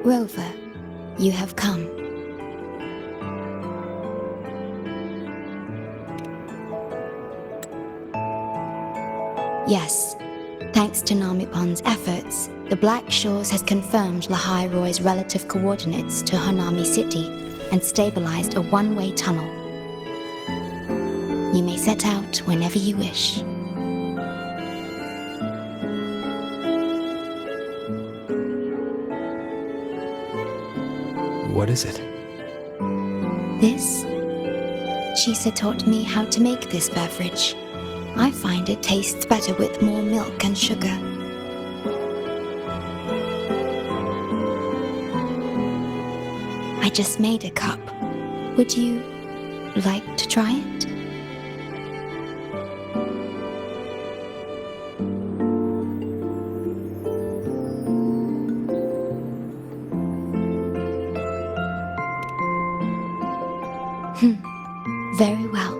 Rover, you have come. Yes, thanks to Namipon's efforts, the Black Shores has confirmed Lahai Roy's relative coordinates to Honami City and stabilized a one-way tunnel. You may set out whenever you wish. What is it? This? Chisa taught me how to make this beverage. I find it tastes better with more milk and sugar. I just made a cup. Would you like to try it? Very well.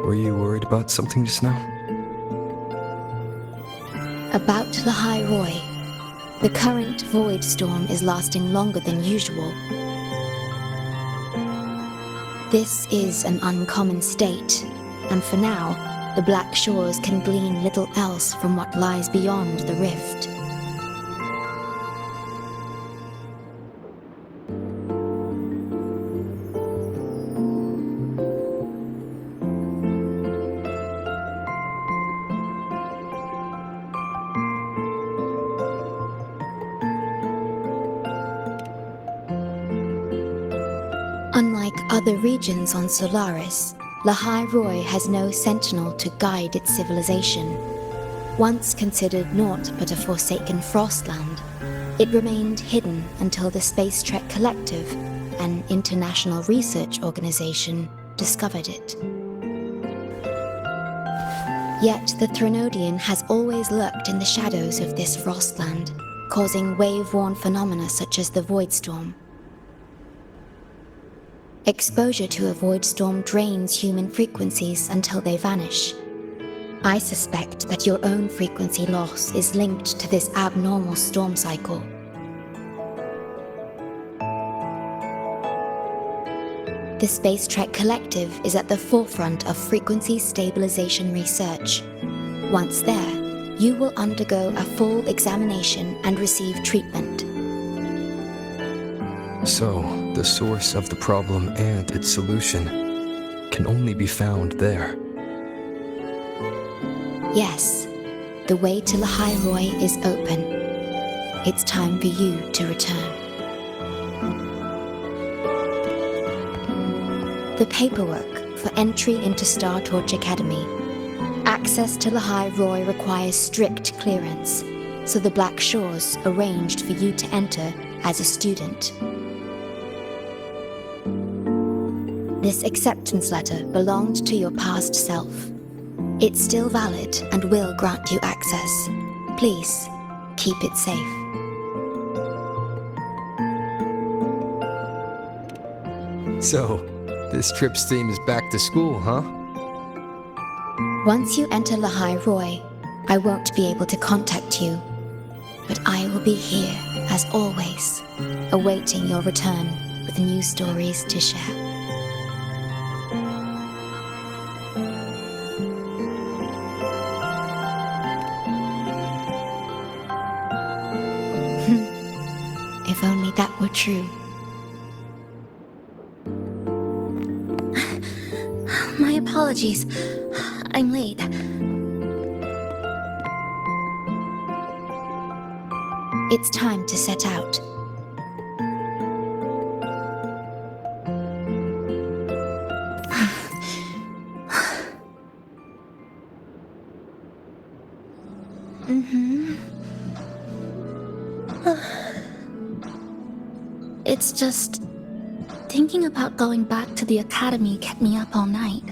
Were you worried about something just now? About Lahai Roy. The current void storm is lasting longer than usual. This is an uncommon state, and for now, the Black Shores can glean little else from what lies beyond the rift. Unlike other regions on Solaris, Lahai Roy has no sentinel to guide its civilization. Once considered naught but a forsaken frostland, it remained hidden until the Space Trek Collective, an international research organization, discovered it. Yet the Threnodian has always lurked in the shadows of this frostland, causing wave-worn phenomena such as the void storm. Exposure to a void storm drains human frequencies until they vanish. I suspect that your own frequency loss is linked to this abnormal storm cycle. The Space Trek Collective is at the forefront of frequency stabilization research. Once there, you will undergo a full examination and receive treatment. So, the source of the problem and its solution can only be found there. Yes, the way to Lahai Roy is open. It's time for you to return. The paperwork for entry into Star Torch Academy. Access to Lahai Roy requires strict clearance, so the Black Shores arranged for you to enter as a student. This acceptance letter belonged to your past self. It's still valid and will grant you access. Please, keep it safe. So, this trip's theme is back to school, huh? Once you enter Lahai Roy, I won't be able to contact you, but I will be here, as always, awaiting your return with new stories to share. If only that were true. My apologies. I'm late. It's time to set out. It's just... thinking about going back to the academy kept me up all night.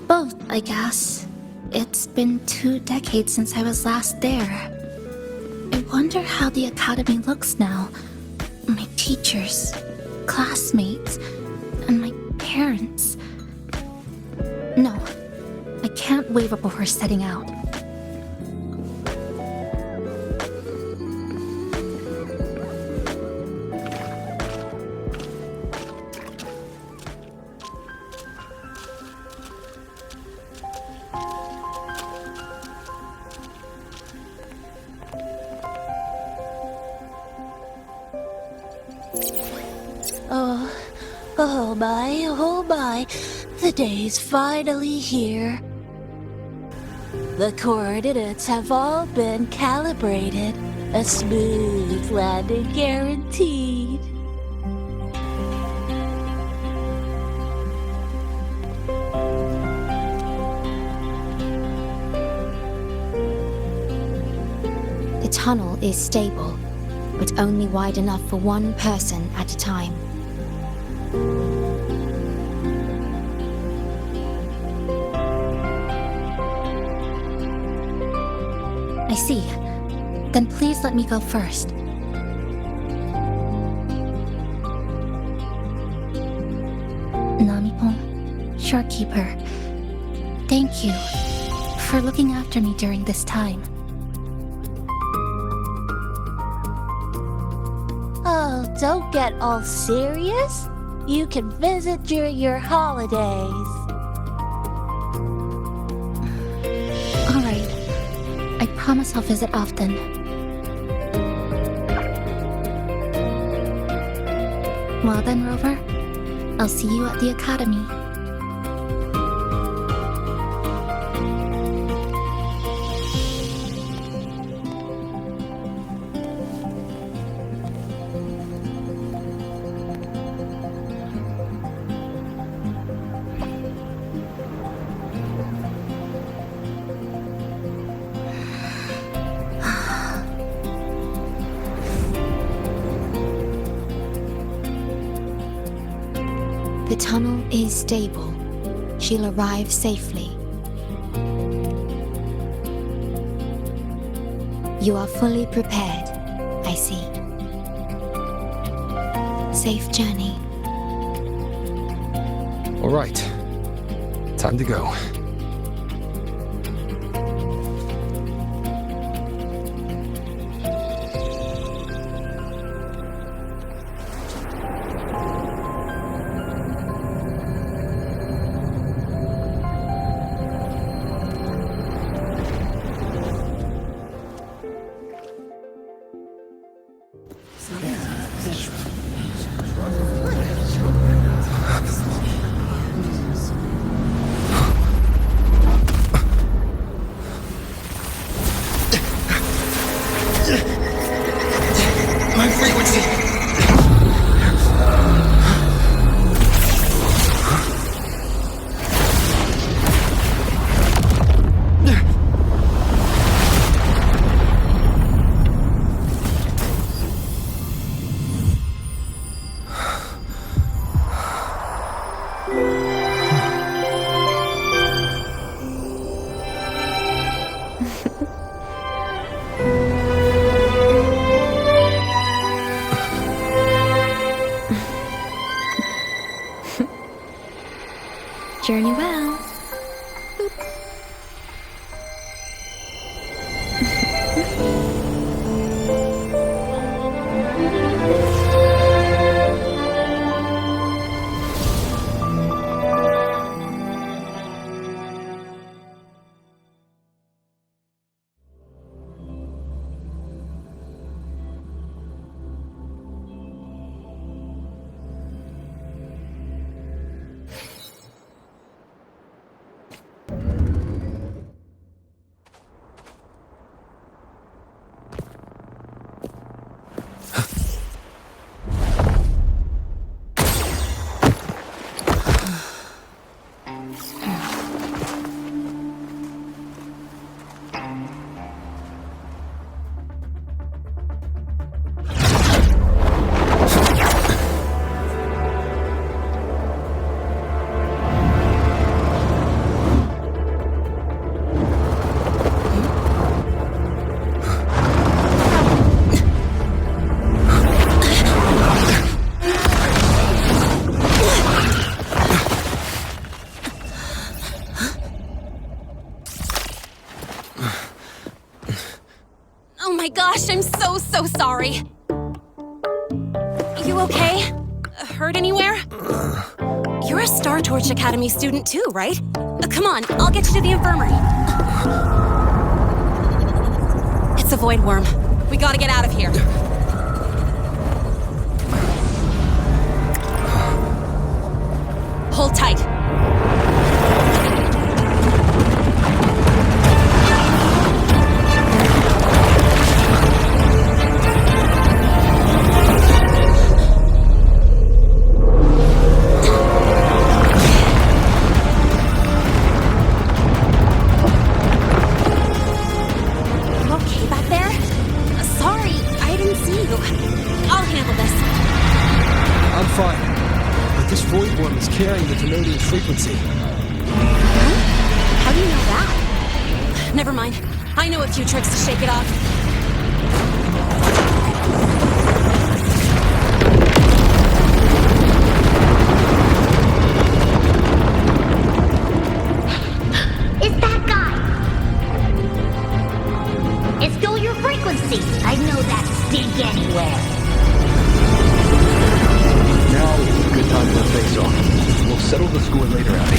Both, I guess. It's been 2 decades since I was last there. I wonder how the academy looks now. My teachers. classmates, and my parents. No, I can't waver before setting out. Oh my, the day's finally here. The coordinates have all been calibrated. A smooth landing guaranteed. The tunnel is stable, but only wide enough for one person at a time. I see. Then please let me go first. Namipon, Shorekeeper, thank you for looking after me during this time. Oh, don't get all serious. You can visit during your holidays. Alright. I promise I'll visit often. Well then, Rover, I'll see you at the academy. The tunnel is stable. She'll arrive safely. You are fully prepared, I see. Safe journey. All right. Time to go. My frequency! Journey well. so sorry. You okay? Hurt anywhere? You're a Star Torch Academy student too, right? Come on, I'll get you to the infirmary. It's a void worm. We gotta get out of here. Hold tight. Carrying the Canadian frequency. How do you know that? Never mind. I know a few tricks to shake it off. It's that guy! It's still your frequency! I know that stink anywhere! Now is a good time for a face-off. We'll settle the score later, Abby.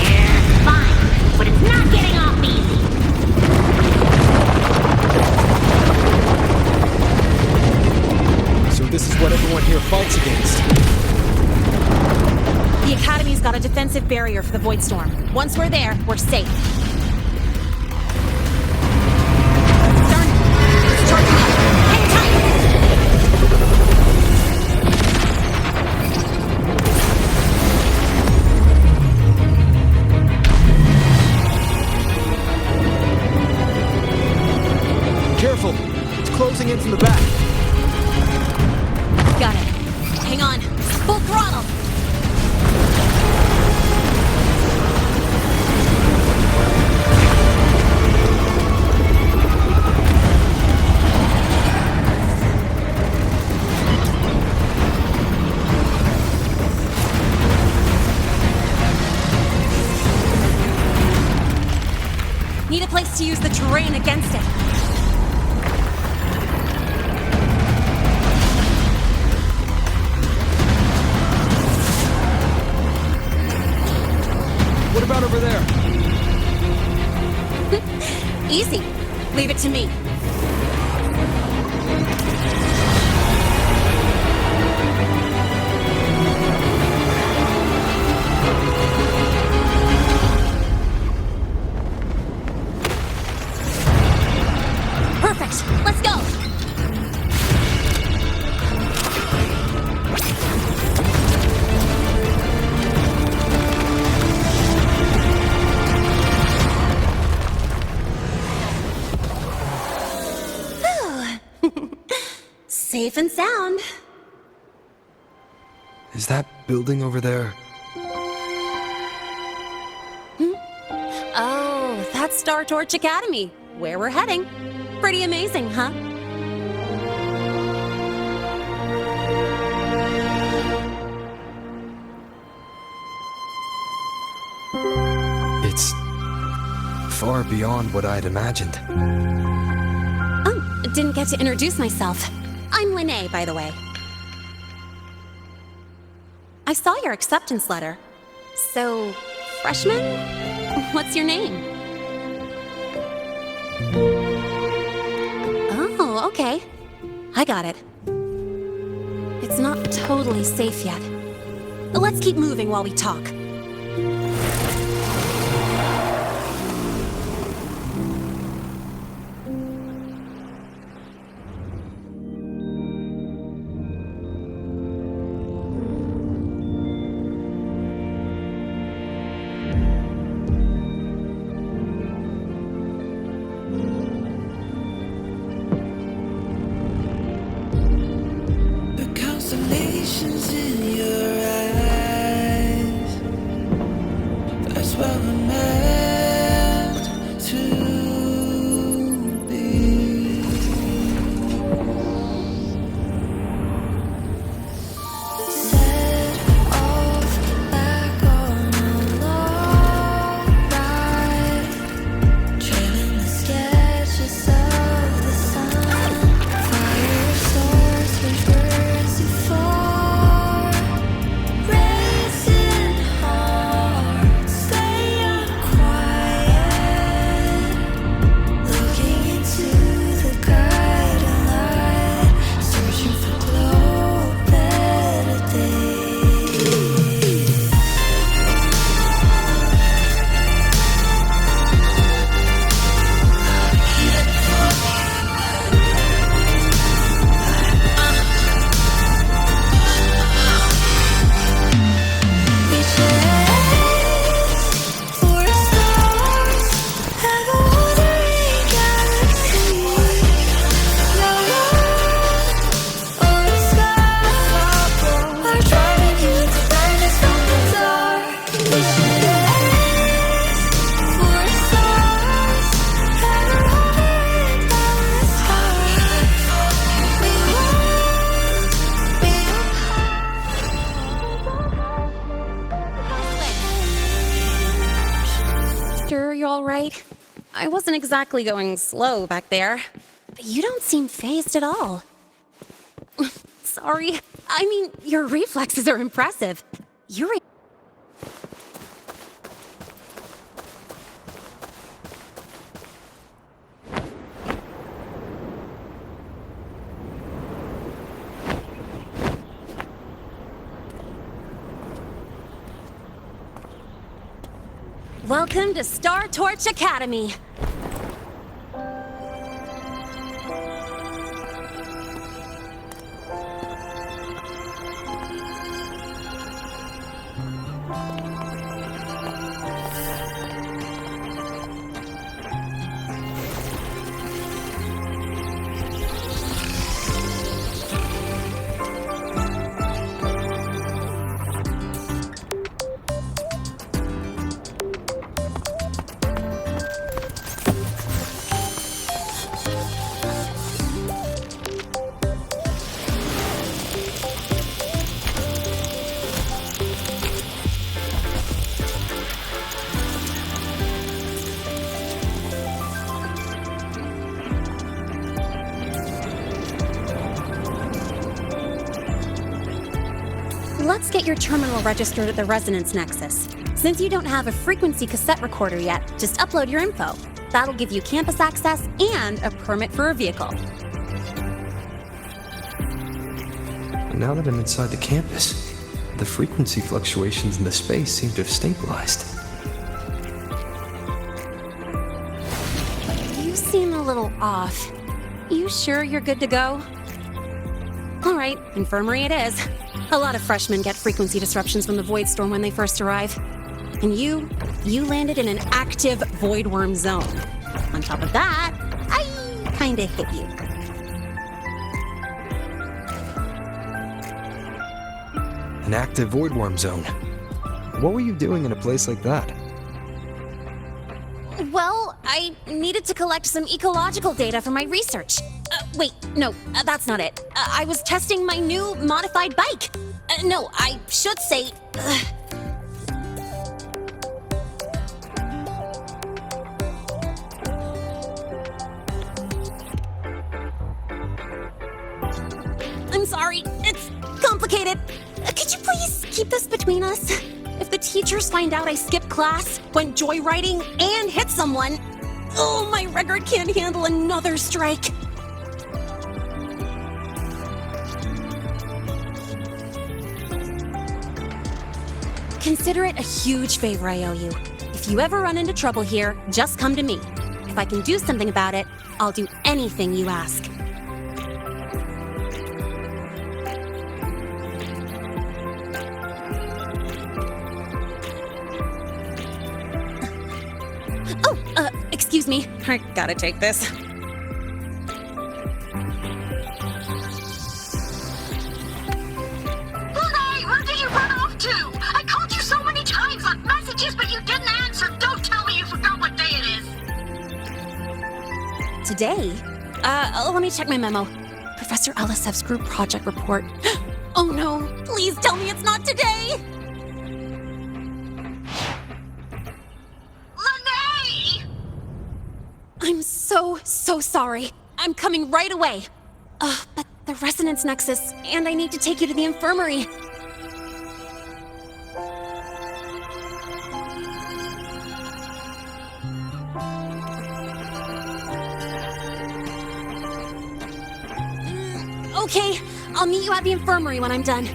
Yeah, fine. But it's not getting off easy. So this is what everyone here fights against. The Academy's got a defensive barrier for the Void Storm. Once we're there, we're safe. Darn it! It's charging up! Hang tight! Careful! It's closing in from the back. Got it. Hang on. Full throttle! Need a place to use the terrain against it. What about over there? Easy. Leave it to me. Perfect. Let's go. Safe and sound. Is that building over there? Oh, that's Star Torch Academy, where we're heading. Pretty amazing, huh? It's far beyond what I'd imagined. Oh, didn't get to introduce myself. I'm Linnea, by the way. I saw your acceptance letter. So, freshman? What's your name? Oh, okay. I got it. It's not totally safe yet. Let's keep moving while we talk. Constellations in your eyes. I wasn't exactly going slow back there. But you don't seem fazed at all. Sorry. I mean, your reflexes are impressive. You're... Welcome to Star Torch Academy. Let's get your terminal registered at the Resonance Nexus. Since you don't have a frequency cassette recorder yet, just upload your info. That'll give you campus access and a permit for a vehicle. Now that I'm inside the campus, the frequency fluctuations in the space seem to have stabilized. You seem a little off. You sure you're good to go? All right, infirmary it is. A lot of freshmen get frequency disruptions from the Void Storm when they first arrive. And you landed in an active Void Worm zone. On top of that, I kinda hit you. An active Void Worm zone. What were you doing in a place like that? Well, I needed to collect some ecological data for my research. Wait, no, that's not it. I was testing my new modified bike. No, I should say... I'm sorry, it's complicated. Could you please keep this between us? If the teachers find out I skipped class, went joyriding, and hit someone, oh, my record can't handle another strike. Consider it a huge favor I owe you. If you ever run into trouble here, just come to me. If I can do something about it, I'll do anything you ask. Oh, excuse me. I gotta take this. Today? Let me check my memo. Professor Elisev's group project report. Oh no, please tell me it's not today! Lene! I'm so sorry. I'm coming right away. But the Resonance Nexus, and I need to take you to the infirmary. Okay, I'll meet you at the infirmary when I'm done.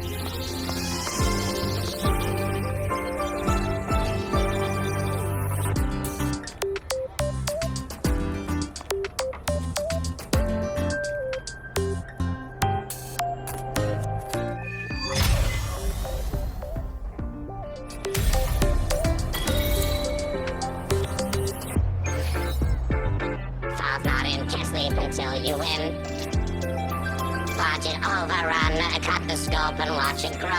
Falls not in, can't sleep until you win. Watch it overrun, cut the scope and watch it grow.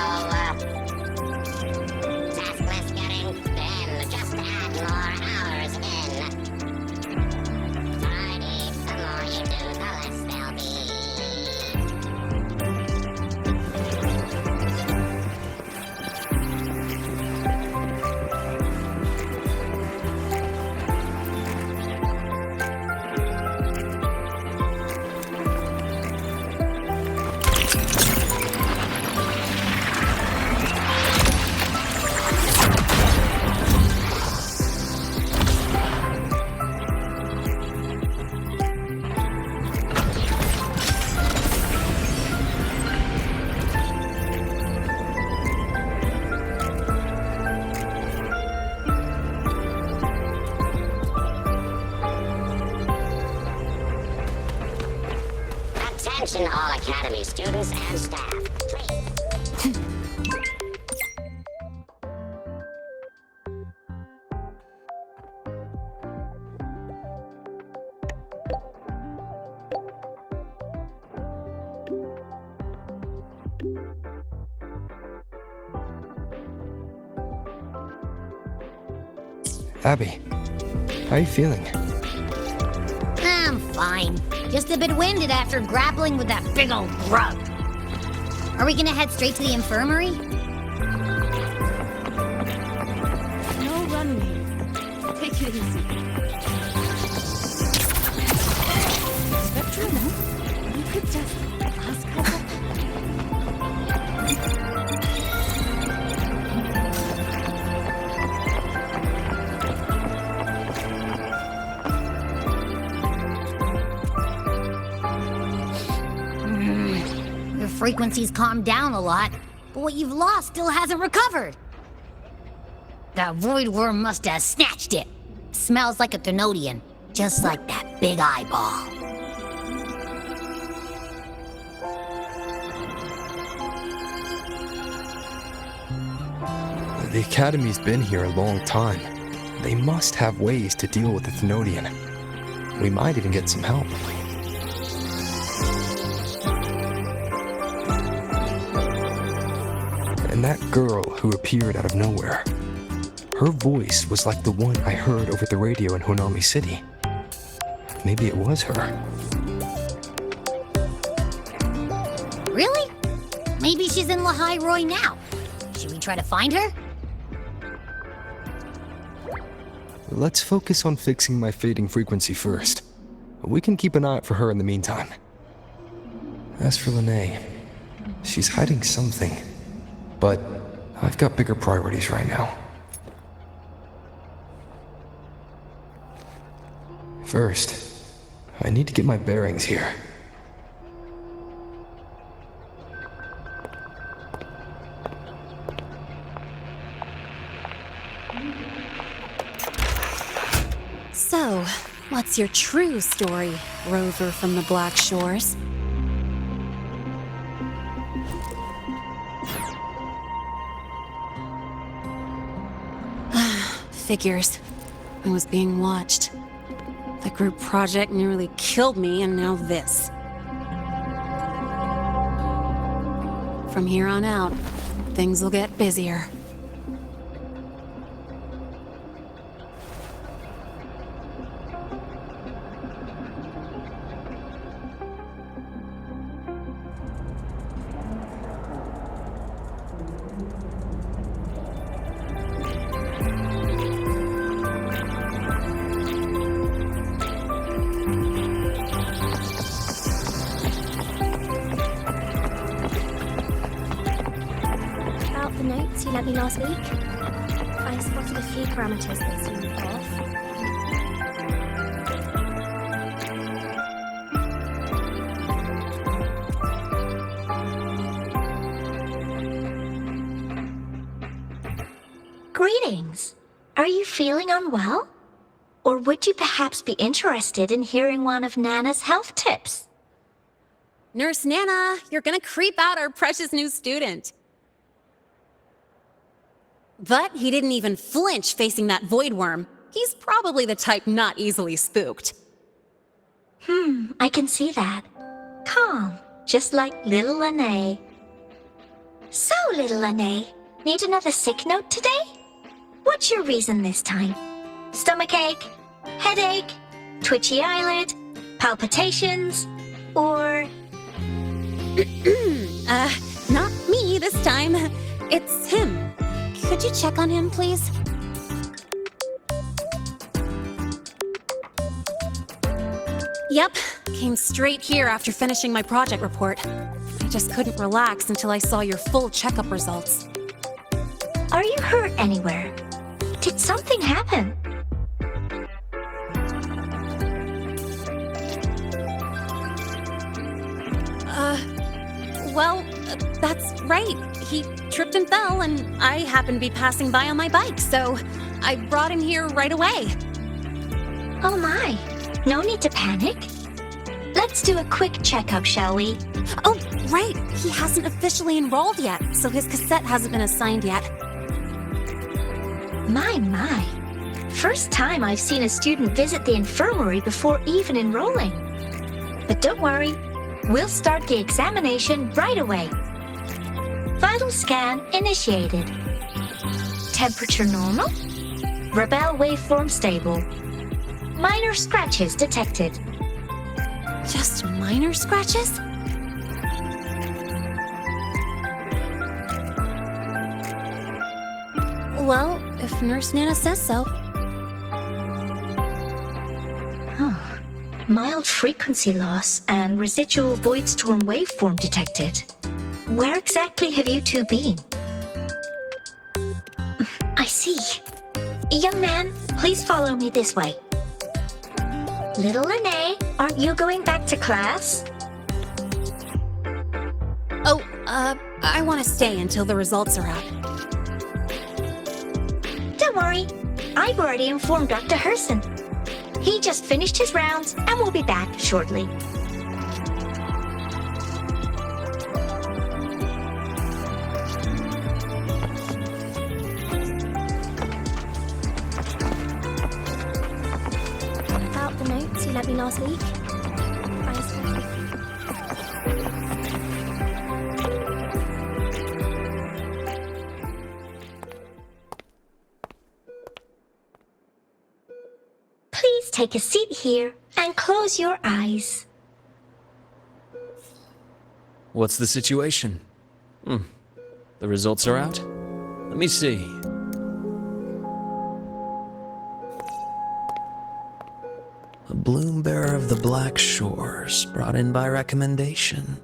Task list getting thin, just add more hours in. Tidy, the more you do, the less they'll be. Attention all Academy students and staff. Please. Abby, how are you feeling? I'm fine. Just a bit winded after grappling with that big old grub. Are we gonna head straight to the infirmary? No running here. Take it easy. Spectrum, you could just ask her. Your frequency's calmed down a lot, but what you've lost still hasn't recovered. That void worm must have snatched it. Smells like a Thenodian, just like that big eyeball. The Academy's been here a long time. They must have ways to deal with the Thenodian. We might even get some help. And that girl who appeared out of nowhere. Her voice was like the one I heard over the radio in Honami City. Maybe it was her. Really? Maybe she's in Lehigh Roy now. Should we try to find her? Let's focus on fixing my fading frequency first. We can keep an eye out for her in the meantime. As for Lene, she's hiding something. But I've got bigger priorities right now. First, I need to get my bearings here. So, what's your true story, rover from the Black Shores? Figures. I was being watched. The group project nearly killed me, and now this. From here on out, things will get busier. The notes you lent me last week. I spotted a few parameters that seemed off. Greetings. Are you feeling unwell? Or would you perhaps be interested in hearing one of Nana's health tips? Nurse Nana, you're gonna creep out our precious new student. But he didn't even flinch facing that void worm. He's probably the type not easily spooked. I can see that. Calm, just like little Lene. So, little Lene, need another sick note today? What's your reason this time? Stomachache? Headache? Twitchy eyelid? Palpitations? Or... Not me this time. It's him. Could you check on him, please? Yep, came straight here after finishing my project report. I just couldn't relax until I saw your full checkup results. Are you hurt anywhere? Did something happen? Well, that's right. He tripped and fell, and I happened to be passing by on my bike, so I brought him here right away. Oh my, no need to panic. Let's do a quick checkup, shall we? Oh, right! He hasn't officially enrolled yet, so his cassette hasn't been assigned yet. My. First time I've seen a student visit the infirmary before even enrolling. But don't worry, we'll start the examination right away. Vital scan initiated. Temperature normal. Rebel waveform stable. Minor scratches detected. Just minor scratches? Well, if Nurse Nana says so. Oh, mild frequency loss and residual void storm waveform detected. Where exactly have you two been? I see. Young man, please follow me this way. Little Lene, aren't you going back to class? Oh, I want to stay until the results are out. Don't worry, I've already informed Dr. Herson. He just finished his rounds and will be back shortly. About the notes you lent me last week. Please take a seat here and close your eyes. What's the situation? The results are out? Let me see. A bloom bearer of the Black Shores, brought in by recommendation.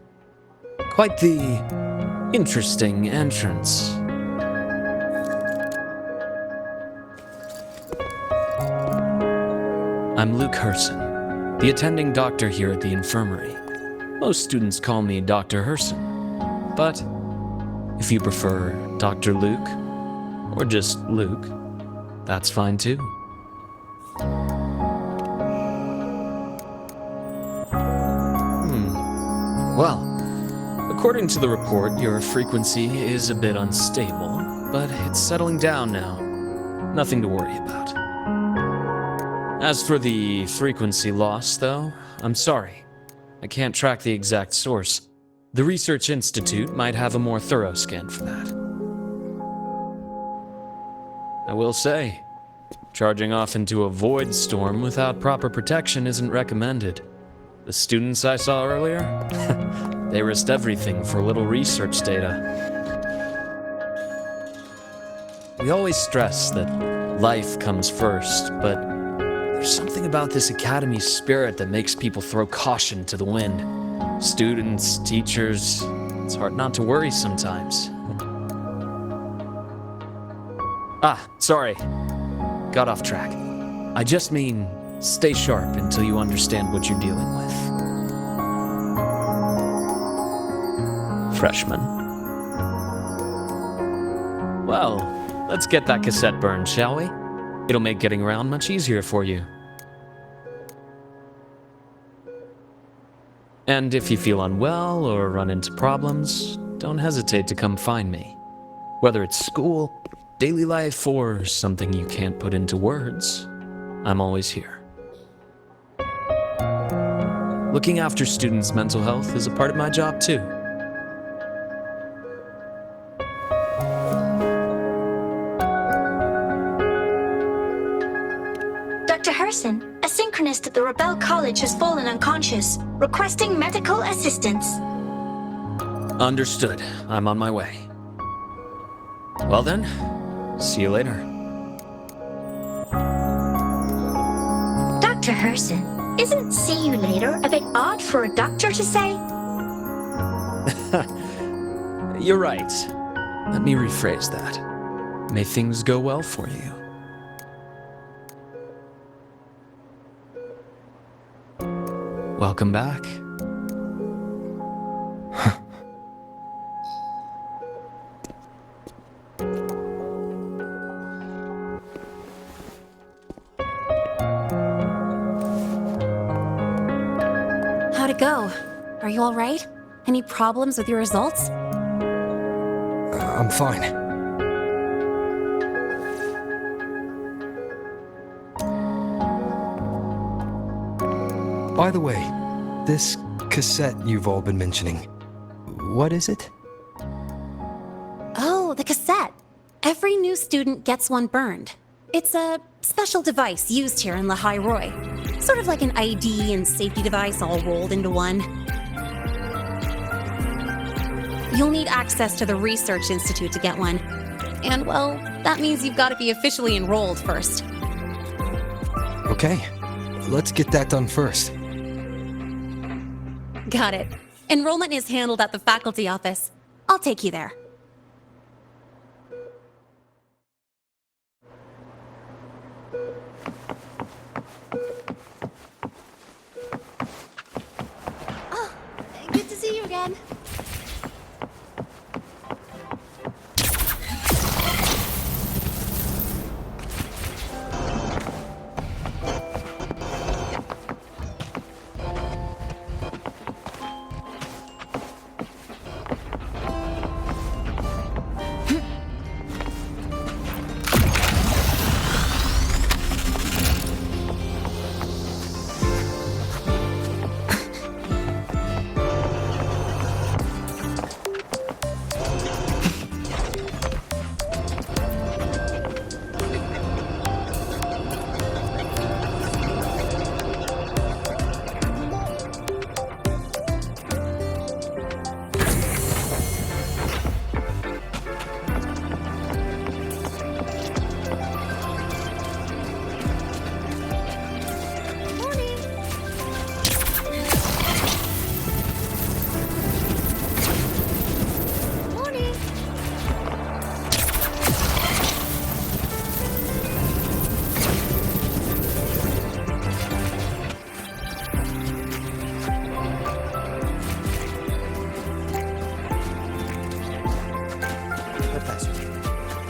Quite the interesting entrance. I'm Luke Herson, the attending doctor here at the infirmary. Most students call me Dr. Herson, but if you prefer Dr. Luke, or just Luke, that's fine too. Well, according to the report, your frequency is a bit unstable, but it's settling down now. Nothing to worry about. As for the frequency loss, though, I'm sorry. I can't track the exact source. The Research Institute might have a more thorough scan for that. I will say, charging off into a void storm without proper protection isn't recommended. The students I saw earlier, they risked everything for a little research data. We always stress that life comes first, but there's something about this academy spirit that makes people throw caution to the wind. Students, teachers, it's hard not to worry sometimes. Sorry. Got off track. I just mean, stay sharp until you understand what you're dealing with. Freshman. Well, let's get that cassette burned, shall we? It'll make getting around much easier for you. And if you feel unwell or run into problems, don't hesitate to come find me. Whether it's school, daily life, or something you can't put into words, I'm always here. Looking after students' mental health is a part of my job too. Dr. Herson, a synchronist at the Rebel College has fallen unconscious, requesting medical assistance. Understood. I'm on my way. Well then, see you later. Dr. Herson, isn't see you later a bit odd for a doctor to say? You're right. Let me rephrase that. May things go well for you. Welcome back. How'd Are you alright? Any problems with your results? I'm fine. By the way, this cassette you've all been mentioning, what is it? Oh, the cassette. Every new student gets one burned. It's a special device used here in Lehigh Roy. Sort of like an ID and safety device all rolled into one. You'll need access to the Research Institute to get one. And, well, that means you've got to be officially enrolled first. Okay, let's get that done first. Got it. Enrollment is handled at the faculty office. I'll take you there. Oh, good to see you again.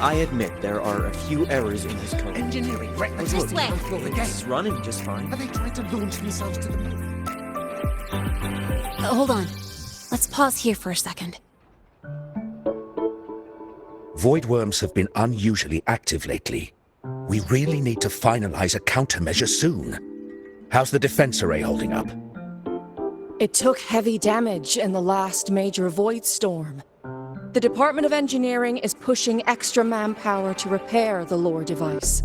I admit there are a few errors in his code. Engineering, right? But This way. This is running just fine. Are they trying to launch themselves to the moon? Hold on. Let's pause here for a second. Void worms have been unusually active lately. We really need to finalize a countermeasure soon. How's the defense array holding up? It took heavy damage in the last major void storm. The Department of Engineering is pushing extra manpower to repair the lore device.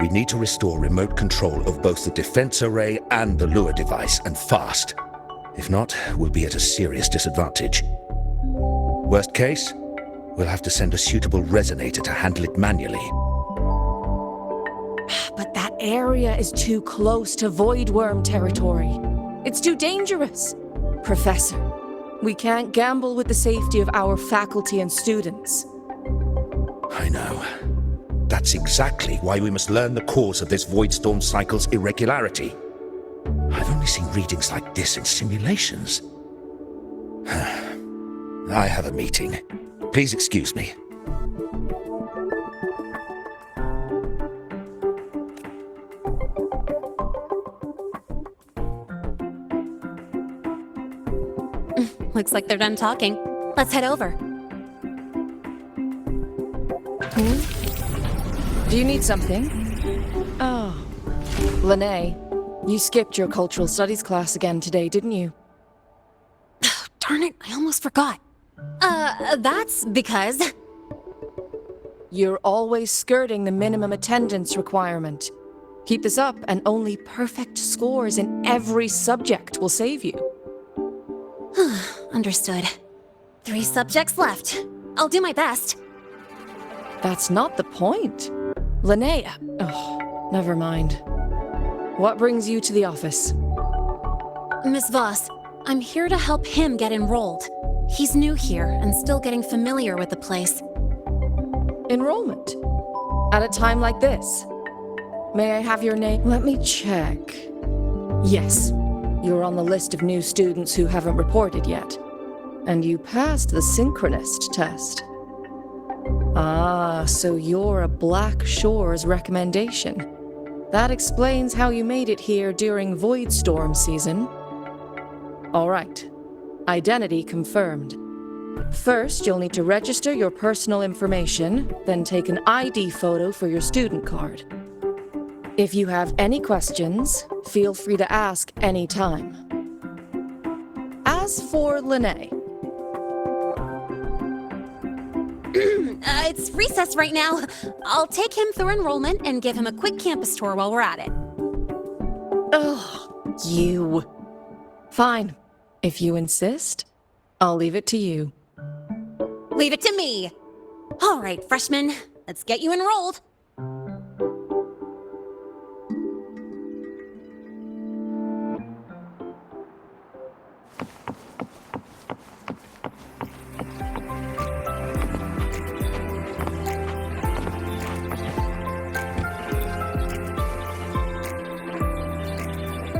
We need to restore remote control of both the defense array and the lure device, and fast. If not, we'll be at a serious disadvantage. Worst case, we'll have to send a suitable resonator to handle it manually. But that area is too close to void worm territory. It's too dangerous. Professor, we can't gamble with the safety of our faculty and students. I know. That's exactly why we must learn the cause of this void storm cycle's irregularity. I've only seen readings like this in simulations. I have a meeting. Please excuse me. Looks like they're done talking. Let's head over. Do you need something? Oh. Lene, you skipped your cultural studies class again today, didn't you? Darn it, I almost forgot. That's because... You're always skirting the minimum attendance requirement. Keep this up, and only perfect scores in every subject will save you. Understood. 3 subjects left. I'll do my best. That's not the point. Linnea. Oh, never mind. What brings you to the office? Miss Voss, I'm here to help him get enrolled. He's new here and still getting familiar with the place. Enrollment? At a time like this? May I have your name? Let me check. Yes, you're on the list of new students who haven't reported yet. And you passed the synchronist test. Ah, so you're a Black Shores recommendation. That explains how you made it here during Void Storm season. All right. Identity confirmed. First, you'll need to register your personal information, then take an ID photo for your student card. If you have any questions, feel free to ask any time. As for Lene, It's recess right now. I'll take him through enrollment and give him a quick campus tour while we're at it. ugh, you. Fine. If you insist, I'll leave it to you. Leave it to me. All right, freshman, let's get you enrolled.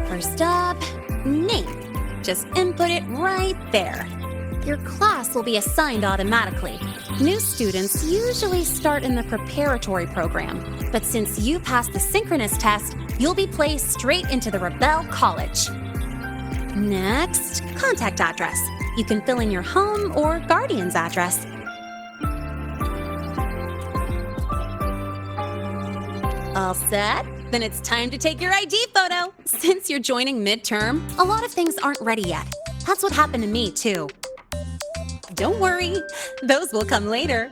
First up, name. Just input it right there. Your class will be assigned automatically. New students usually start in the preparatory program, but since you passed the synchronous test, you'll be placed straight into the Rebel College. Next, contact address. You can fill in your home or guardian's address. All set? Then it's time to take your ID photo. Since you're joining midterm, a lot of things aren't ready yet. That's what happened to me, too. Don't worry, those will come later.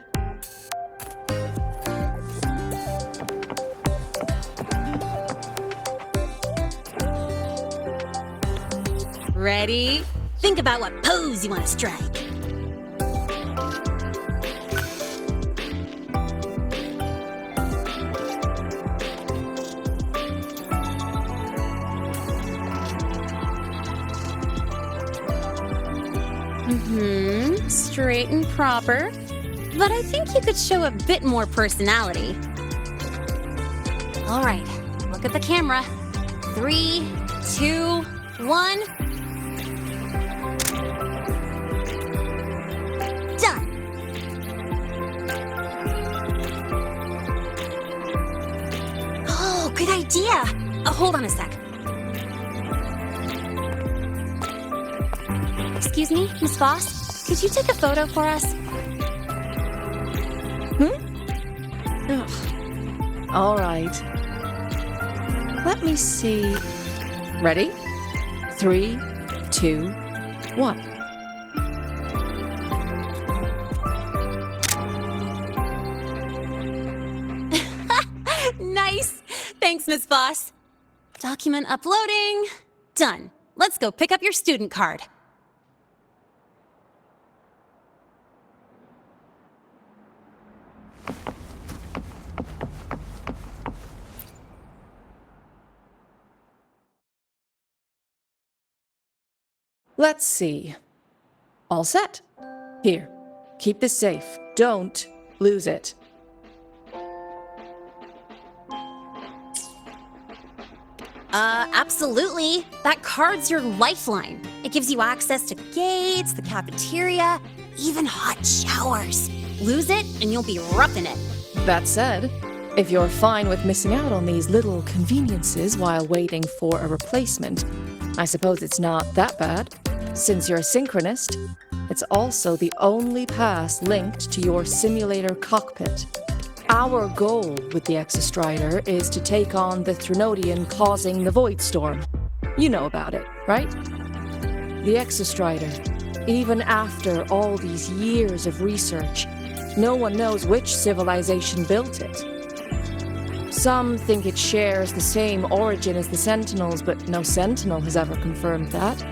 Ready? Think about what pose you want to strike. Straight and proper. But I think you could show a bit more personality. All right, look at the camera. 3, 2, 1. Done. Oh, good idea. Hold on a sec. Excuse me, Miss Voss? Could you take a photo for us? Ugh. All right. Let me see. Ready? 3, 2, 1. Nice! Thanks, Miss Voss. Document uploading. Done. Let's go pick up your student card. Let's see. All set. Here, keep this safe. Don't lose it. Absolutely. That card's your lifeline. It gives you access to gates, the cafeteria, even hot showers. Lose it and you'll be roughing it. That said, if you're fine with missing out on these little conveniences while waiting for a replacement, I suppose it's not that bad. Since you're a synchronist, it's also the only pass linked to your simulator cockpit. Our goal with the Exostrider is to take on the Threnodian causing the Void Storm. You know about it, right? The Exostrider, even after all these years of research, no one knows which civilization built it. Some think it shares the same origin as the Sentinels, but no Sentinel has ever confirmed that.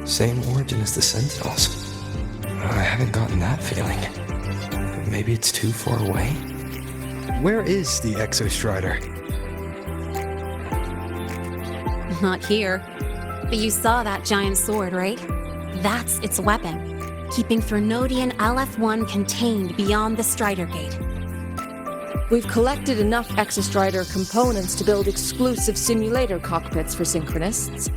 Same origin as the Sentinels. I haven't gotten that feeling. Maybe it's too far away? Where is the Exostrider? Not here. But you saw that giant sword, right? That's its weapon, keeping Threnodian LF1 contained beyond the Strider Gate. We've collected enough Exostrider components to build exclusive simulator cockpits for synchronists.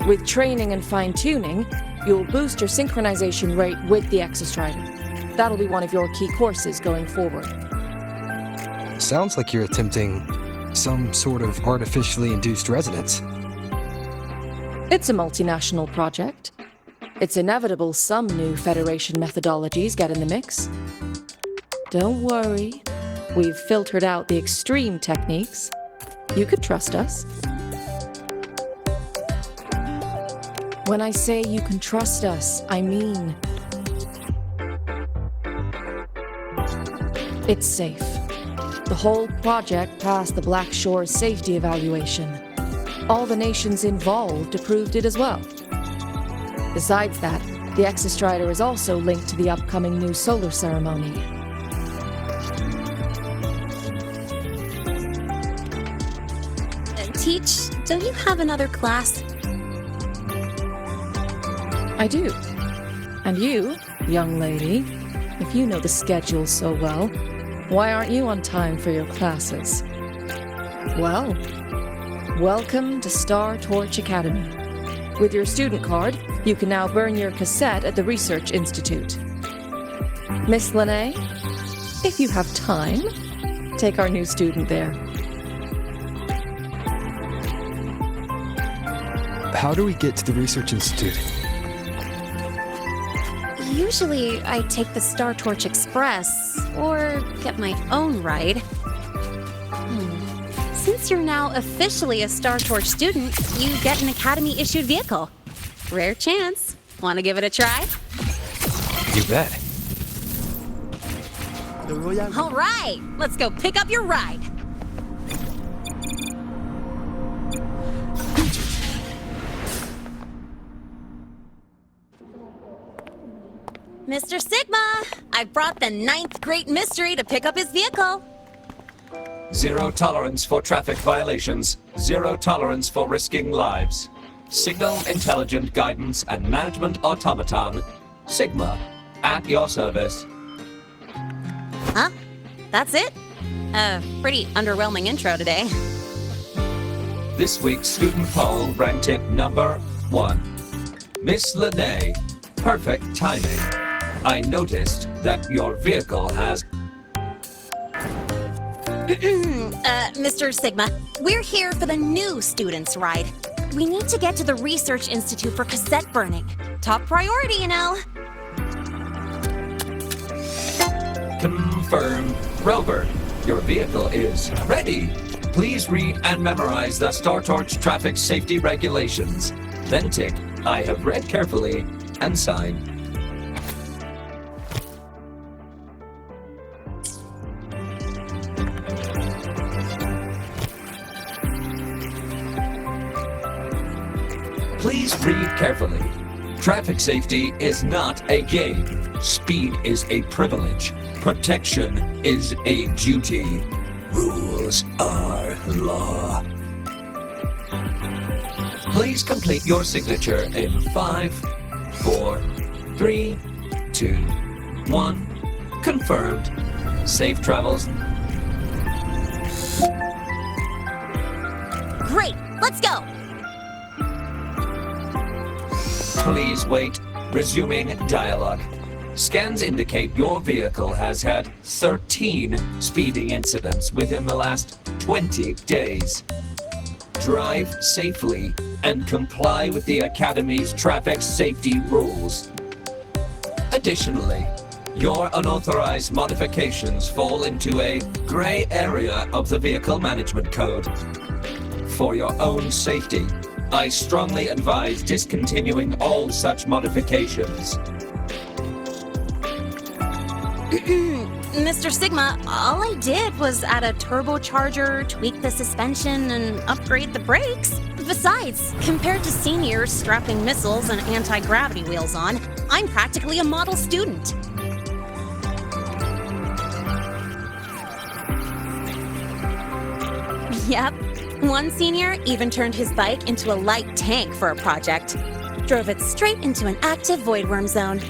With training and fine-tuning, you'll boost your synchronization rate with the Exostrider. That'll be one of your key courses going forward. Sounds like you're attempting some sort of artificially induced resonance. It's a multinational project. It's inevitable some new Federation methodologies get in the mix. Don't worry. We've filtered out the extreme techniques. You could trust us. When I say you can trust us, I mean it's safe. The whole project passed the Black Shore's safety evaluation. All the nations involved approved it as well. Besides that, the Exostrider is also linked to the upcoming new solar ceremony. Teach, don't you have another class? I do. And you, young lady, if you know the schedule so well, why aren't you on time for your classes? Well, welcome to Star Torch Academy. With your student card, you can now burn your cassette at the Research Institute. Miss Lene, if you have time, take our new student there. How do we get to the Research Institute? Usually, I take the Star Torch Express, or get my own ride. Since you're now officially a Star Torch student, you get an Academy-issued vehicle. Rare chance. Want to give it a try? You bet. All right, let's go pick up your ride. Mr. Sigma, I brought the 9th Great Mystery to pick up his vehicle. Zero tolerance for traffic violations. Zero tolerance for risking lives. Signal Intelligent Guidance and Management Automaton. Sigma, at your service. Huh? That's it? Pretty underwhelming intro today. This week's student poll ranked it number 1. Miss Lene, perfect timing. I noticed that your vehicle has... Mr. Sigma, we're here for the new students' ride. We need to get to the Research Institute for cassette burning. Top priority, you know. Confirmed. Rover, your vehicle is ready. Please read and memorize the Star Torch traffic safety regulations. Then tick, I have read carefully, and sign. Please read carefully. Traffic safety is not a game. Speed is a privilege. Protection is a duty. Rules are law. Please complete your signature in 5, 4, 3, 2, 1. Confirmed. Safe travels. Great, let's go. Please wait. Resuming dialogue. Scans indicate your vehicle has had 13 speeding incidents within the last 20 days. Drive safely and comply with the Academy's traffic safety rules. Additionally, your unauthorized modifications fall into a gray area of the Vehicle Management Code. For your own safety, I strongly advise discontinuing all such modifications. Mr. Sigma, all I did was add a turbocharger, tweak the suspension, and upgrade the brakes. Besides, compared to seniors strapping missiles and anti-gravity wheels on, I'm practically a model student. Yep. One senior even turned his bike into a light tank for a project. Drove it straight into an active voidworm zone.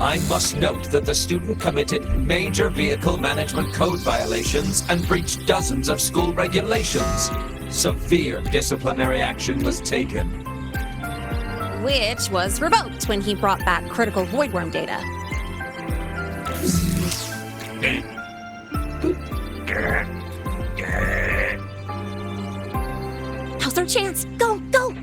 I must note that the student committed major vehicle management code violations and breached dozens of school regulations. Severe disciplinary action was taken. Which was revoked when he brought back critical voidworm data. Now's our chance. Go, go!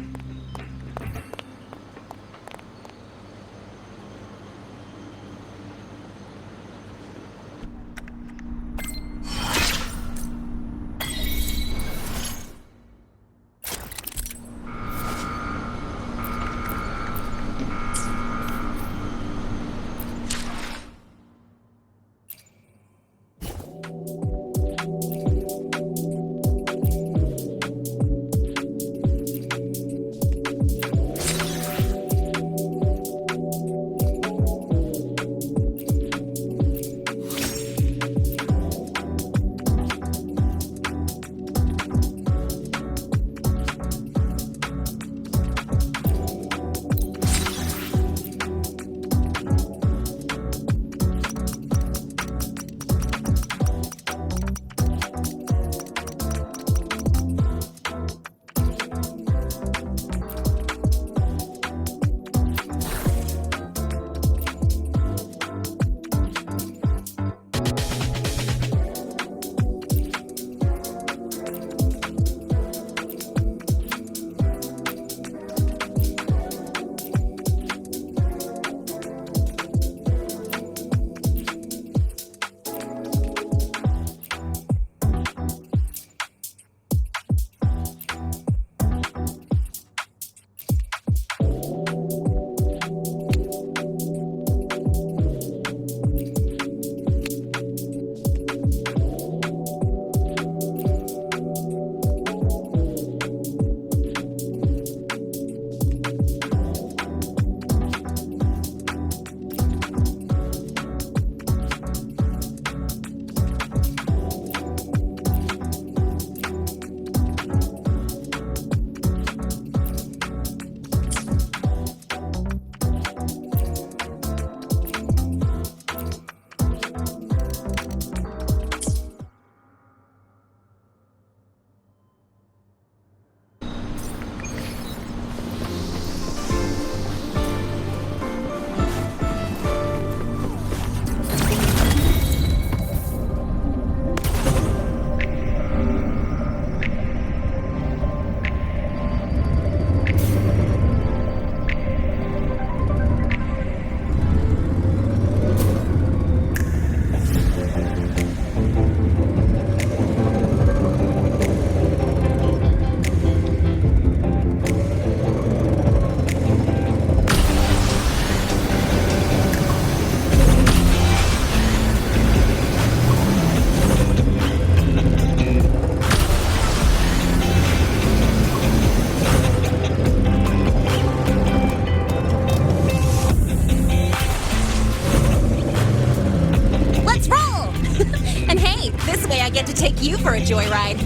Take you for a joyride.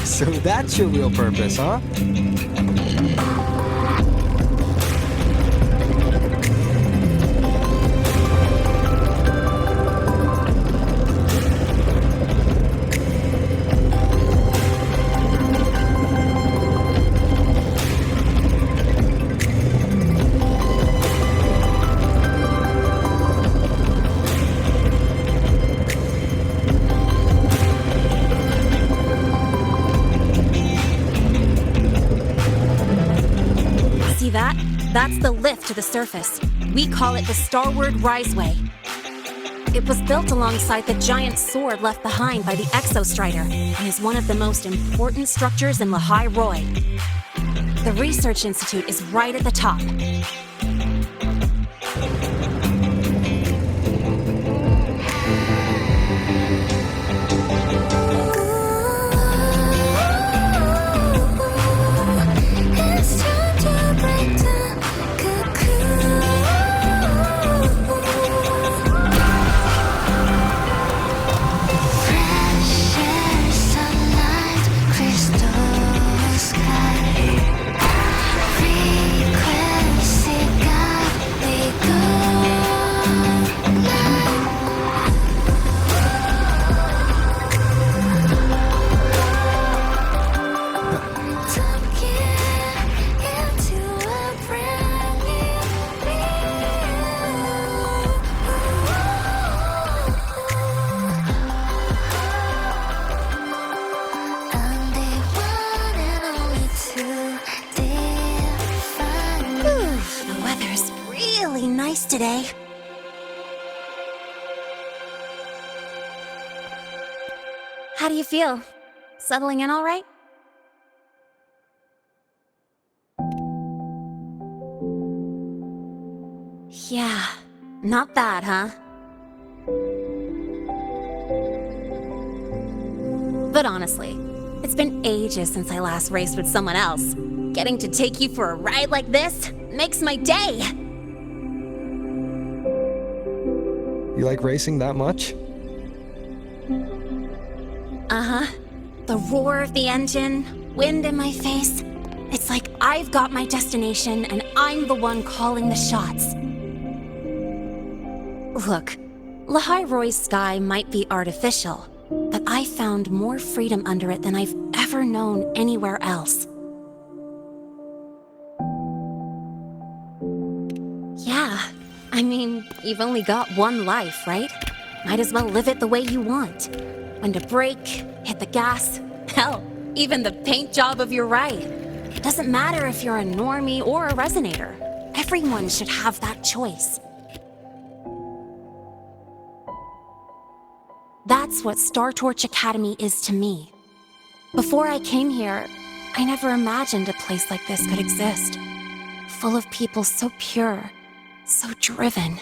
So that's your real purpose, huh? That's the lift to the surface. We call it the Starward Riseway. It was built alongside the giant sword left behind by the Exostrider and is one of the most important structures in Lehigh Roy. The Research Institute is right at the top. Frequency race today. How do you feel? Settling in all right? Yeah, not bad, huh? But honestly, it's been ages since I last raced with someone else. Getting to take you for a ride like this makes my day! You like racing that much? Uh-huh. The roar of the engine, wind in my face. It's like I've got my destination and I'm the one calling the shots. Look, Lehigh Roy's sky might be artificial, but I found more freedom under it than I've ever known anywhere else. Yeah, I mean, you've only got one life, right? Might as well live it the way you want. When to brake, hit the gas, hell, even the paint job of your ride. It doesn't matter if you're a normie or a resonator. Everyone should have that choice. That's what Star Torch Academy is to me. Before I came here, I never imagined a place like this could exist. Full of people so pure, so driven.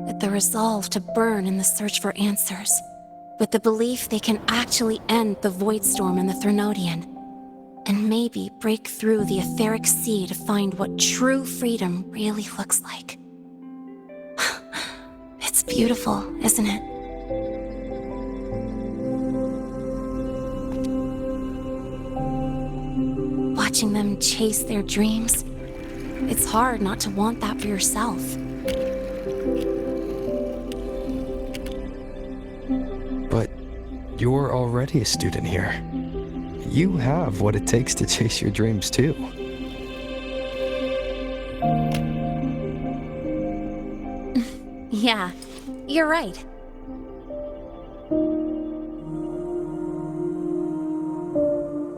With the resolve to burn in the search for answers. With the belief they can actually end the Void Storm and the Threnodian. And maybe break through the etheric sea to find what true freedom really looks like. It's beautiful, isn't it? Watching them chase their dreams. It's hard not to want that for yourself. But you're already a student here. You have what it takes to chase your dreams too. Yeah, you're right.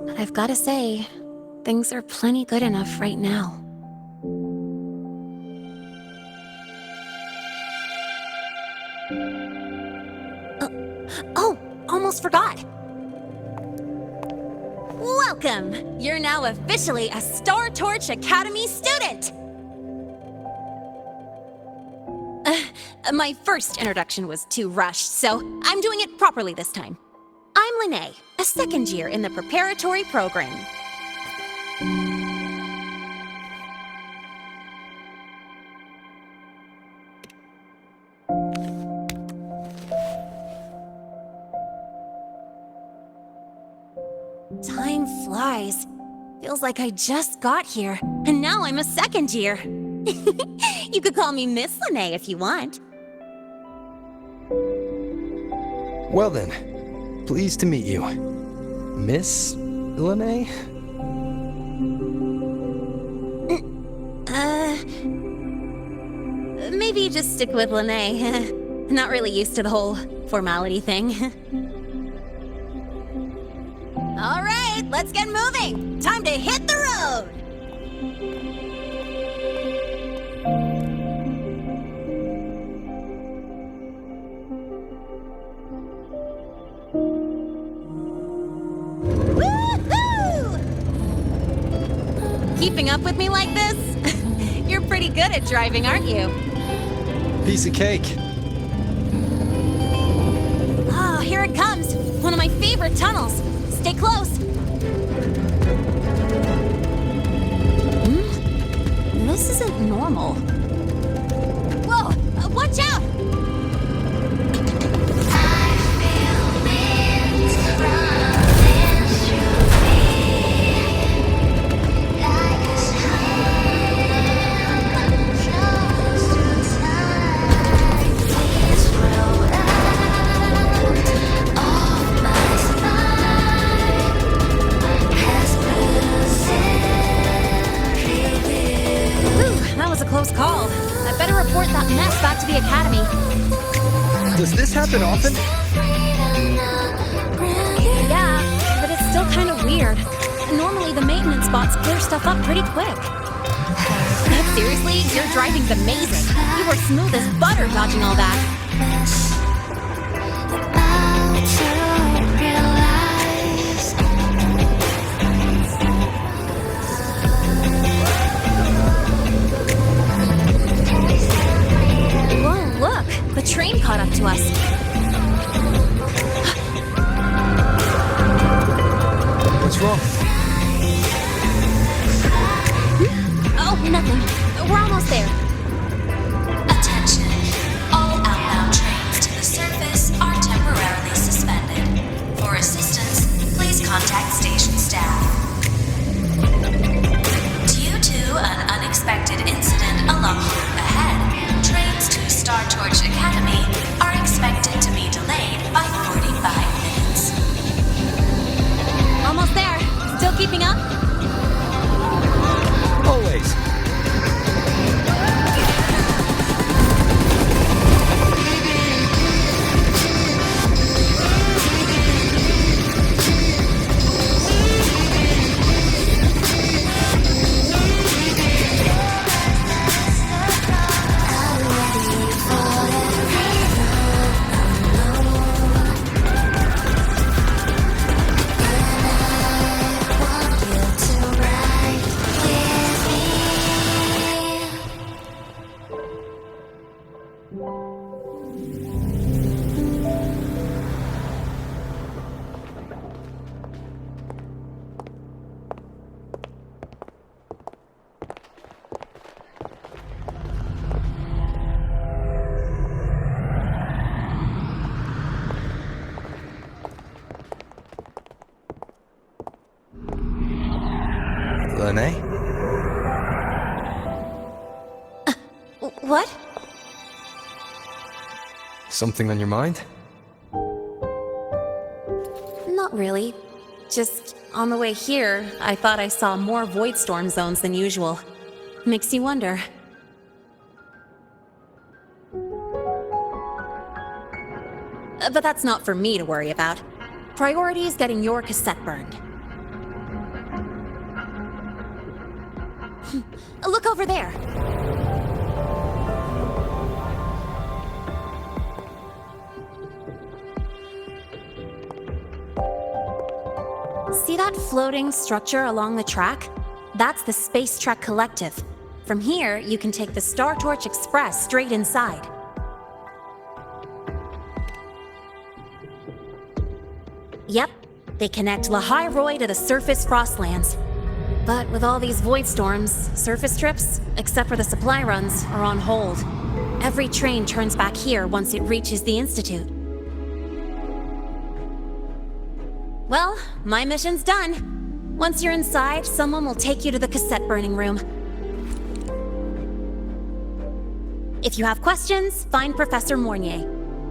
But I've gotta say, things are plenty good enough right now. Oh, almost forgot. Welcome! You're now officially a Star Torch Academy student! My first introduction was too rushed, so I'm doing it properly this time. I'm Lene, a second year in the preparatory program. Time flies. Feels like I just got here, and now I'm a second year. You could call me Miss Lene if you want. Well then, pleased to meet you. Miss Lene? Maybe just stick with Lene. Not really used to the whole formality thing. All right, let's get moving. Time to hit the road. Keeping up with me like this? You're pretty good at driving, aren't you? Piece of cake. Oh, here it comes. One of my favorite tunnels. Stay close. This isn't normal. Whoa, watch out! Close call. I better report that mess back to the academy. Does this happen often? Yeah, but it's still kind of weird. Normally the maintenance bots clear stuff up pretty quick. Seriously? Your driving's amazing. You were smooth as butter dodging all that. Whoa, look! The train caught up to us. What's wrong? Oh, nothing. We're almost there. Attention. All outbound trains to the surface are temporarily suspended. For assistance, please contact station staff. Due to an unexpected incident along the route ahead, trains to Star Torch Academy are expected to be delayed by 45 minutes. Almost there. Still keeping up? Always. Lene? What? Something on your mind? Not really. Just on the way here, I thought I saw more void storm zones than usual. Makes you wonder. But that's not for me to worry about. Priority is getting your cassette burned. Look over there. See that floating structure along the track? That's the Space Trek Collective. From here, you can take the Star Torch Express straight inside. Yep, they connect Lehigh Roy to the surface Frostlands. But with all these void storms, surface trips, except for the supply runs, are on hold. Every train turns back here once it reaches the Institute. Well, my mission's done. Once you're inside, someone will take you to the cassette burning room. If you have questions, find Professor Mornier.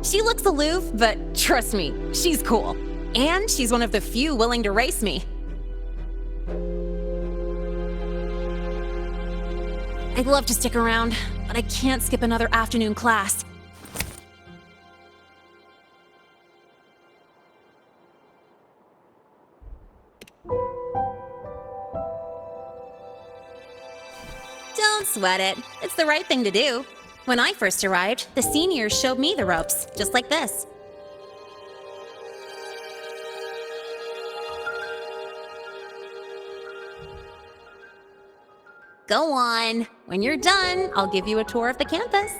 She looks aloof, but trust me, she's cool. And she's one of the few willing to race me. I'd love to stick around, but I can't skip another afternoon class. Don't sweat it. It's the right thing to do. When I first arrived, the seniors showed me the ropes, just like this. Go on. When you're done, I'll give you a tour of the campus.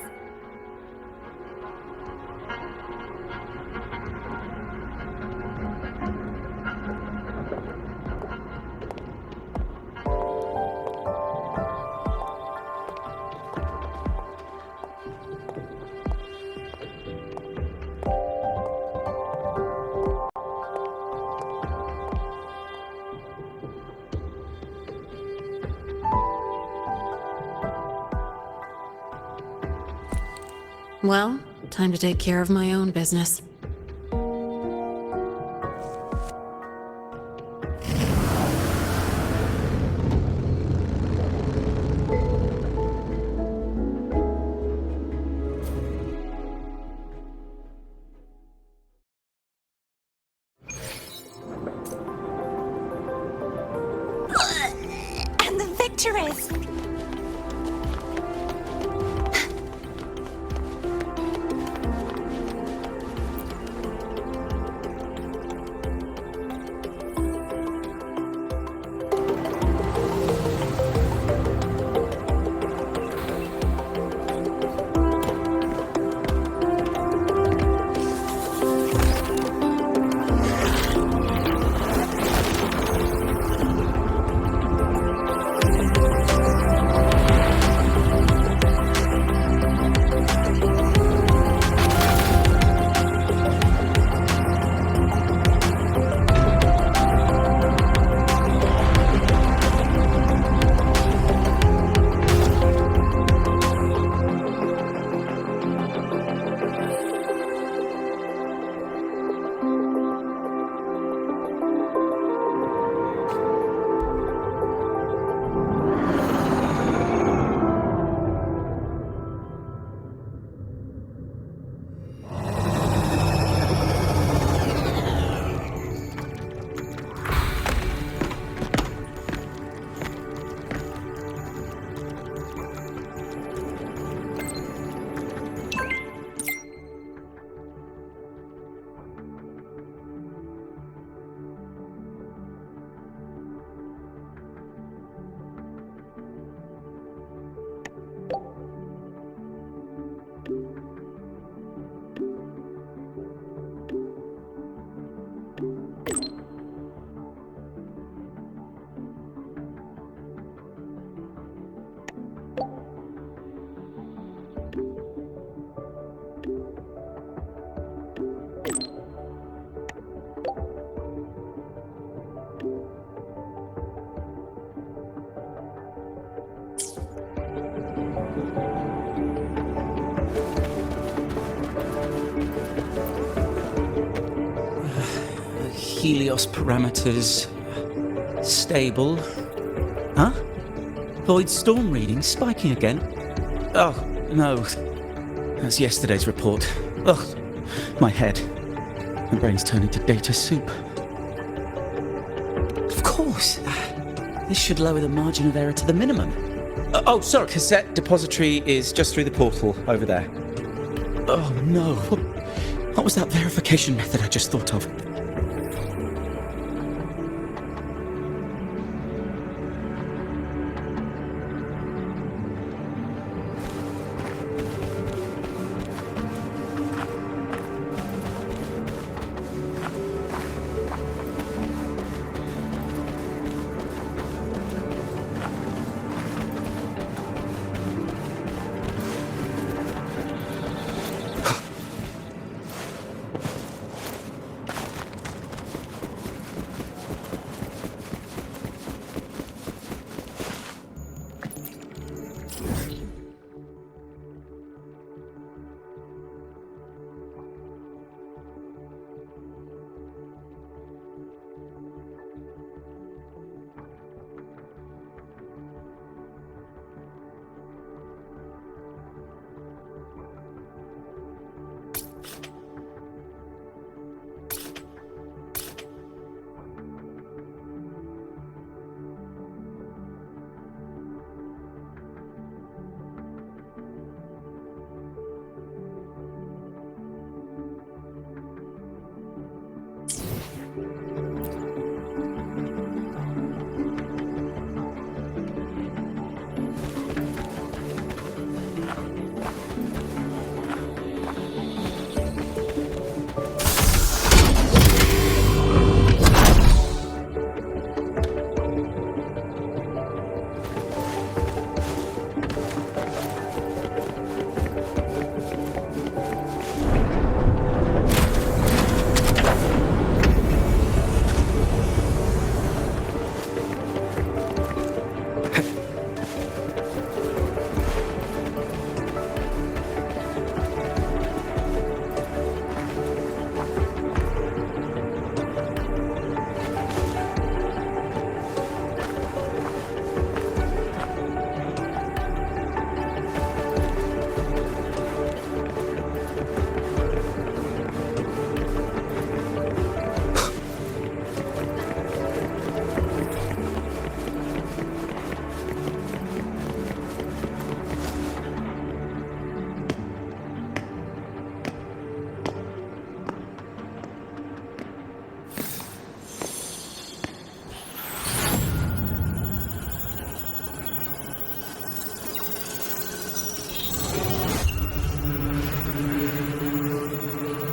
Well, time to take care of my own business. And the Victoress! Helios parameters stable. Huh? Void storm reading spiking again? Oh, no. That's yesterday's report. Ugh, my head. My brain's turning to data soup. Of course. This should lower the margin of error to the minimum. Oh, sorry. Cassette depository is just through the portal over there. Oh, no. What was that verification method I just thought of?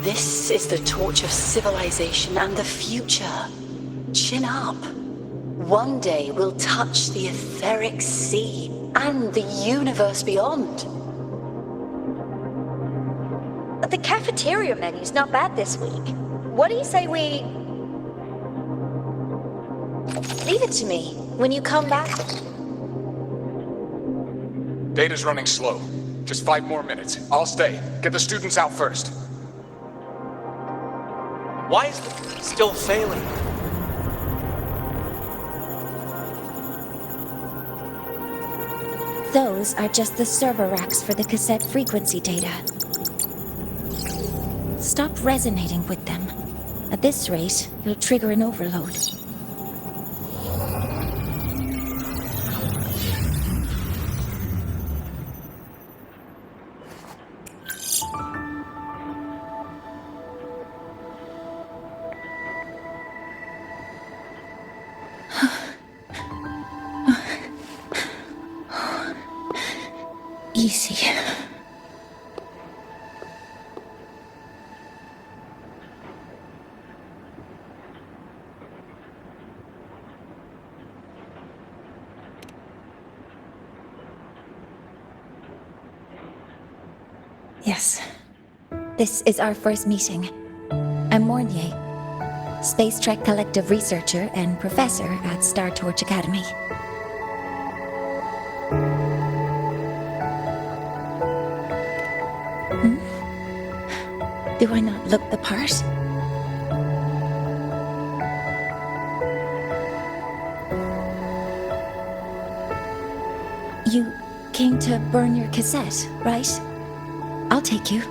This is the torch of civilization and the future. Chin up. One day we'll touch the etheric sea and the universe beyond. The cafeteria menu's not bad this week. What do you say we... Leave it to me. When you come back... Data's running slow. Just 5 more minutes. I'll stay. Get the students out first. Why is it still failing? Those are just the server racks for the cassette frequency data. Stop resonating with them. At this rate, you'll trigger an overload. Easy. Yes. This is our first meeting. I'm Mornier, Space Trek Collective researcher and professor at Star Torch Academy. Do I not look the part? You came to burn your cassette, right? I'll take you.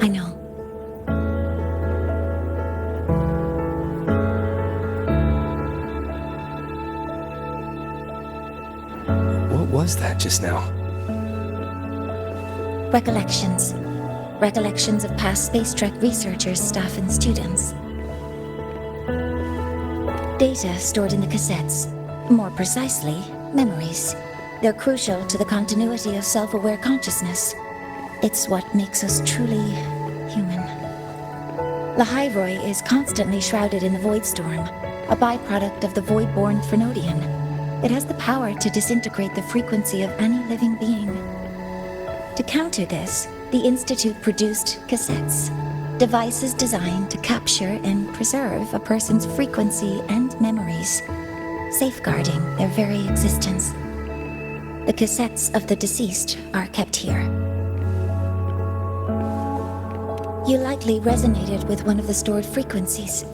I know. What was that just now? Recollections. Recollections of past Space Trek researchers, staff, and students. Data stored in the cassettes. More precisely, memories. They're crucial to the continuity of self-aware consciousness. It's what makes us truly human. Lahairoi is constantly shrouded in the Void Storm, a byproduct of the Void-born Threnodian. It has the power to disintegrate the frequency of any living being. To counter this, the Institute produced cassettes, devices designed to capture and preserve a person's frequency and memories, safeguarding their very existence. The cassettes of the deceased are kept here. You likely resonated with one of the stored frequencies.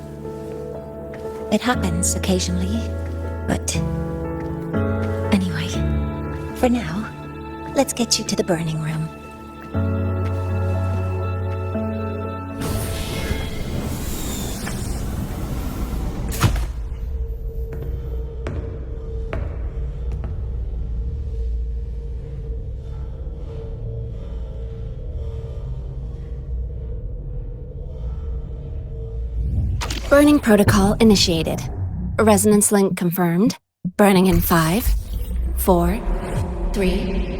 It happens occasionally, but... Anyway, for now, let's get you to the burning room. Burning protocol initiated. Resonance link confirmed. Burning in 5, 4, 3...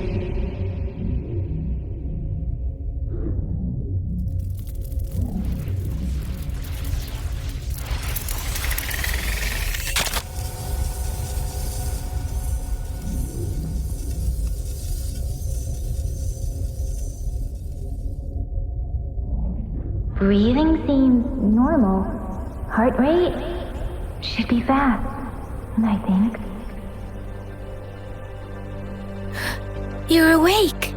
Breathing seems normal. Heart rate should be fast, I think. You're awake!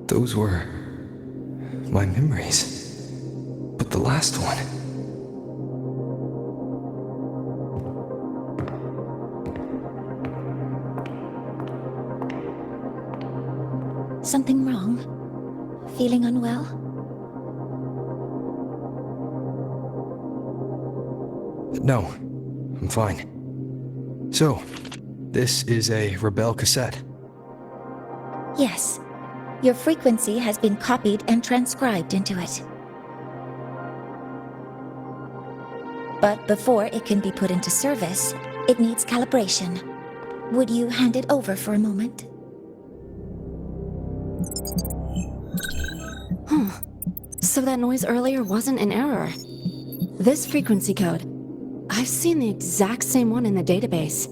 Those were my memories. But the last one... feeling unwell? No, I'm fine. So, this is a Rebel cassette. Yes. Your frequency has been copied and transcribed into it. But before it can be put into service, it needs calibration. Would you hand it over for a moment? Huh. So that noise earlier wasn't an error. This frequency code, I've seen the exact same one in the database.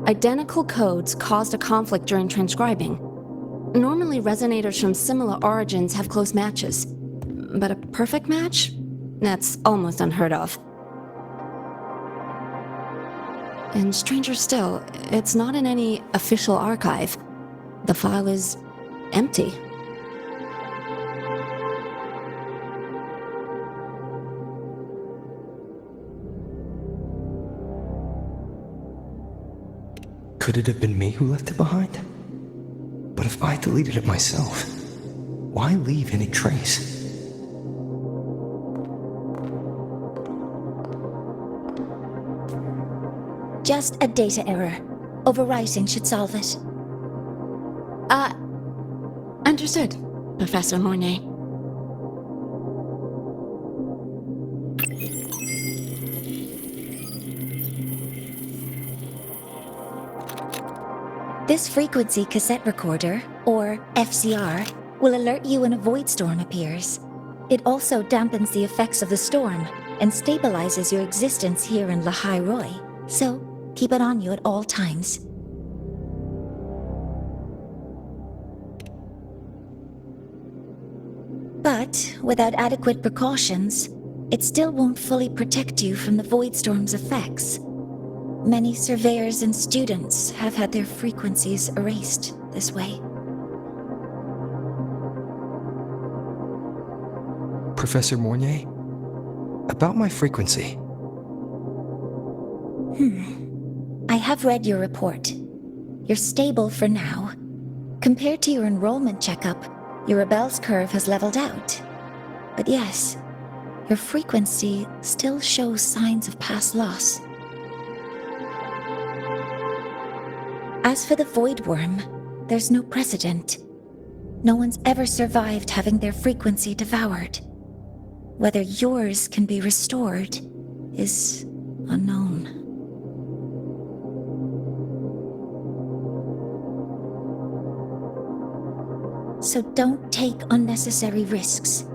Identical codes caused a conflict during transcribing. Normally, resonators from similar origins have close matches. But a perfect match? That's almost unheard of. And stranger still, it's not in any official archive. The file is empty. Could it have been me who left it behind? But if I deleted it myself, why leave any trace? Just a data error. Overwriting should solve it. Understood, Professor Mornay. This frequency cassette recorder, or FCR, will alert you when a void storm appears. It also dampens the effects of the storm and stabilizes your existence here in Lahai Roy, so keep it on you at all times. But without adequate precautions, it still won't fully protect you from the void storm's effects. Many surveyors and students have had their frequencies erased this way. Professor Mornay? About my frequency. I have read your report. You're stable for now. Compared to your enrollment checkup, your rebel's curve has leveled out. But yes, your frequency still shows signs of past loss. As for the Void Worm, there's no precedent. No one's ever survived having their frequency devoured. Whether yours can be restored is unknown. So don't take unnecessary risks.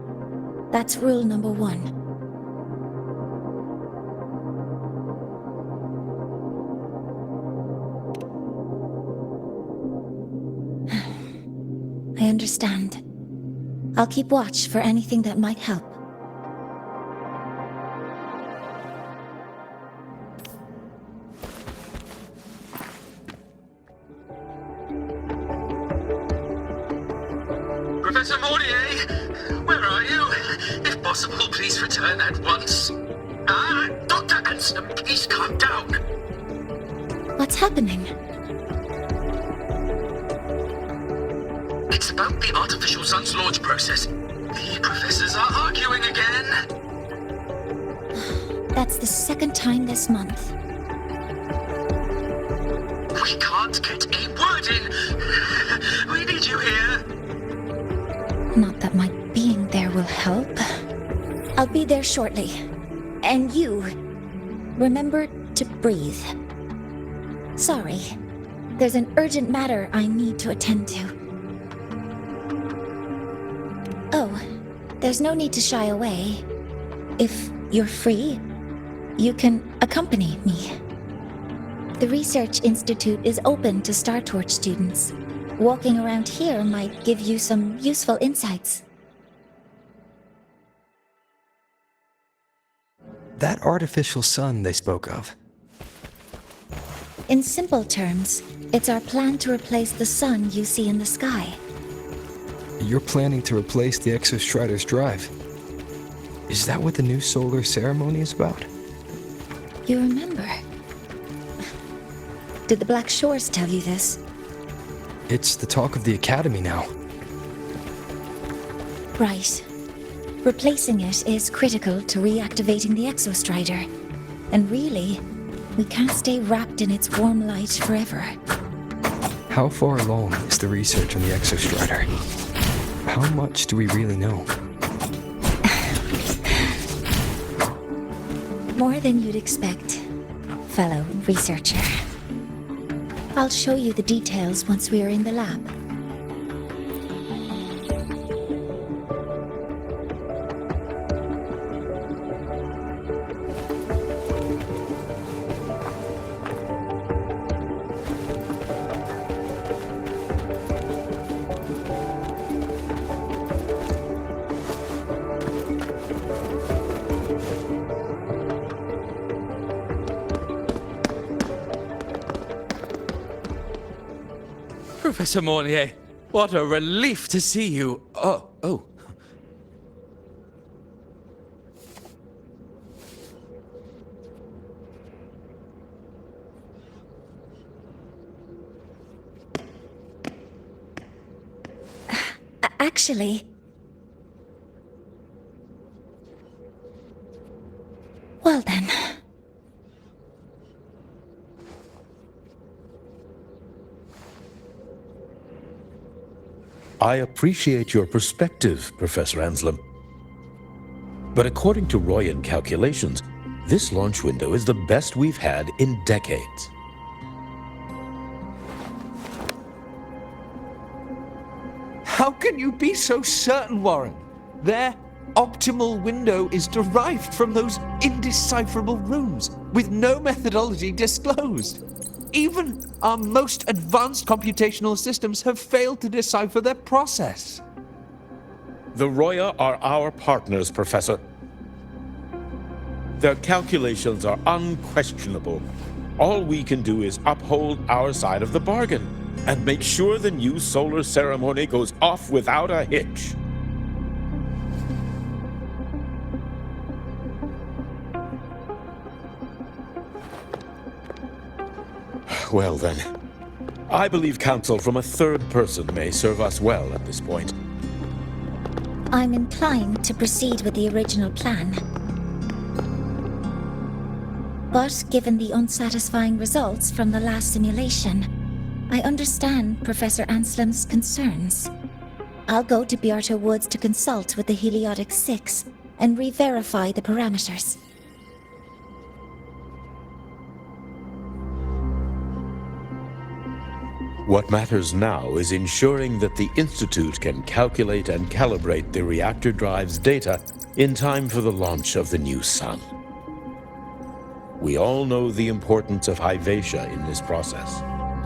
That's rule number 1. I understand. I'll keep watch for anything that might help. Professor Mortier, where are you? If possible, please return at once. Dr. Anson, please calm down. What's happening? It's about the artificial sun's launch process. The professors are arguing again. That's the second time this month. We can't get a word in. We need you here. Not that my being there will help. I'll be there shortly. And you, remember to breathe. Sorry, there's an urgent matter I need to attend to. Oh, there's no need to shy away. If you're free, you can accompany me. The Research Institute is open to Star Torch students. Walking around here might give you some useful insights. That artificial sun they spoke of. In simple terms, it's our plan to replace the sun you see in the sky. You're planning to replace the Exostrider's drive. Is that what the new solar ceremony is about? You remember? Did the Black Shores tell you this? It's the talk of the Academy now. Right. Replacing it is critical to reactivating the Exostrider. And really, we can't stay wrapped in its warm light forever. How far along is the research on the Exostrider? How much do we really know? More than you'd expect, fellow researcher. I'll show you the details once we are in the lab. Professor Mornier, what a relief to see you. Oh. Actually... Well then... I appreciate your perspective, Professor Anselm. But according to Royan calculations, this launch window is the best we've had in decades. How can you be so certain, Warren? Their optimal window is derived from those indecipherable runes, with no methodology disclosed. Even our most advanced computational systems have failed to decipher their process. The Roya are our partners, Professor. Their calculations are unquestionable. All we can do is uphold our side of the bargain and make sure the new solar ceremony goes off without a hitch. Well then, I believe counsel from a third person may serve us well at this point. I'm inclined to proceed with the original plan. But given the unsatisfying results from the last simulation, I understand Professor Anselm's concerns. I'll go to Beata Woods to consult with the Heliotic 6 and re-verify the parameters. What matters now is ensuring that the Institute can calculate and calibrate the reactor drive's data in time for the launch of the new sun. We all know the importance of Hyvatia in this process,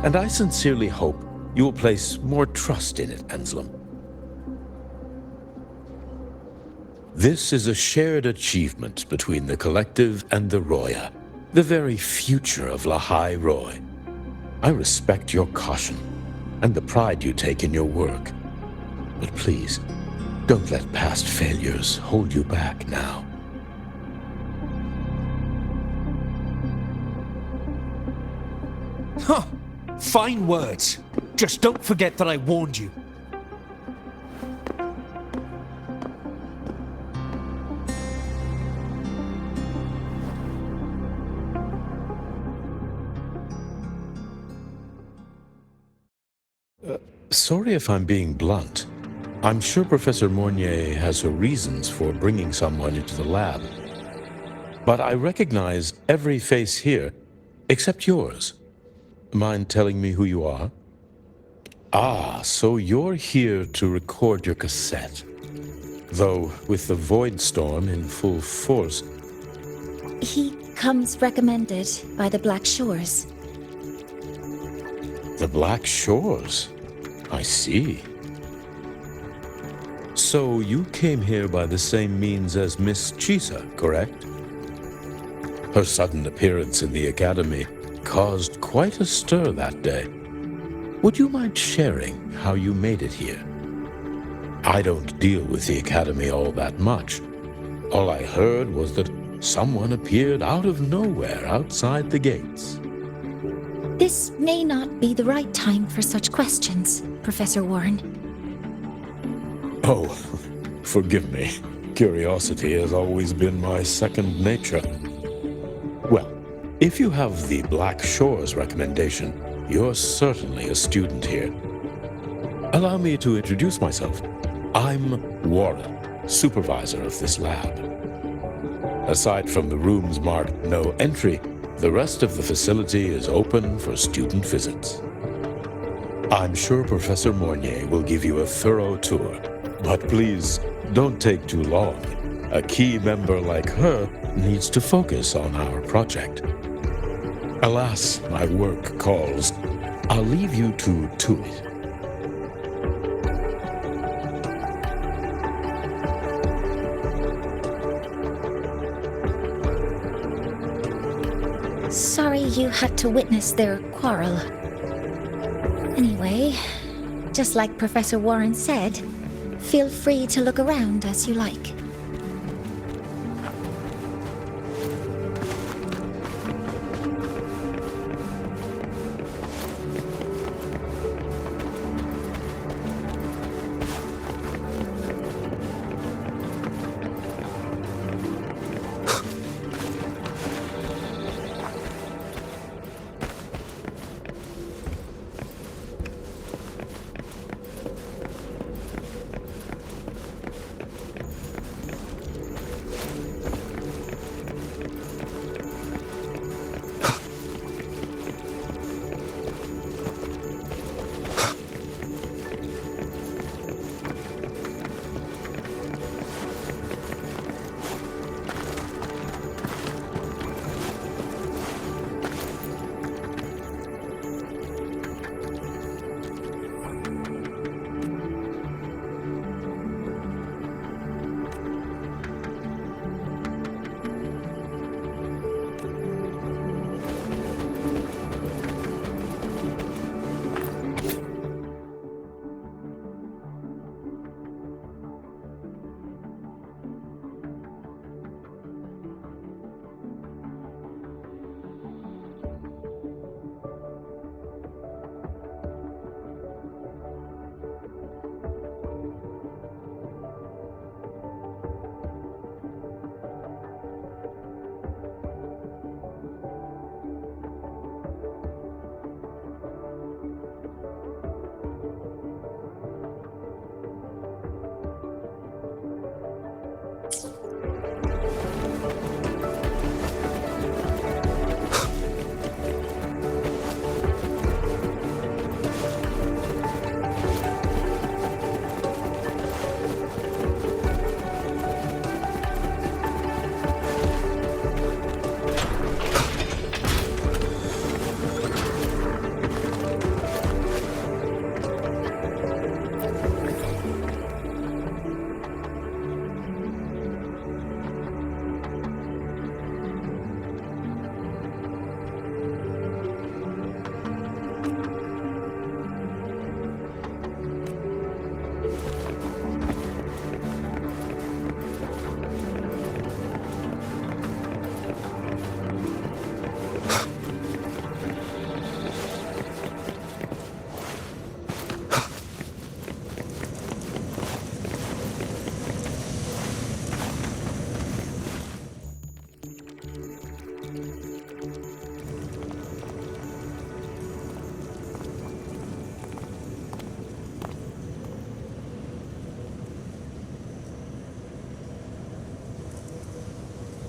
and I sincerely hope you will place more trust in it, Anselm. This is a shared achievement between the Collective and the Roya, the very future of Lahai Roy. I respect your caution and the pride you take in your work. But please, don't let past failures hold you back now. Huh. Fine words. Just don't forget that I warned you. Sorry if I'm being blunt. I'm sure Professor Mornier has her reasons for bringing someone into the lab. But I recognize every face here, except yours. Mind telling me who you are? Ah, so you're here to record your cassette. Though, with the Void Storm in full force... He comes recommended by the Black Shores. The Black Shores? I see. So you came here by the same means as Miss Chisa, correct? Her sudden appearance in the Academy caused quite a stir that day. Would you mind sharing how you made it here? I don't deal with the Academy all that much, All I heard was that someone appeared out of nowhere outside the gates. This may not be the right time for such questions, Professor Warren. Oh, forgive me. Curiosity has always been my second nature. Well, if you have the Black Shores recommendation, you're certainly a student here. Allow me to introduce myself. I'm Warren, supervisor of this lab. Aside from the rooms marked no entry, the rest of the facility is open for student visits. I'm sure Professor Mornier will give you a thorough tour, but please don't take too long. A key member like her needs to focus on our project. Alas, my work calls. I'll leave you to it. Sorry you had to witness their quarrel. Anyway, just like Professor Warren said, feel free to look around as you like.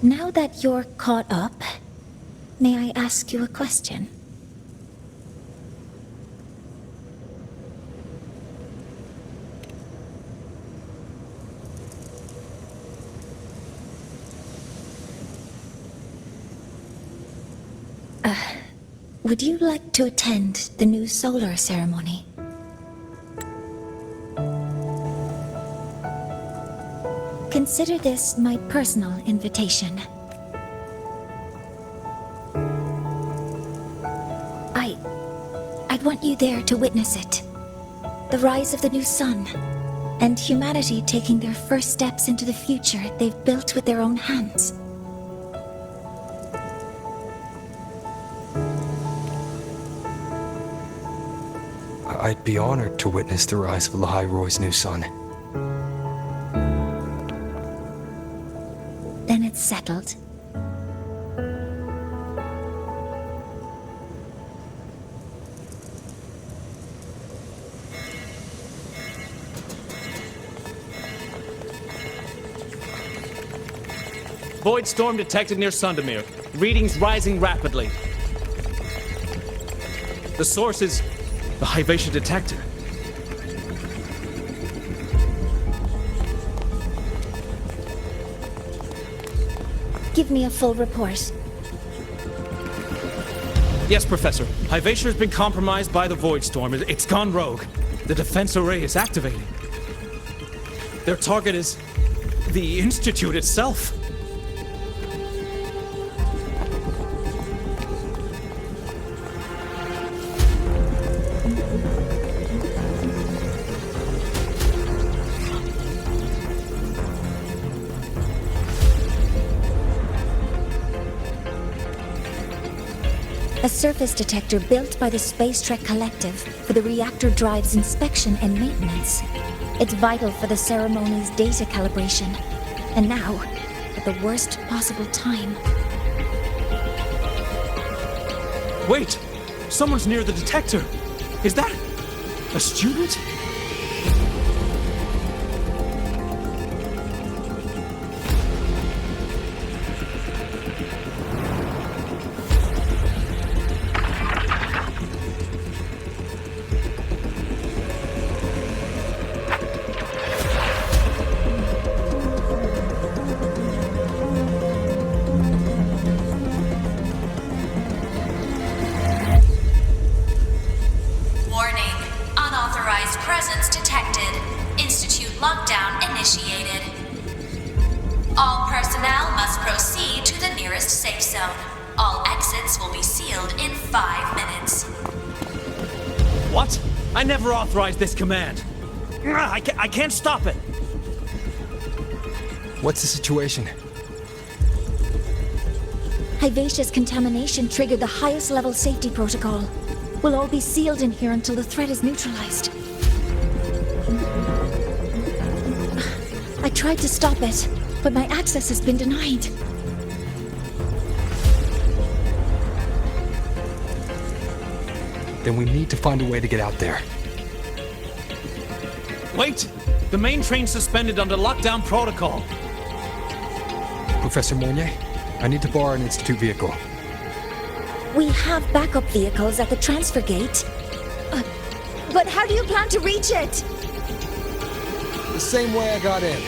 Now that you're caught up, may I ask you a question? Would you like to attend the new solar ceremony? Consider this my personal invitation. I'd want you there to witness it. The rise of the new sun, and humanity taking their first steps into the future they've built with their own hands. I'd be honored to witness the rise of Lahai Roy's new son. Then it's settled. Void storm detected near Sundamir. Readings rising rapidly. The source is the Hyvatia detector. Give me a full report. Yes, Professor. Hyvatia has been compromised by the Void Storm. It's gone rogue. The defense array is activating. Their target is the Institute itself. A surface detector built by the Space Trek Collective for the reactor drive's inspection and maintenance. It's vital for the ceremony's data calibration. And now, at the worst possible time. Wait! Someone's near the detector! Is that a student? All personnel must proceed to the nearest safe zone. All exits will be sealed in 5 minutes. What? I never authorized this command. I can't stop it. What's the situation? Hyvatia's contamination triggered the highest level safety protocol. We'll all be sealed in here until the threat is neutralized. I tried to stop it, but my access has been denied. Then we need to find a way to get out there. Wait! The main train's suspended under lockdown protocol. Professor Mornier, I need to borrow an Institute vehicle. We have backup vehicles at the transfer gate. But how do you plan to reach it? The same way I got in.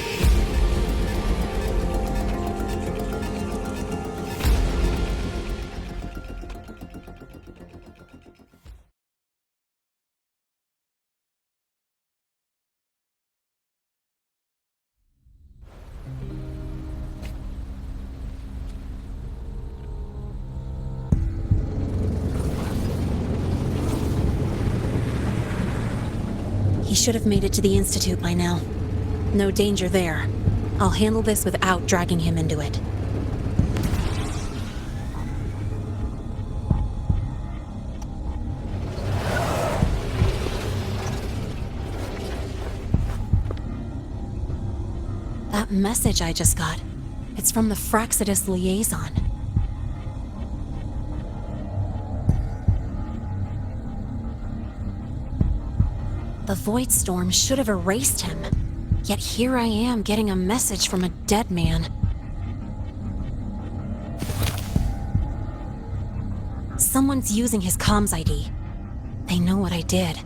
He should have made it to the Institute by now. No danger there. I'll handle this without dragging him into it. That message I just got, it's from the Fraxidus liaison. The Void Storm should have erased him. Yet here I am getting a message from a dead man. Someone's using his comms ID. They know what I did,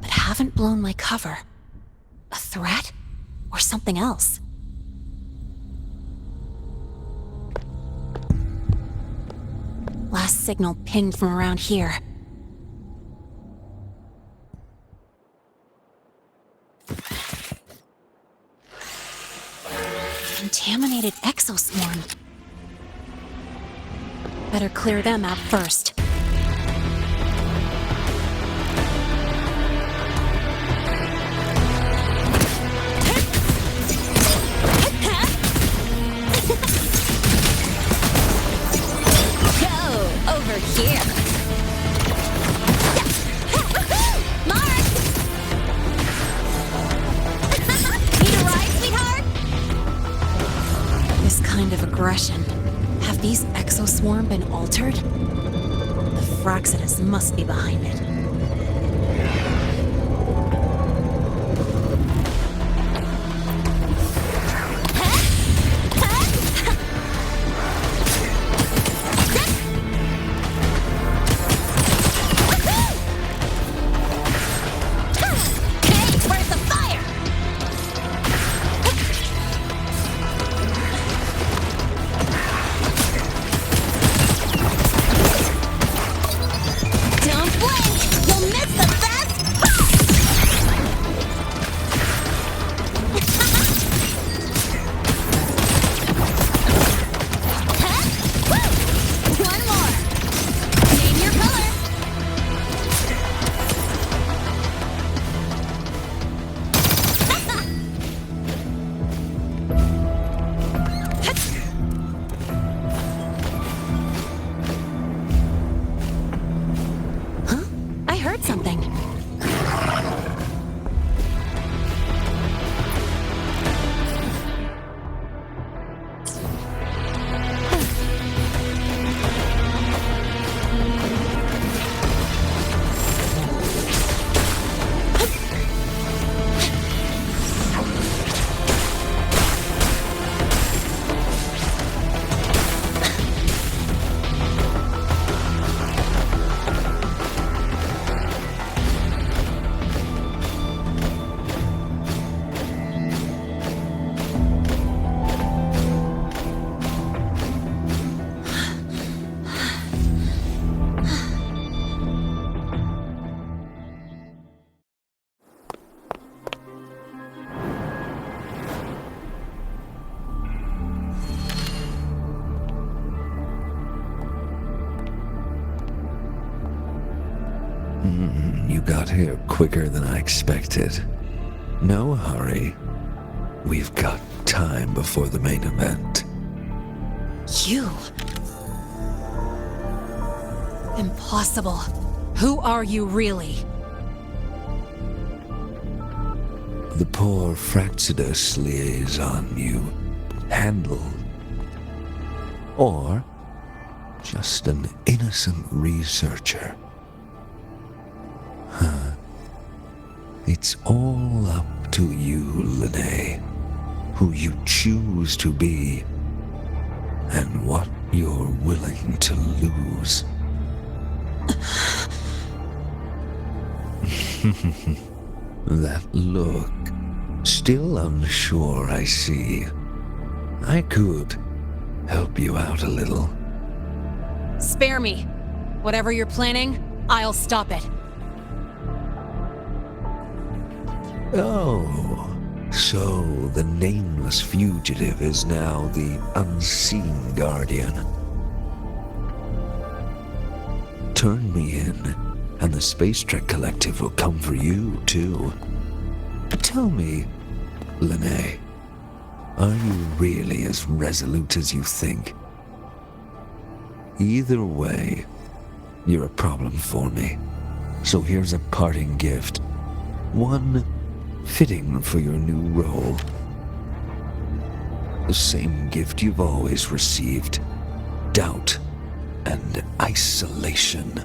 but haven't blown my cover. A threat? Or something else? Last signal pinged from around here. Contaminated exoswarm. Better clear them out first. these exoswarm been altered? The Fraxidus must be behind it. You got here quicker than I expected. No hurry. We've got time before the main event. You? Impossible. Who are you really? The poor Fraxidus liaison you handled. Or just an innocent researcher. It's all up to you, Lene, who you choose to be, and what you're willing to lose. That look, still unsure, I see. I could help you out a little. Spare me. Whatever you're planning, I'll stop it. Oh, so the nameless fugitive is now the unseen guardian. Turn me in, and the Space Trek Collective will come for you, too. Tell me, Lene, are you really as resolute as you think? Either way, you're a problem for me. So here's a parting gift. One fitting for your new role. The same gift you've always received. Doubt and isolation.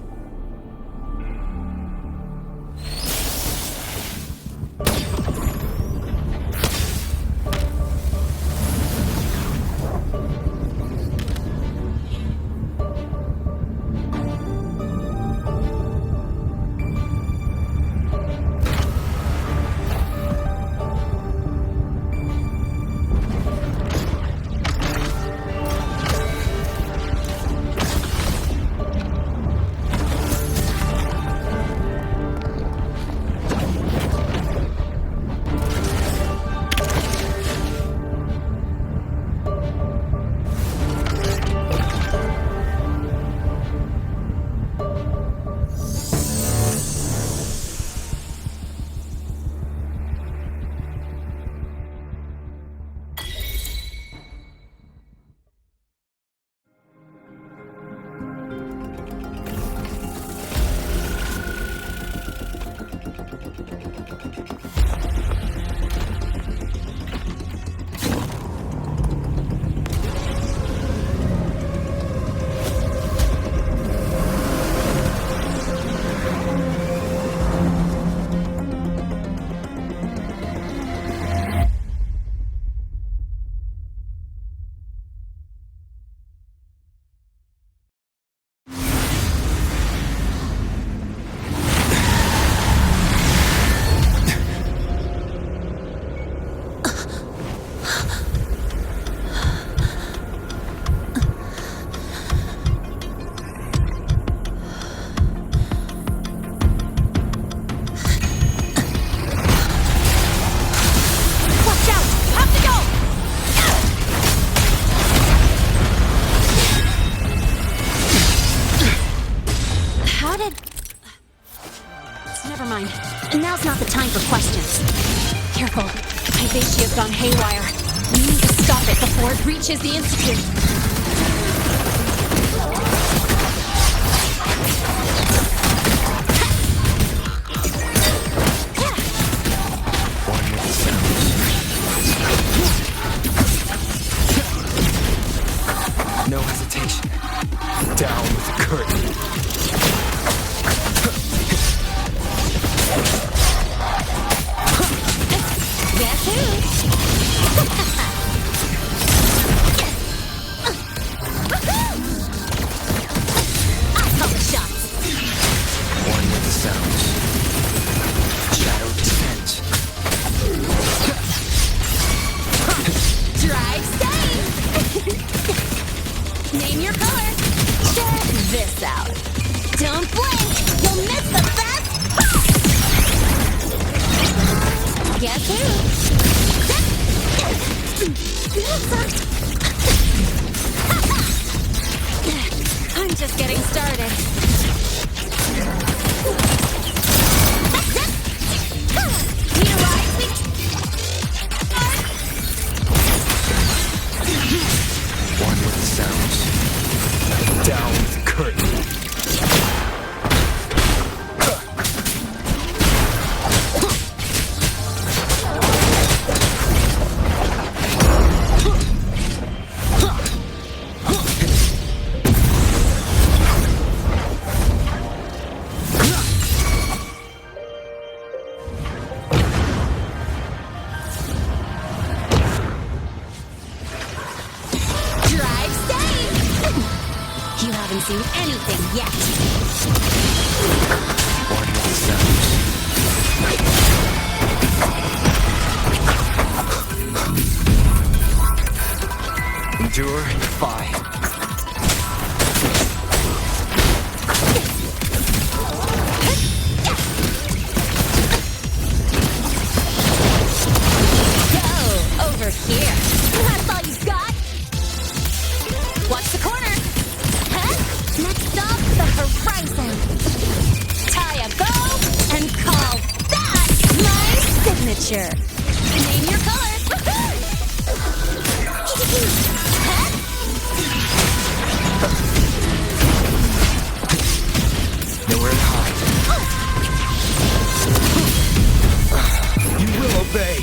Now's not the time for questions. Careful. Hyvatia's gone haywire. We need to stop it before it reaches the Institute. No hesitation. Down with the curtain. Guess who? I'll call the shots. One with the sounds. Shadow descent. Drive safe. Name your color. Check this out. Don't blink. You'll miss the best. Guess who? I'm just getting started. Need a ride, sweet? One with the sounds. Down with the curtain. Drive safe! You haven't seen anything yet. One with the sounds. Endure, defy. Go over here. That's all you got? Watch the corner. Huh? Next stop, the horizon. Tie a bow and call that my signature. Name your color. Huh? Nowhere to hide. You will obey.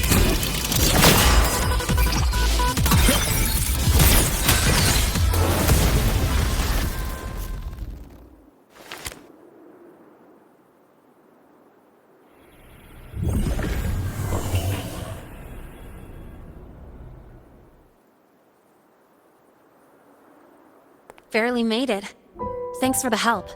Barely made it. Thanks for the help.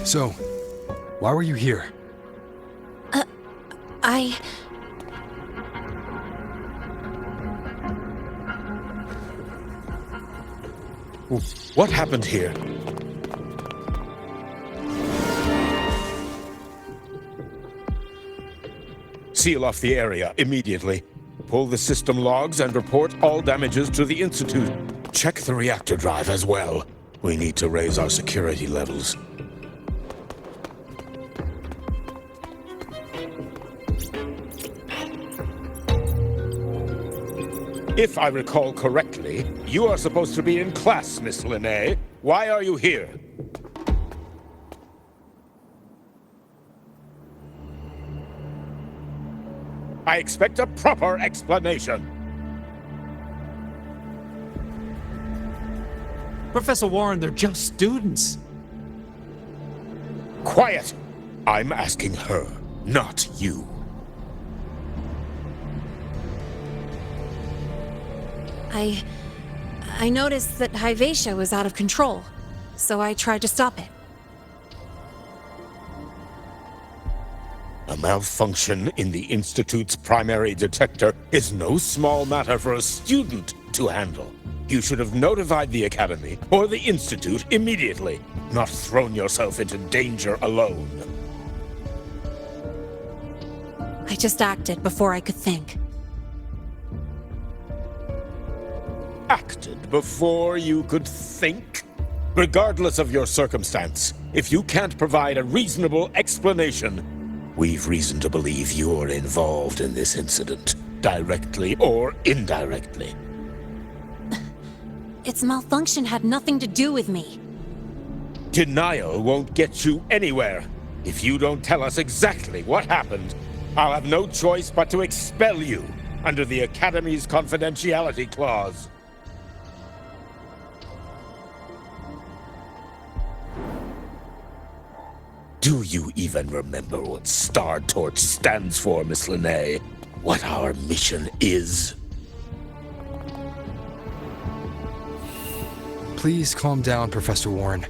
So, why were you here? What happened here? Seal off the area immediately. Pull the system logs and report all damages to the Institute. Check the reactor drive as well. We need to raise our security levels. If I recall correctly, you are supposed to be in class, Miss Linnae. Why are you here? I expect a proper explanation. Professor Warren, they're just students. Quiet! I'm asking her, not you. I noticed that Hyvatia was out of control, so I tried to stop it. A malfunction in the Institute's primary detector is no small matter for a student to handle. You should have notified the Academy or the Institute immediately, not thrown yourself into danger alone. I just acted before I could think. Acted before you could think? Regardless of your circumstance, if you can't provide a reasonable explanation, we've reason to believe you're involved in this incident, directly or indirectly. Its malfunction had nothing to do with me. Denial won't get you anywhere. If you don't tell us exactly what happened, I'll have no choice but to expel you under the Academy's confidentiality clause. Do you even remember what Star Torch stands for, Miss Linnae? What our mission is? Please calm down, Professor Warren.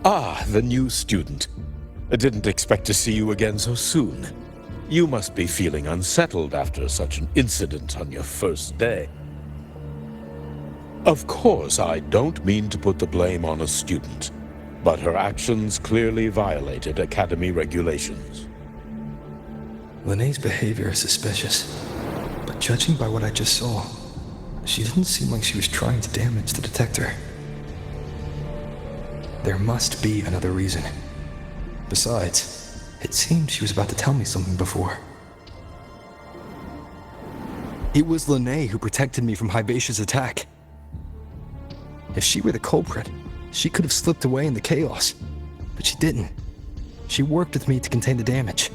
Ah, the new student. I didn't expect to see you again so soon. You must be feeling unsettled after such an incident on your first day. Of course, I don't mean to put the blame on a student, but her actions clearly violated Academy regulations. Linnae's behavior is suspicious, but judging by what I just saw, she didn't seem like she was trying to damage the detector. There must be another reason. Besides, it seemed she was about to tell me something before. It was Linnae who protected me from Hibacia's attack. If she were the culprit, she could have slipped away in the chaos. But she didn't. She worked with me to contain the damage.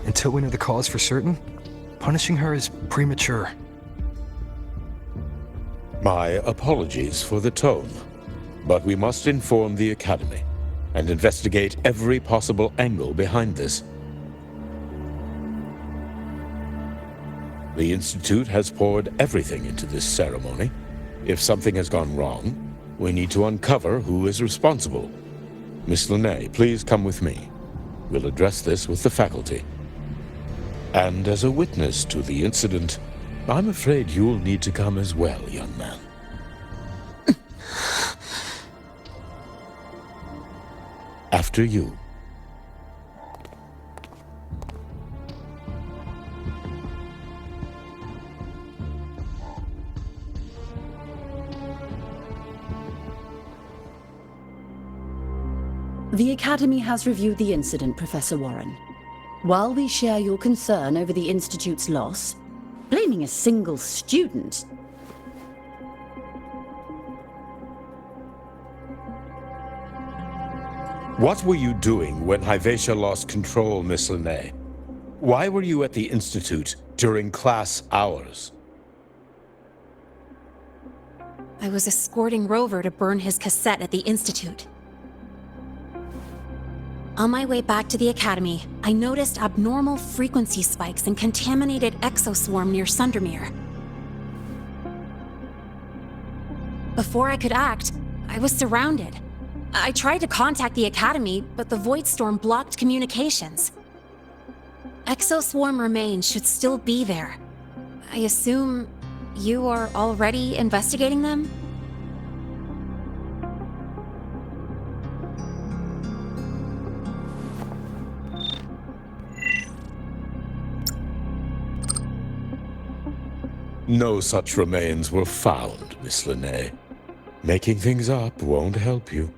Until we know the cause for certain, punishing her is premature. My apologies for the tone, but we must inform the Academy and investigate every possible angle behind this. The Institute has poured everything into this ceremony. If something has gone wrong, we need to uncover who is responsible. Miss Linnae, please come with me. We'll address this with the faculty. And as a witness to the incident, I'm afraid you'll need to come as well, young man. After you. The Academy has reviewed the incident, Professor Warren. While we share your concern over the Institute's loss, blaming a single student... What were you doing when Hibacia lost control, Miss Linnae? Why were you at the Institute during class hours? I was escorting Rover to burn his cassette at the Institute. On my way back to the Academy, I noticed abnormal frequency spikes and contaminated exoswarm near Sundermere. Before I could act, I was surrounded. I tried to contact the Academy, but the Void Storm blocked communications. Exoswarm remains should still be there. I assume you are already investigating them? No such remains were found, Miss Linnae. Making things up won't help you.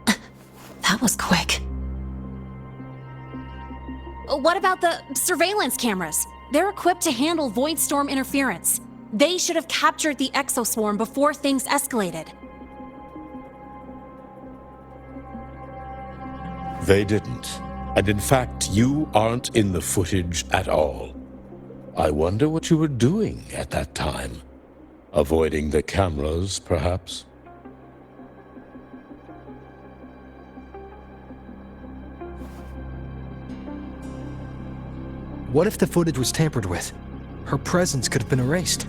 That was quick. What about the surveillance cameras? They're equipped to handle Void Storm interference. They should have captured the exoswarm before things escalated. They didn't. And in fact, you aren't in the footage at all. I wonder what you were doing at that time. Avoiding the cameras, perhaps? What if the footage was tampered with? Her presence could have been erased.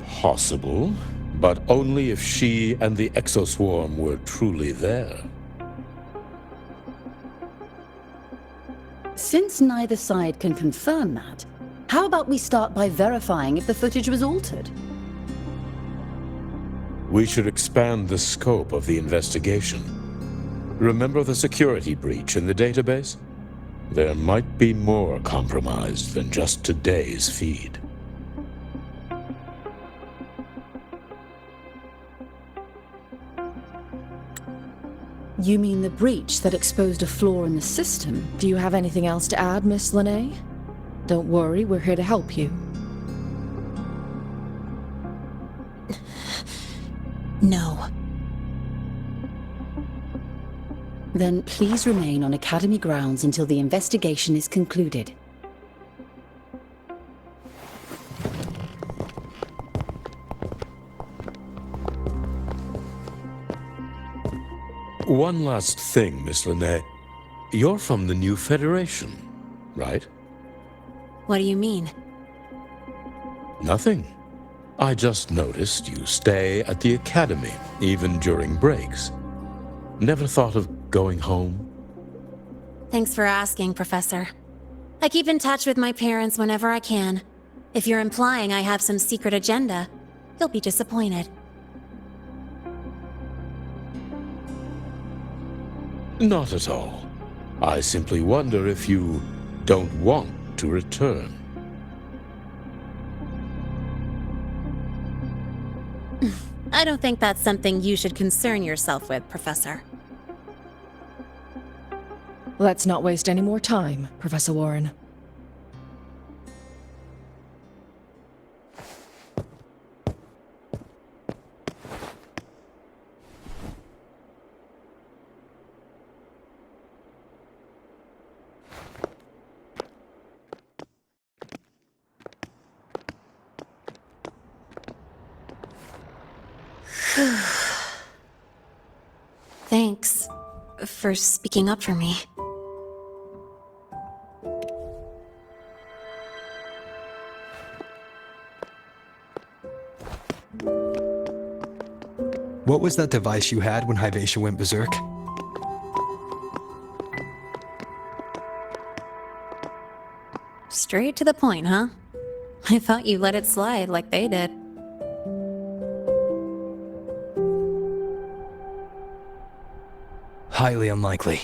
Possible, but only if she and the exoswarm were truly there. Since neither side can confirm that, how about we start by verifying if the footage was altered? We should expand the scope of the investigation. Remember the security breach in the database? There might be more compromised than just today's feed. You mean the breach that exposed a flaw in the system? Do you have anything else to add, Miss Lene? Don't worry, we're here to help you. No. Then please remain on Academy grounds until the investigation is concluded. One last thing, Miss Lene. You're from the New Federation, right? What do you mean? Nothing. I just noticed you stay at the Academy, even during breaks. Never thought of going home? Thanks for asking, Professor. I keep in touch with my parents whenever I can. If you're implying I have some secret agenda, you'll be disappointed. Not at all. I simply wonder if you don't want to return. I don't think that's something you should concern yourself with, Professor. Let's not waste any more time, Professor Warren. Thanks for speaking up for me. What was that device you had when Hyvatia went berserk? Straight to the point, huh? I thought you let it slide like they did. Highly unlikely.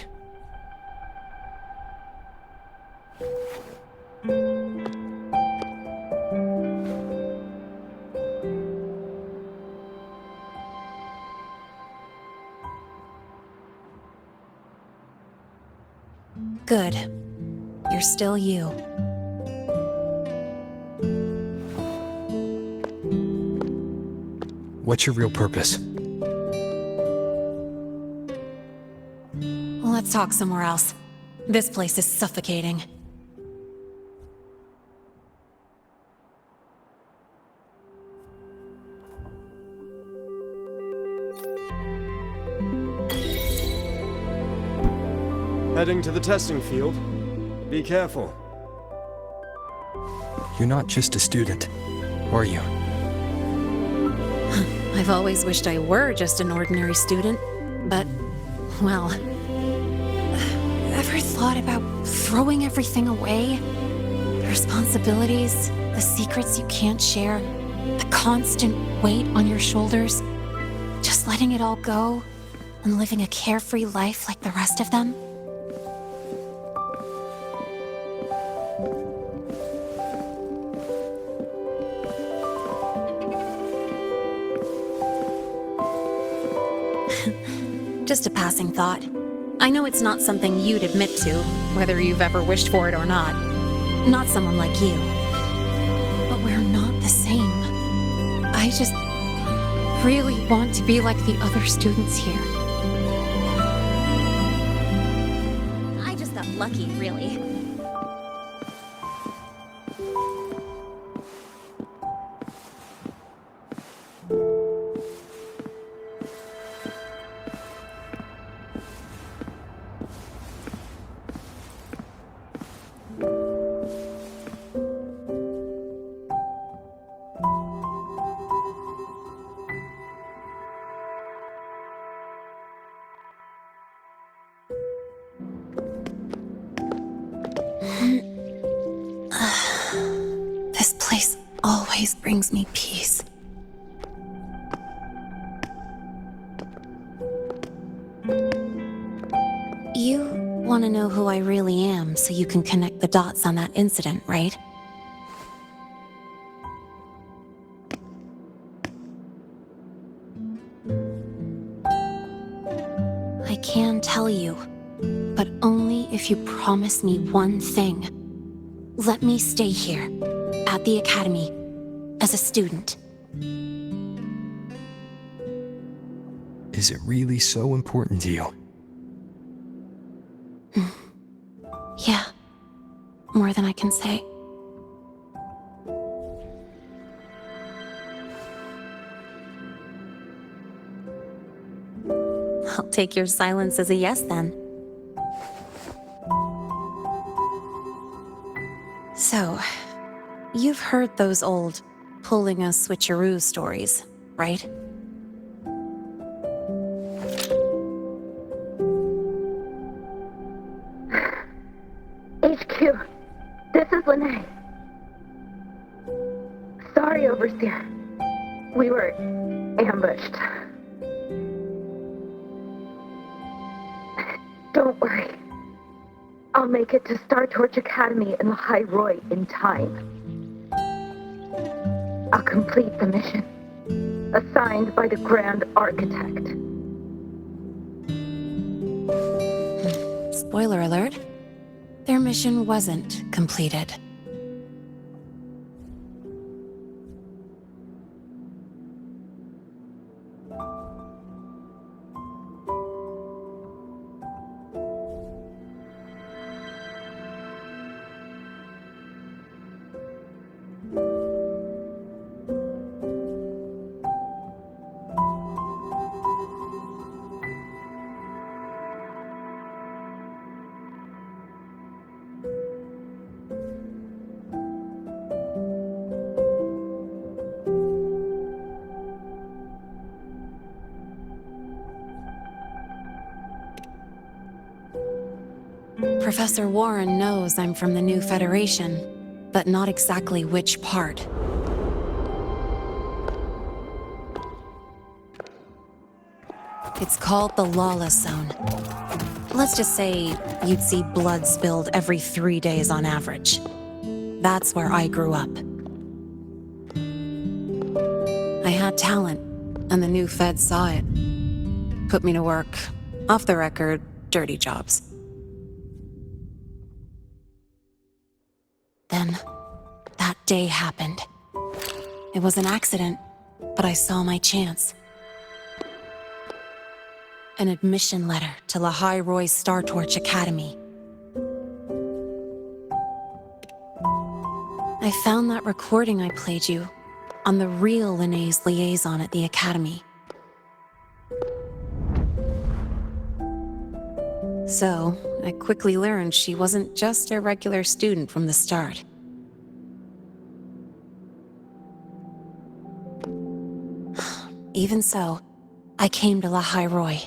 Good. You're still you. What's your real purpose? Let's talk somewhere else. This place is suffocating. Heading to the testing field. Be careful. You're not just a student, are you? I've always wished I were just an ordinary student, but, well... Ever thought about throwing everything away? The responsibilities, the secrets you can't share, the constant weight on your shoulders. Just letting it all go and living a carefree life like the rest of them? Just a passing thought. I know it's not something you'd admit to, whether you've ever wished for it or not. Not someone like you. But we're not the same. I just really want to be like the other students here. I just got lucky, really. always brings me peace. You want to know who I really am so you can connect the dots on that incident, right? I can tell you, but only if you promise me one thing. Let me stay here, at the Academy, as a student. Is it really so important to you? Yeah, more than I can say. I'll take your silence as a yes, then. So, you've heard those old pulling a switcheroo stories, right? HQ, this is Lene. Sorry, Overseer. We were ambushed. Don't worry. I'll make it to Star Torch Academy in the High Roy in time. I'll complete the mission, assigned by the Grand Architect. Spoiler alert, their mission wasn't completed. Professor Warren knows I'm from the new Federation, but not exactly which part. It's called the Lawless Zone. Let's just say you'd see blood spilled every 3 days on average. That's where I grew up. I had talent, and the new Fed saw it. Put me to work, off the record, dirty jobs. Then, that day happened. It was an accident, but I saw my chance. An admission letter to La High Roy Star Torch Academy. I found that recording I played you on the real Lene's liaison at the Academy. So, I quickly learned she wasn't just a regular student from the start. Even so, I came to La High Roy.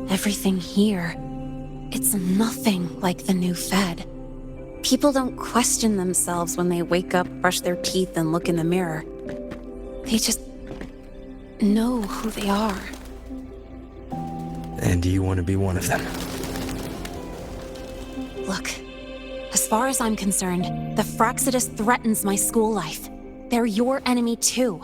Everything here, it's nothing like the new Fed. People don't question themselves when they wake up, brush their teeth, and look in the mirror. They just know who they are. And do you want to be one of them? Look, as far as I'm concerned, the Fraxidus threatens my school life. They're your enemy too.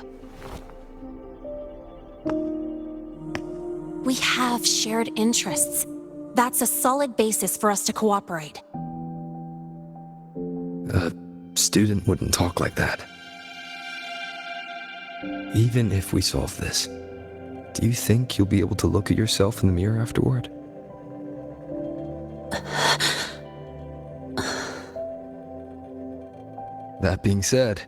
We have shared interests. That's a solid basis for us to cooperate. A student wouldn't talk like that. Even if we solve this, do you think you'll be able to look at yourself in the mirror afterward? That being said,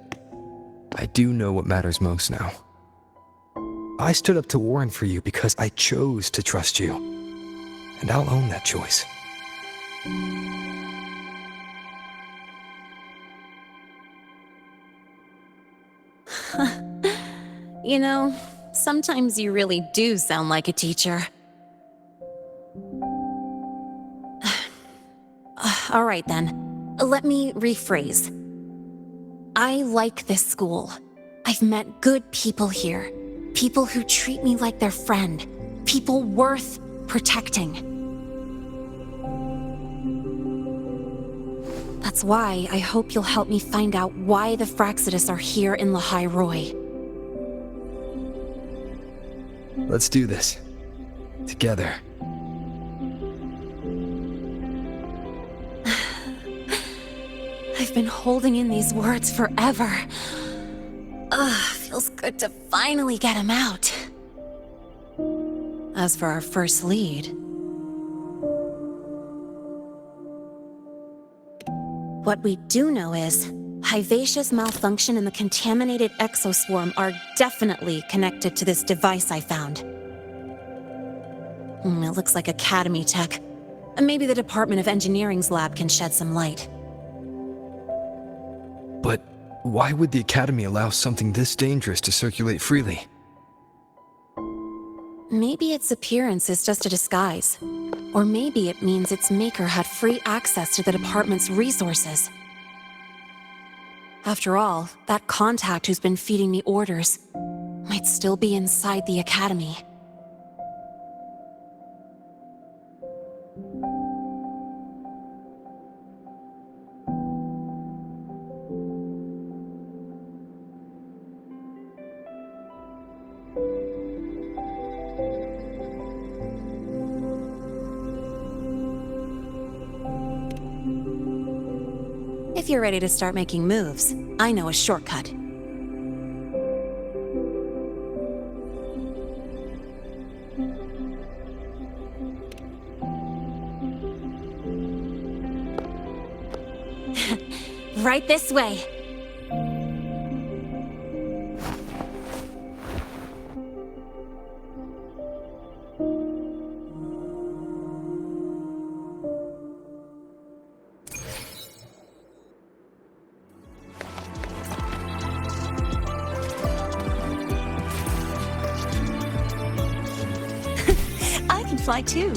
I do know what matters most now. I stood up to Warren for you because I chose to trust you, and I'll own that choice. You know, sometimes you really do sound like a teacher. All right then. Let me rephrase. I like this school. I've met good people here. People who treat me like their friend. People worth protecting. That's why I hope you'll help me find out why the Fraxidus are here in Lahai Roi. Let's do this. Together. I've been holding in these words forever. Feels good to finally get them out. As for our first lead... What we do know is, Hyvatia's malfunction and the contaminated exoswarm are definitely connected to this device I found. It looks like Academy tech. Maybe the Department of Engineering's lab can shed some light. But why would the Academy allow something this dangerous to circulate freely? Maybe its appearance is just a disguise. Or maybe it means its maker had free access to the department's resources. After all, that contact who's been feeding me orders might still be inside the Academy. If you're ready to start making moves, I know a shortcut. Right this way. Fly too.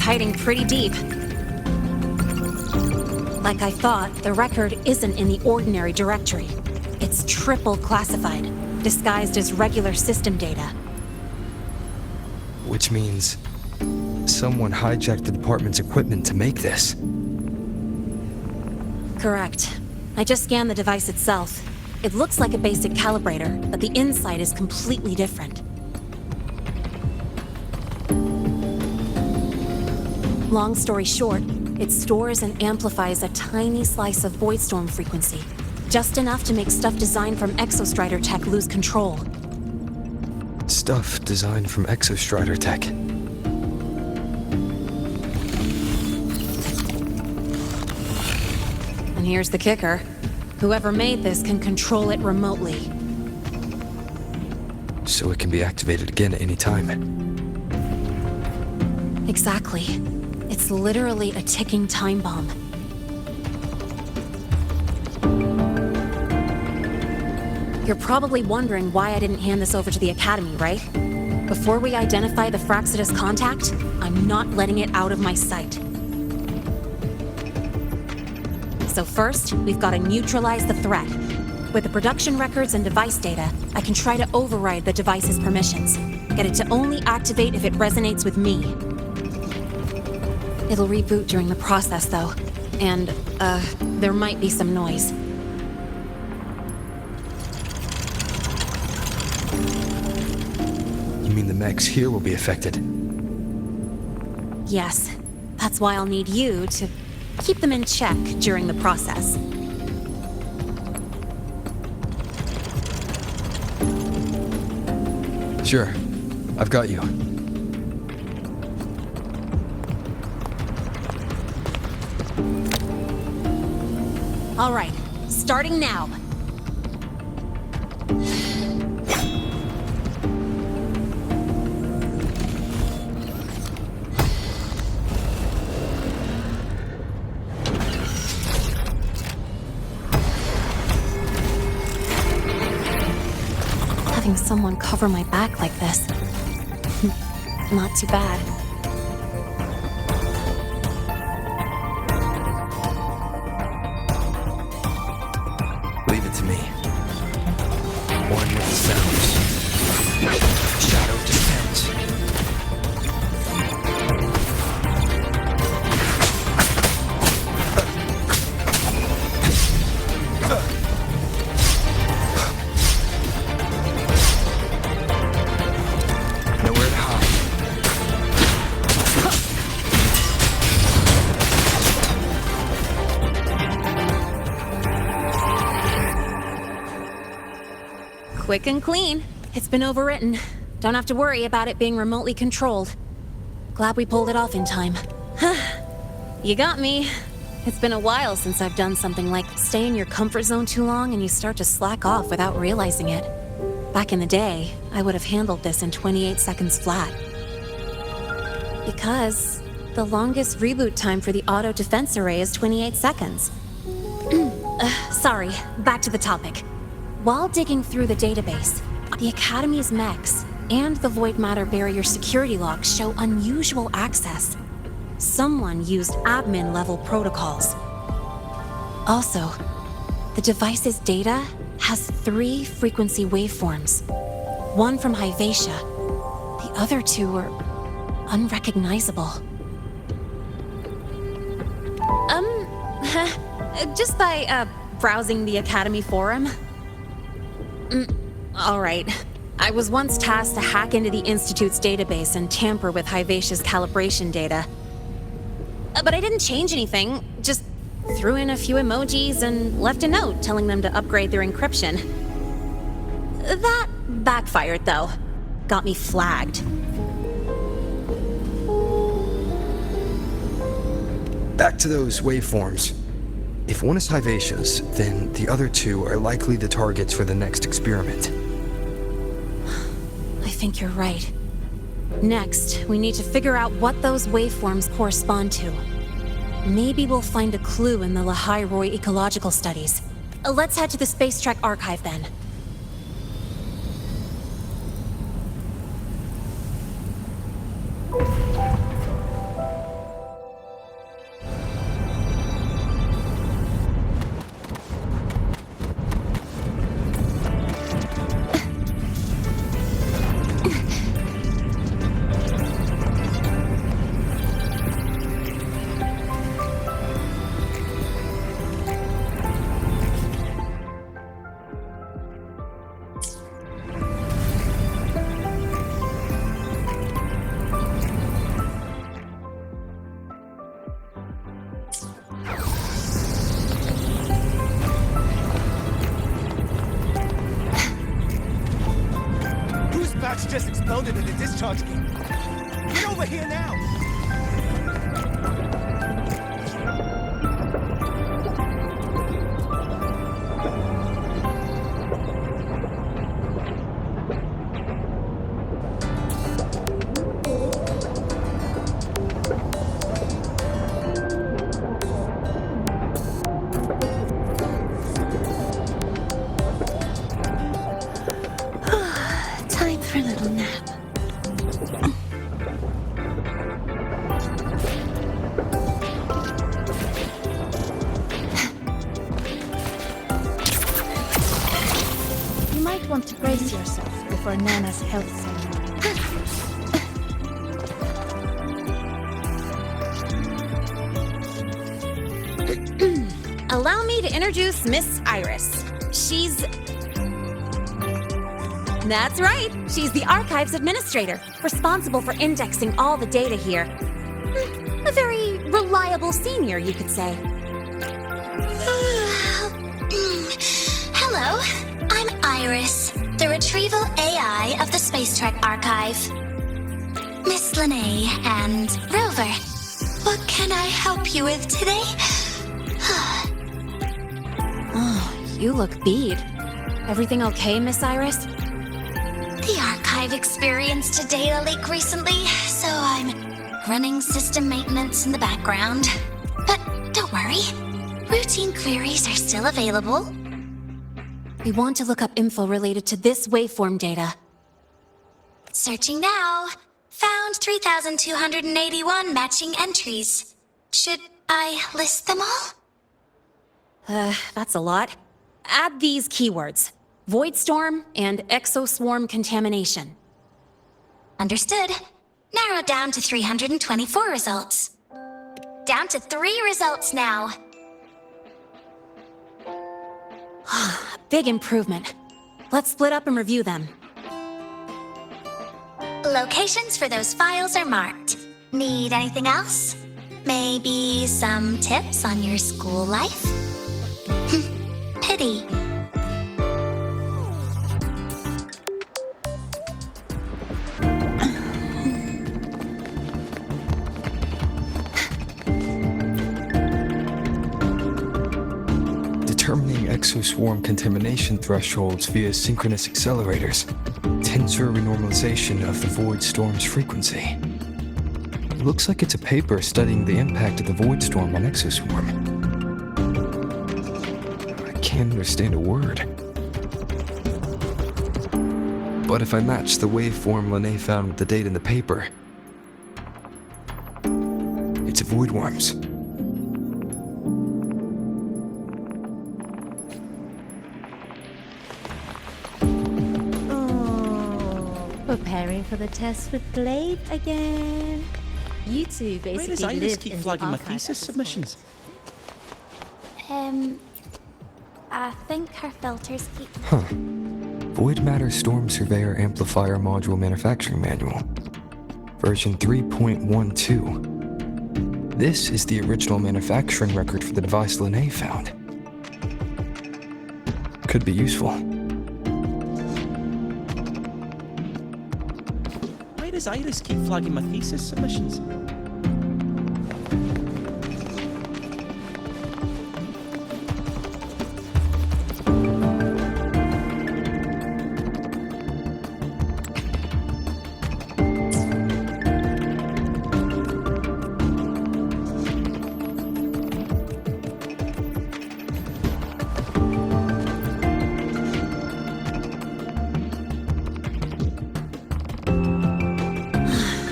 Hiding pretty deep. Like I thought, the record isn't in the ordinary directory. It's triple classified, disguised as regular system data. Which means someone hijacked the department's equipment to make this. Correct. I just scanned the device itself. It looks like a basic calibrator, but the inside is completely different. Long story short, it stores and amplifies a tiny slice of voidstorm frequency, just enough to make stuff designed from Exostrider tech lose control. Stuff designed from Exostrider tech. And here's the kicker. Whoever made this can control it remotely. So it can be activated again at any time. Exactly. It's literally a ticking time bomb. You're probably wondering why I didn't hand this over to the Academy, right? Before we identify the Fraxidus contact, I'm not letting it out of my sight. So first, we've got to neutralize the threat. With the production records and device data, I can try to override the device's permissions. Get it to only activate if it resonates with me. It'll reboot during the process, though. And, there might be some noise. You mean the mechs here will be affected? Yes. That's why I'll need you to keep them in check during the process. Sure. I've got you. All right. Starting now. Having someone cover my back like this. Not too bad. Leave it to me. One with the sounds. Shadow descends. Nowhere to hide. Quick and clean. It's been overwritten. Don't have to worry about it being remotely controlled. Glad we pulled it off in time. You got me. It's been a while since I've done something like stay in your comfort zone too long and you start to slack off without realizing it. Back in the day, I would have handled this in 28 seconds flat. Because the longest reboot time for the auto defense array is 28 seconds. Sorry, back to the topic. While digging through the database, the Academy's mechs and the Void Matter Barrier security logs show unusual access. Someone used admin-level protocols. Also, the device's data has 3 frequency waveforms. One from Hyvatia. The other 2 are unrecognizable. Just by, browsing the Academy forum. All right. I was once tasked to hack into the Institute's database and tamper with Hyvatia's calibration data. But I didn't change anything, just threw in a few emojis and left a note telling them to upgrade their encryption. That backfired, though. Got me flagged. Back to those waveforms. If one is Hyvatia's, then the other 2 are likely the targets for the next experiment. I think you're right. Next, we need to figure out what those waveforms correspond to. Maybe we'll find a clue in the Lehigh Roy ecological studies. Let's head to the Space Trek archive then. Just exploded in the discharge gate. Get over here now! Time for a little nap. Brace yourself before Nana's health ceremony. Allow me to introduce Miss Iris. That's right. She's the Archives Administrator, responsible for indexing all the data here. A very reliable senior, you could say. Hello, I'm Iris, the Retrieval AI of the Space Trek Archive. Miss Lene and Rover, what can I help you with today? Oh, you look beat. Everything okay, Miss Iris? The Archive experienced a data leak recently, so I'm running system maintenance in the background. But don't worry, routine queries are still available. We want to look up info related to this waveform data. Searching now. Found 3,281 matching entries. Should I list them all? That's a lot. Add these keywords: Void Storm and Exoswarm Contamination. Understood. Narrow down to 324 results. Down to 3 results now. Big improvement. Let's split up and review them. Locations for those files are marked. Need anything else? Maybe some tips on your school life? Pity. Determining exoswarm contamination thresholds via synchronous accelerators. Tensor renormalization of the void storm's frequency. Looks like it's a paper studying the impact of the void storm on exoswarm. I can't understand a word. But if I match the waveform Lene found with the data in the paper, it's void worms. Preparing for the test with Blade again. You two basically Where does Iris lived keep in flagging the my archive thesis submissions? I think her filters keep... Huh. Void Matter Storm Surveyor Amplifier Module Manufacturing Manual. Version 3.12. This is the original manufacturing record for the device Lene found. Could be useful. Why does Iris keep flagging my thesis submissions?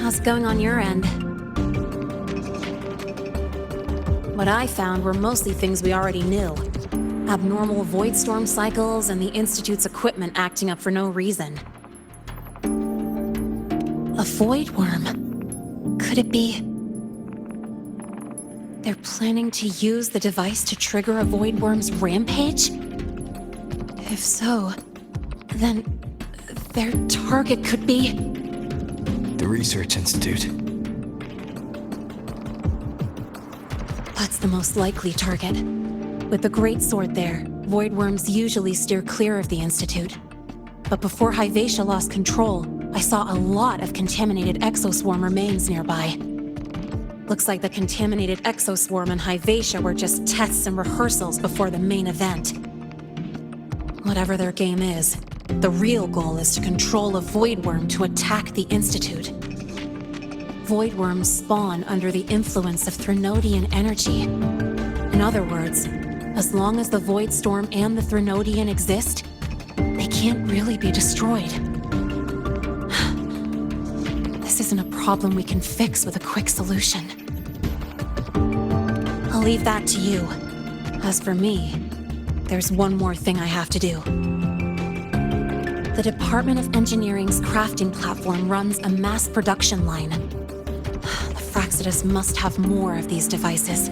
How's it going on your end? What I found were mostly things we already knew. Abnormal void storm cycles and the Institute's equipment acting up for no reason. A void worm. Could it be... they're planning to use the device to trigger a void worm's rampage? If so, then their target could be... the Research Institute. That's the most likely target. With the Great Sword there, void worms usually steer clear of the Institute. But before Hyvatia lost control, I saw a lot of contaminated exoswarm remains nearby. Looks like the contaminated exoswarm and Hyvatia were just tests and rehearsals before the main event. Whatever their game is, the real goal is to control a void worm to attack the Institute. Void worms spawn under the influence of Threnodian energy. In other words, as long as the void storm and the Threnodian exist, they can't really be destroyed. This isn't a problem we can fix with a quick solution. I'll leave that to you. As for me, there's one more thing I have to do. The Department of Engineering's crafting platform runs a mass production line. The Fraxidus must have more of these devices.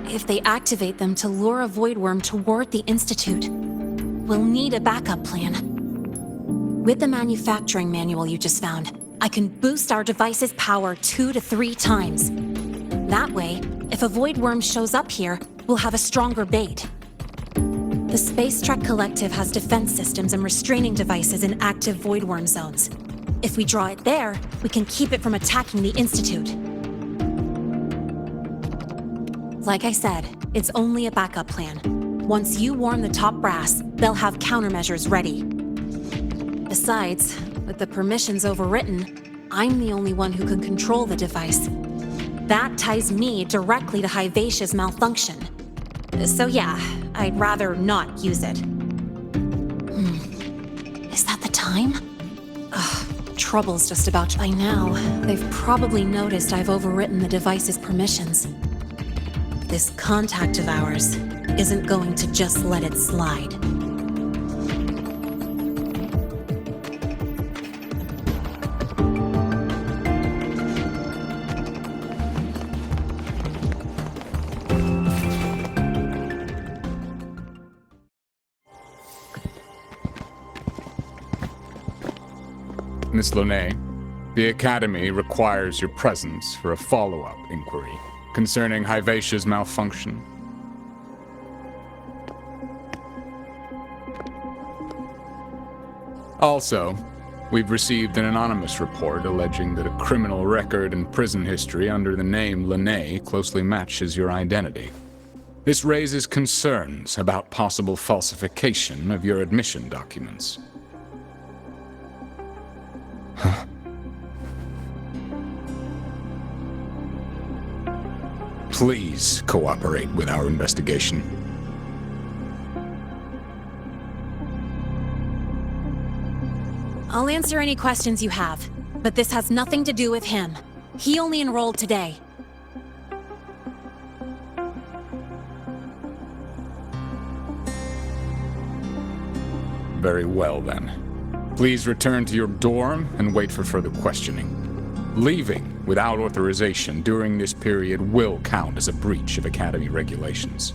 If they activate them to lure a void worm toward the Institute, we'll need a backup plan. With the manufacturing manual you just found, I can boost our device's power 2 to 3 times. That way, if a void worm shows up here, we'll have a stronger bait. The Space Trek Collective has defense systems and restraining devices in active void worm zones. If we draw it there, we can keep it from attacking the Institute. Like I said, it's only a backup plan. Once you warn the top brass, they'll have countermeasures ready. Besides, with the permissions overwritten, I'm the only one who can control the device. That ties me directly to Hivacia's malfunction. So yeah, I'd rather not use it. Is that the time? Ugh, trouble's just about by now. They've probably noticed I've overwritten the device's permissions. This contact of ours isn't going to just let it slide. Miss Lene, the Academy requires your presence for a follow-up inquiry concerning Hivacia's malfunction. Also, we've received an anonymous report alleging that a criminal record and prison history under the name Lene closely matches your identity. This raises concerns about possible falsification of your admission documents. Please cooperate with our investigation. I'll answer any questions you have, but this has nothing to do with him. He only enrolled today. Very well, then. Please return to your dorm and wait for further questioning. Leaving without authorization during this period will count as a breach of Academy regulations.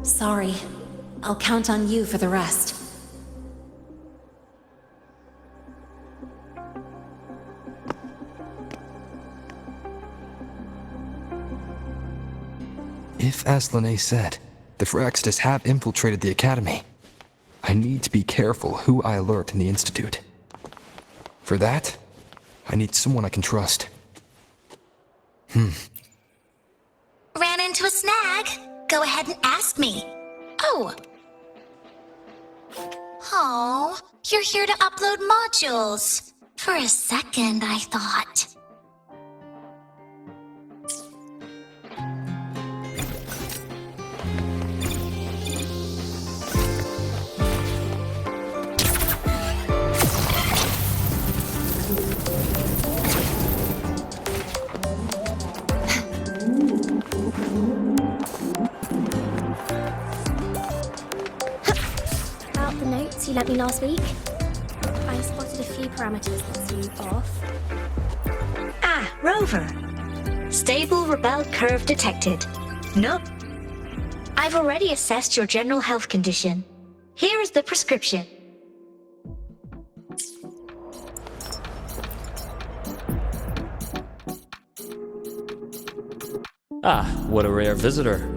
Sorry. I'll count on you for the rest. If, as Lene said, the Fraxidus have infiltrated the Academy, I need to be careful who I alert in the Institute. For that, I need someone I can trust. Ran into a snag? Go ahead and ask me. Oh, you're here to upload modules. For a second, I thought. You lent me last week. I spotted a few parameters that seemed off. Ah, Rover. Stable rebel curve detected. Nope. I've already assessed your general health condition. Here is the prescription. Ah, what a rare visitor.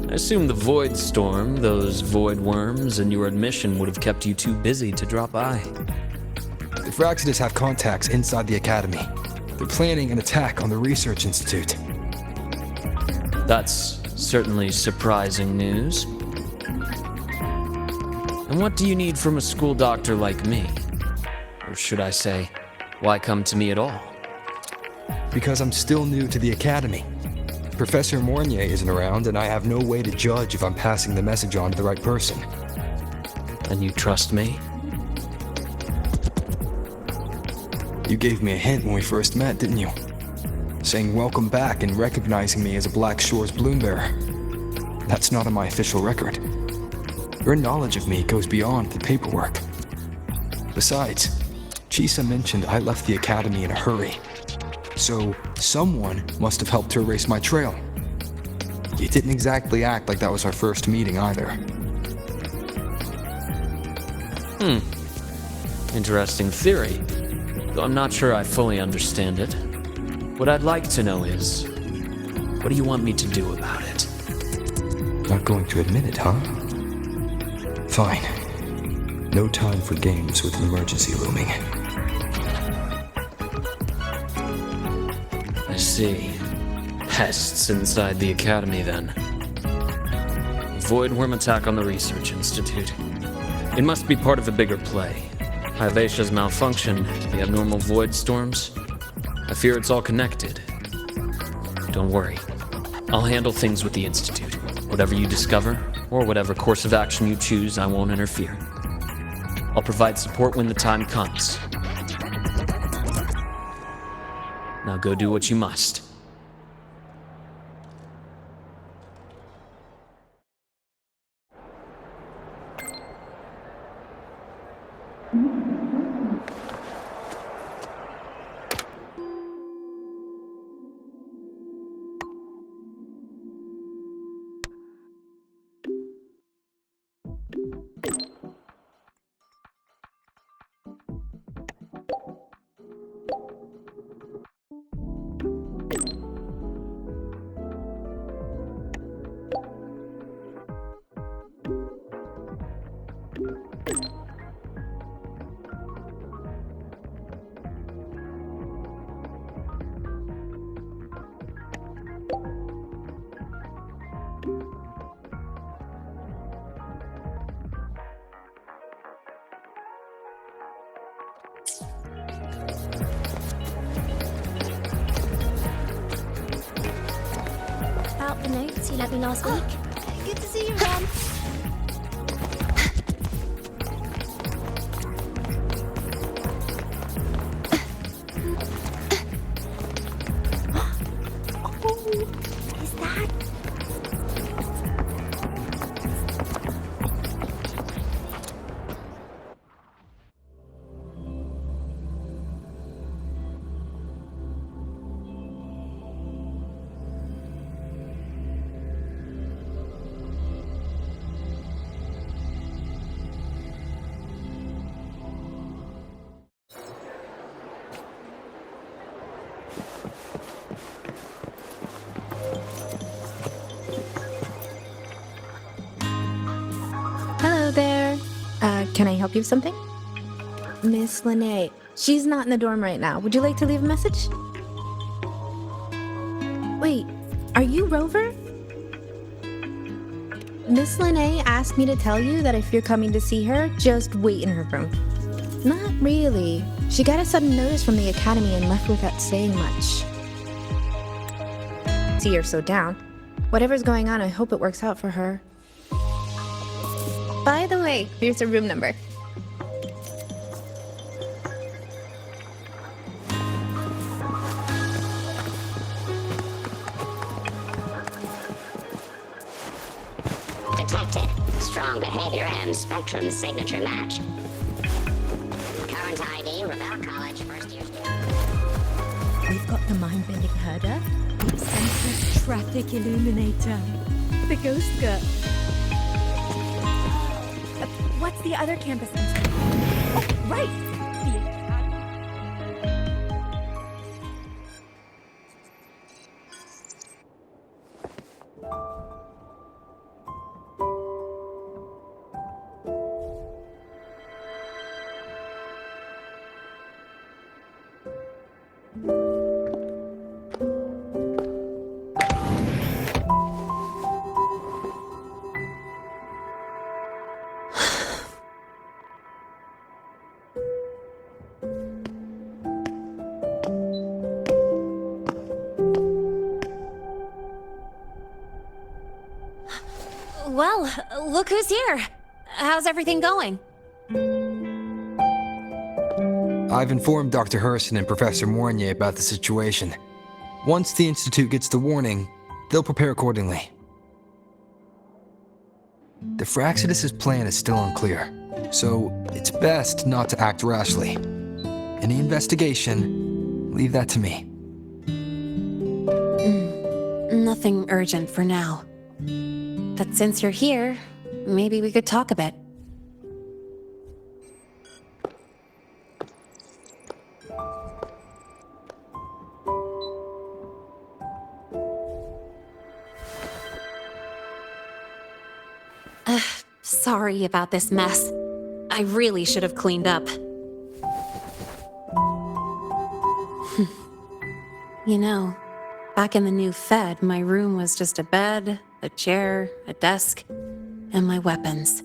I assume the void storm, those void worms, and your admission would have kept you too busy to drop by. The Fraxidus have contacts inside the Academy. They're planning an attack on the Research Institute. That's certainly surprising news. And what do you need from a school doctor like me? Or should I say, why come to me at all? Because I'm still new to the Academy. Professor Mornier isn't around, and I have no way to judge if I'm passing the message on to the right person. And you trust me? You gave me a hint when we first met, didn't you? Saying welcome back and recognizing me as a Black Shores bloom bearer. That's not on my official record. Your knowledge of me goes beyond the paperwork. Besides, Chisa mentioned I left the Academy in a hurry. So, someone must have helped to erase my trail. You didn't exactly act like that was our first meeting either. Interesting theory, though I'm not sure I fully understand it. What I'd like to know is, what do you want me to do about it? Not going to admit it, huh? Fine. No time for games with an emergency looming. I see. Pests inside the Academy, then. Voidworm attack on the Research Institute. It must be part of a bigger play. Hyvatia's malfunction, the abnormal void storms. I fear it's all connected. Don't worry. I'll handle things with the Institute. Whatever you discover, or whatever course of action you choose, I won't interfere. I'll provide support when the time comes. Now go do what you must. About the notes you lent me last week. Good to see you again. Is that... Hello there. Can I help you with something? Miss Lene. She's not in the dorm right now. Would you like to leave a message? Wait, are you Rover? Miss Lene asked me to tell you that if you're coming to see her, just wait in her room. Not really. She got a sudden notice from the Academy and left without saying much. See her so down. Whatever's going on, I hope it works out for her. By the way, here's her room number. Detected. Strong behavior and spectrum signature match. Current ID, Rebel College, first year student. We've got the mind-bending herder, the senseless traffic illuminator, the ghost girl. What's the other campus? Oh, right! Well, look who's here. How's everything going? I've informed Dr. Hurston and Professor Mornier about the situation. Once the Institute gets the warning, they'll prepare accordingly. The Fraxidus' plan is still unclear, so it's best not to act rashly. Any investigation, leave that to me. Nothing urgent for now. But since you're here, maybe we could talk a bit. Sorry about this mess. I really should have cleaned up. You know, back in the new Fed, my room was just a bed, a chair, a desk, and my weapons.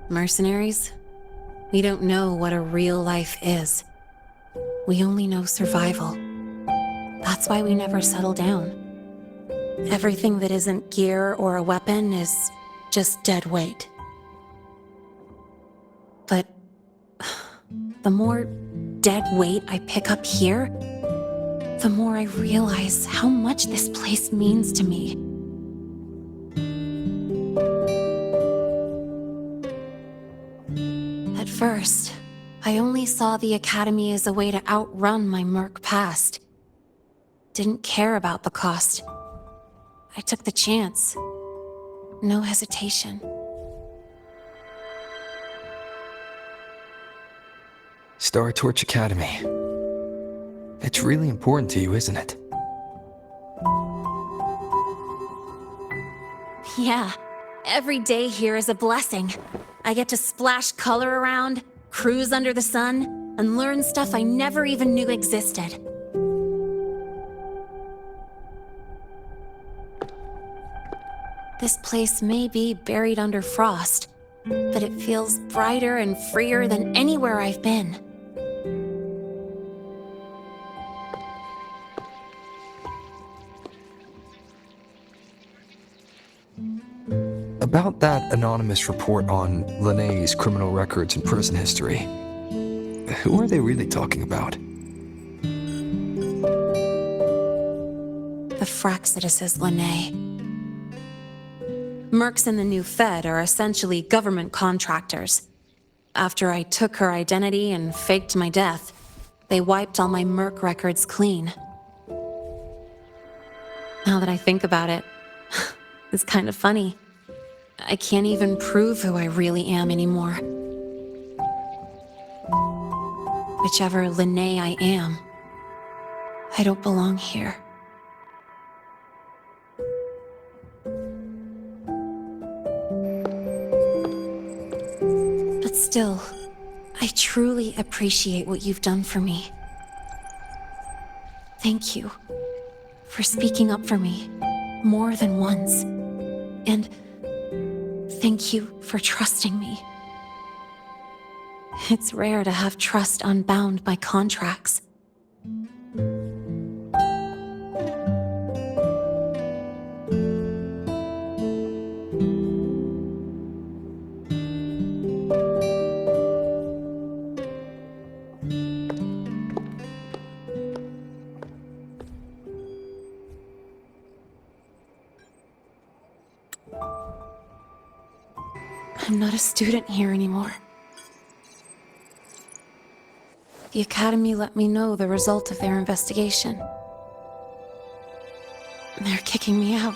Mercenaries? We don't know what a real life is. We only know survival. That's why we never settle down. Everything that isn't gear or a weapon is just dead weight. But the more dead weight I pick up here, the more I realize how much this place means to me. At first, I only saw the Academy as a way to outrun my Merc past. Didn't care about the cost. I took the chance. No hesitation. Star Torch Academy. It's really important to you, isn't it? Yeah, every day here is a blessing. I get to splash color around, cruise under the sun, and learn stuff I never even knew existed. This place may be buried under frost, but it feels brighter and freer than anywhere I've been. About that anonymous report on Linné's criminal records and prison history, who are they really talking about? The Fraxidus is Linné. Mercs in the new Fed are essentially government contractors. After I took her identity and faked my death, they wiped all my Merc records clean. Now that I think about it, it's kind of funny. I can't even prove who I really am anymore. Whichever Linné I am, I don't belong here. But still, I truly appreciate what you've done for me. Thank you for speaking up for me more than once. And thank you for trusting me. It's rare to have trust unbound by contracts. I'm not a student here anymore. The Academy let me know the result of their investigation. They're kicking me out,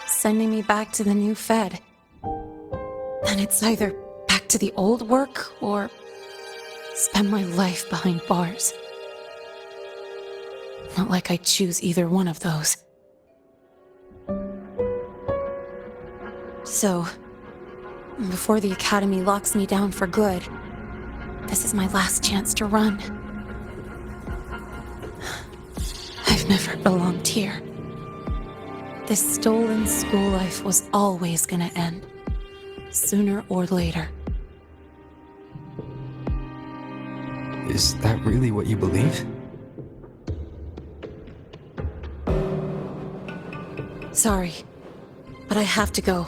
sending me back to the new Fed. And it's either back to the old work or spend my life behind bars. Not like I choose either one of those. So, before the Academy locks me down for good, this is my last chance to run. I've never belonged here. This stolen school life was always gonna end, sooner or later. Is that really what you believe? Sorry, but I have to go.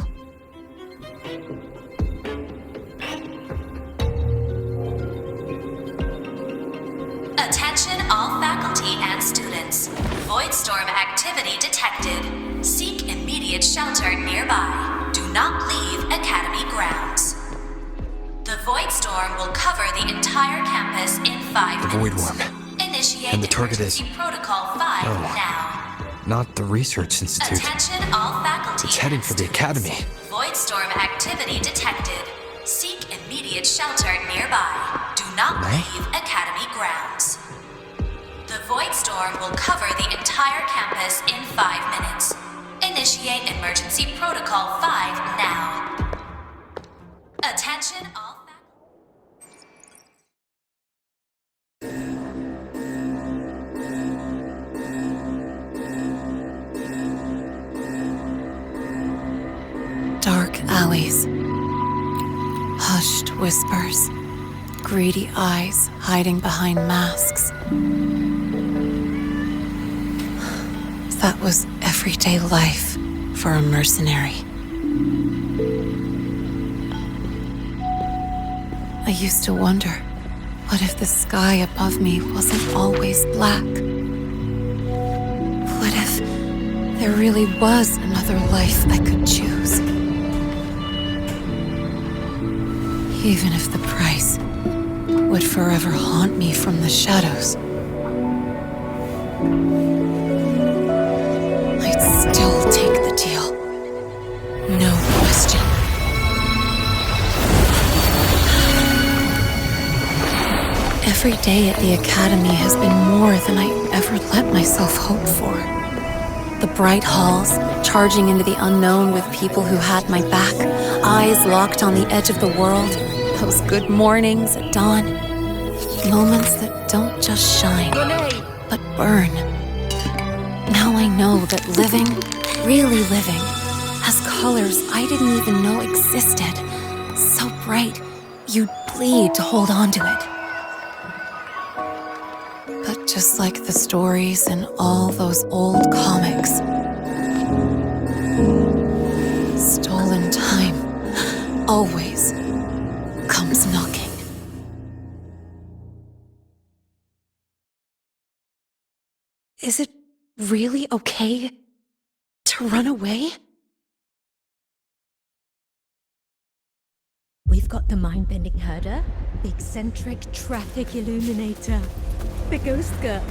Attention all faculty and students. Voidstorm activity detected. Seek immediate shelter nearby. Do not leave Academy grounds. The Voidstorm will cover the entire campus in 5 The minutes. Void Worm. Initiate And the target is... emergency Protocol 5 now. Not the Research Institute. Attention all faculty. It's heading for the Academy. Voidstorm activity detected. Seek immediate shelter nearby. Do not leave Academy grounds. The Voidstorm will cover the entire campus in 5 minutes. Initiate emergency protocol 5 now. Attention all Dark alleys. Hushed whispers. Greedy eyes hiding behind masks. That was everyday life for a mercenary. I used to wonder, what if the sky above me wasn't always black? What if there really was another life I could choose? Even if the price would forever haunt me from the shadows, I'd still take the deal. No question. Every day at the Academy has been more than I ever let myself hope for. The bright halls, charging into the unknown with people who had my back, eyes locked on the edge of the world, those good mornings at dawn, moments that don't just shine, but burn. Now I know that living, really living, has colors I didn't even know existed. So bright, you'd bleed to hold on to it. But just like the stories in all those old comics, stolen time always comes knocking. Is it really okay to run away? We've got the mind-bending herder, the eccentric traffic illuminator, the ghost girl.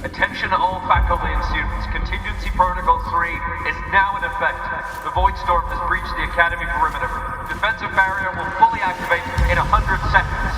Attention all faculty and students. Contingency Protocol 3 is now in effect. The Voidstorm has breached the Academy perimeter. Defensive barrier will fully activate in 100 seconds.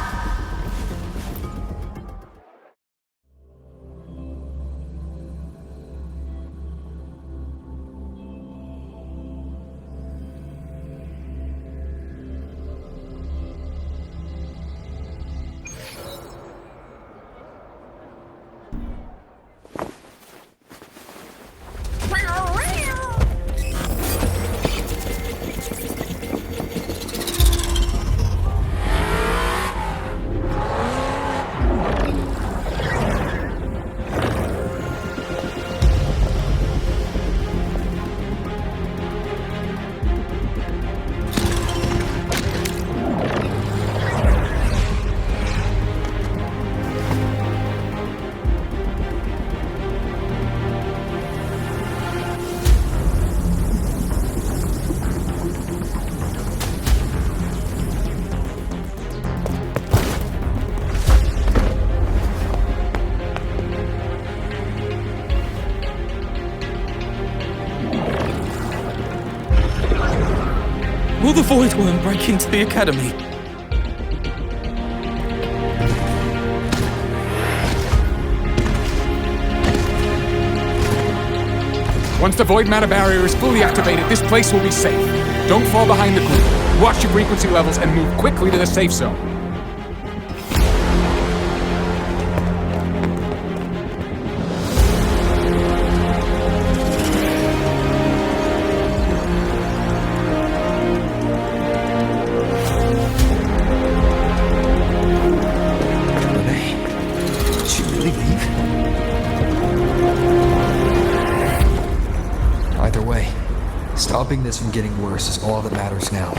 Will the Void Worm break into the Academy? Once the void matter barrier is fully activated, this place will be safe. Don't fall behind the group. Watch your frequency levels and move quickly to the safe zone. Stopping this from getting worse is all that matters now.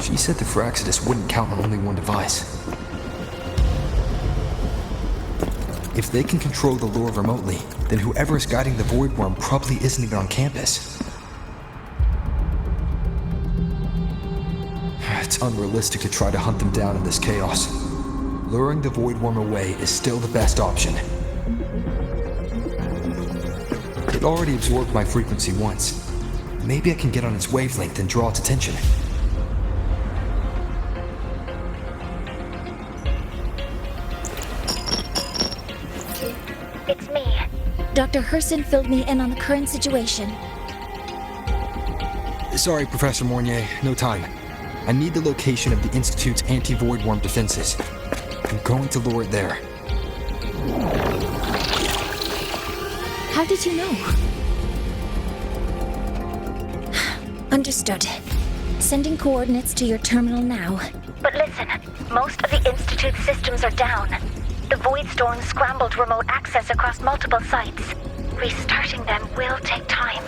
She said the Fraxidus wouldn't count on only one device. If they can control the lure remotely, then whoever is guiding the Void Worm probably isn't even on campus. It's unrealistic to try to hunt them down in this chaos. Luring the Void Worm away is still the best option. It already absorbed my frequency once. Maybe I can get on its wavelength and draw its attention. It's me. Dr. Herson filled me in on the current situation. Sorry, Professor Mornier, no time. I need the location of the Institute's anti-Void Worm defenses. I'm going to lure it there. How did you know? Understood. Sending coordinates to your terminal now. But listen, most of the Institute's systems are down. The Void Storm scrambled remote access across multiple sites. Restarting them will take time.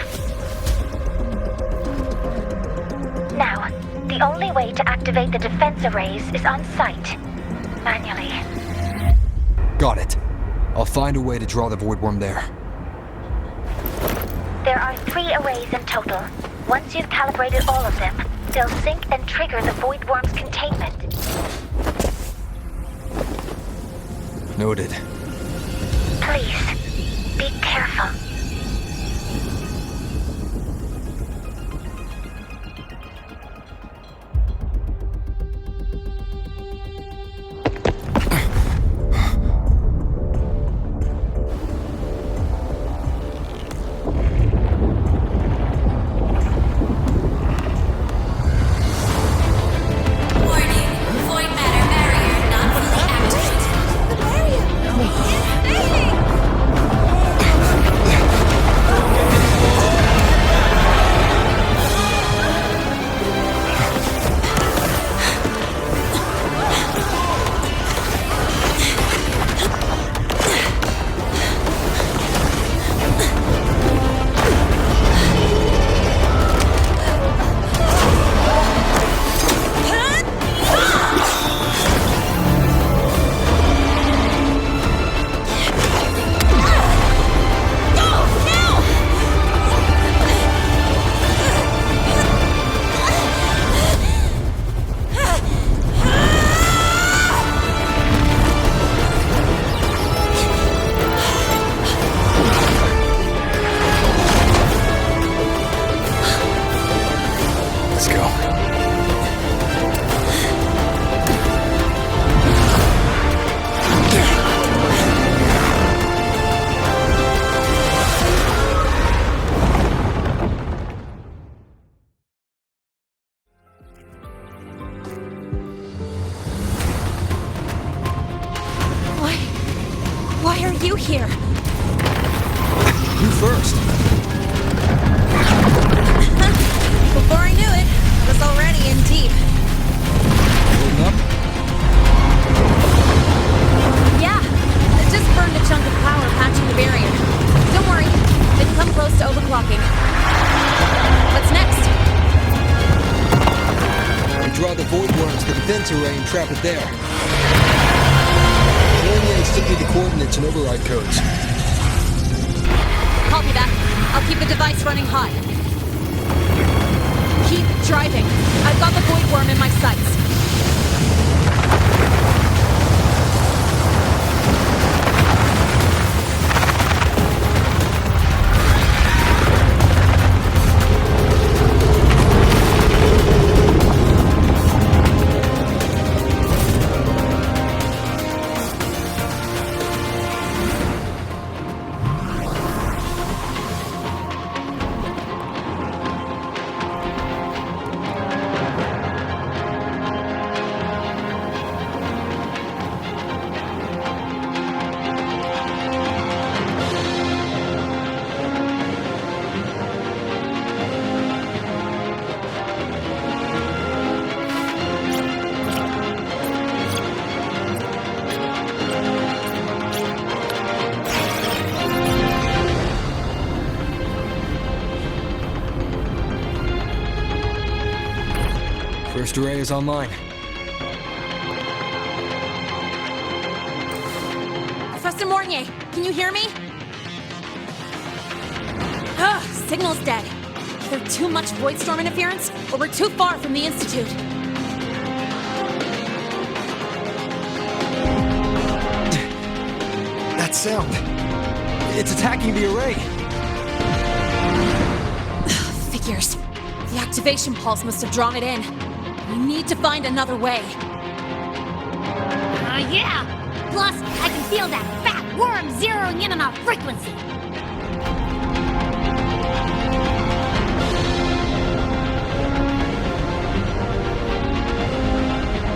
Now, the only way to activate the defense arrays is on site. Manually. Got it. I'll find a way to draw the Void Worm there. There are 3 arrays in total. Once you've calibrated all of them, they'll sync and trigger the Void Worm's containment. Noted. Please, be careful. Why are you here? You first. Before I knew it, I was already in deep. Holding up? Yeah, I just burned a chunk of power patching the barrier. Don't worry, didn't come close to overclocking. What's next? We draw the Void Worm to the defense array and trap it there. Stick me the coordinates and override codes. Copy that. I'll keep the device running hot. Keep driving. I've got the Void Worm in my sights. First array is online. Professor Mornier, can you hear me? Ugh, signal's dead. Either too much void storm interference, or we're too far from the Institute. That sound. It's attacking the array. Figures. The activation pulse must have drawn it in. We need to find another way. Yeah! Plus, I can feel that fat worm zeroing in on our frequency.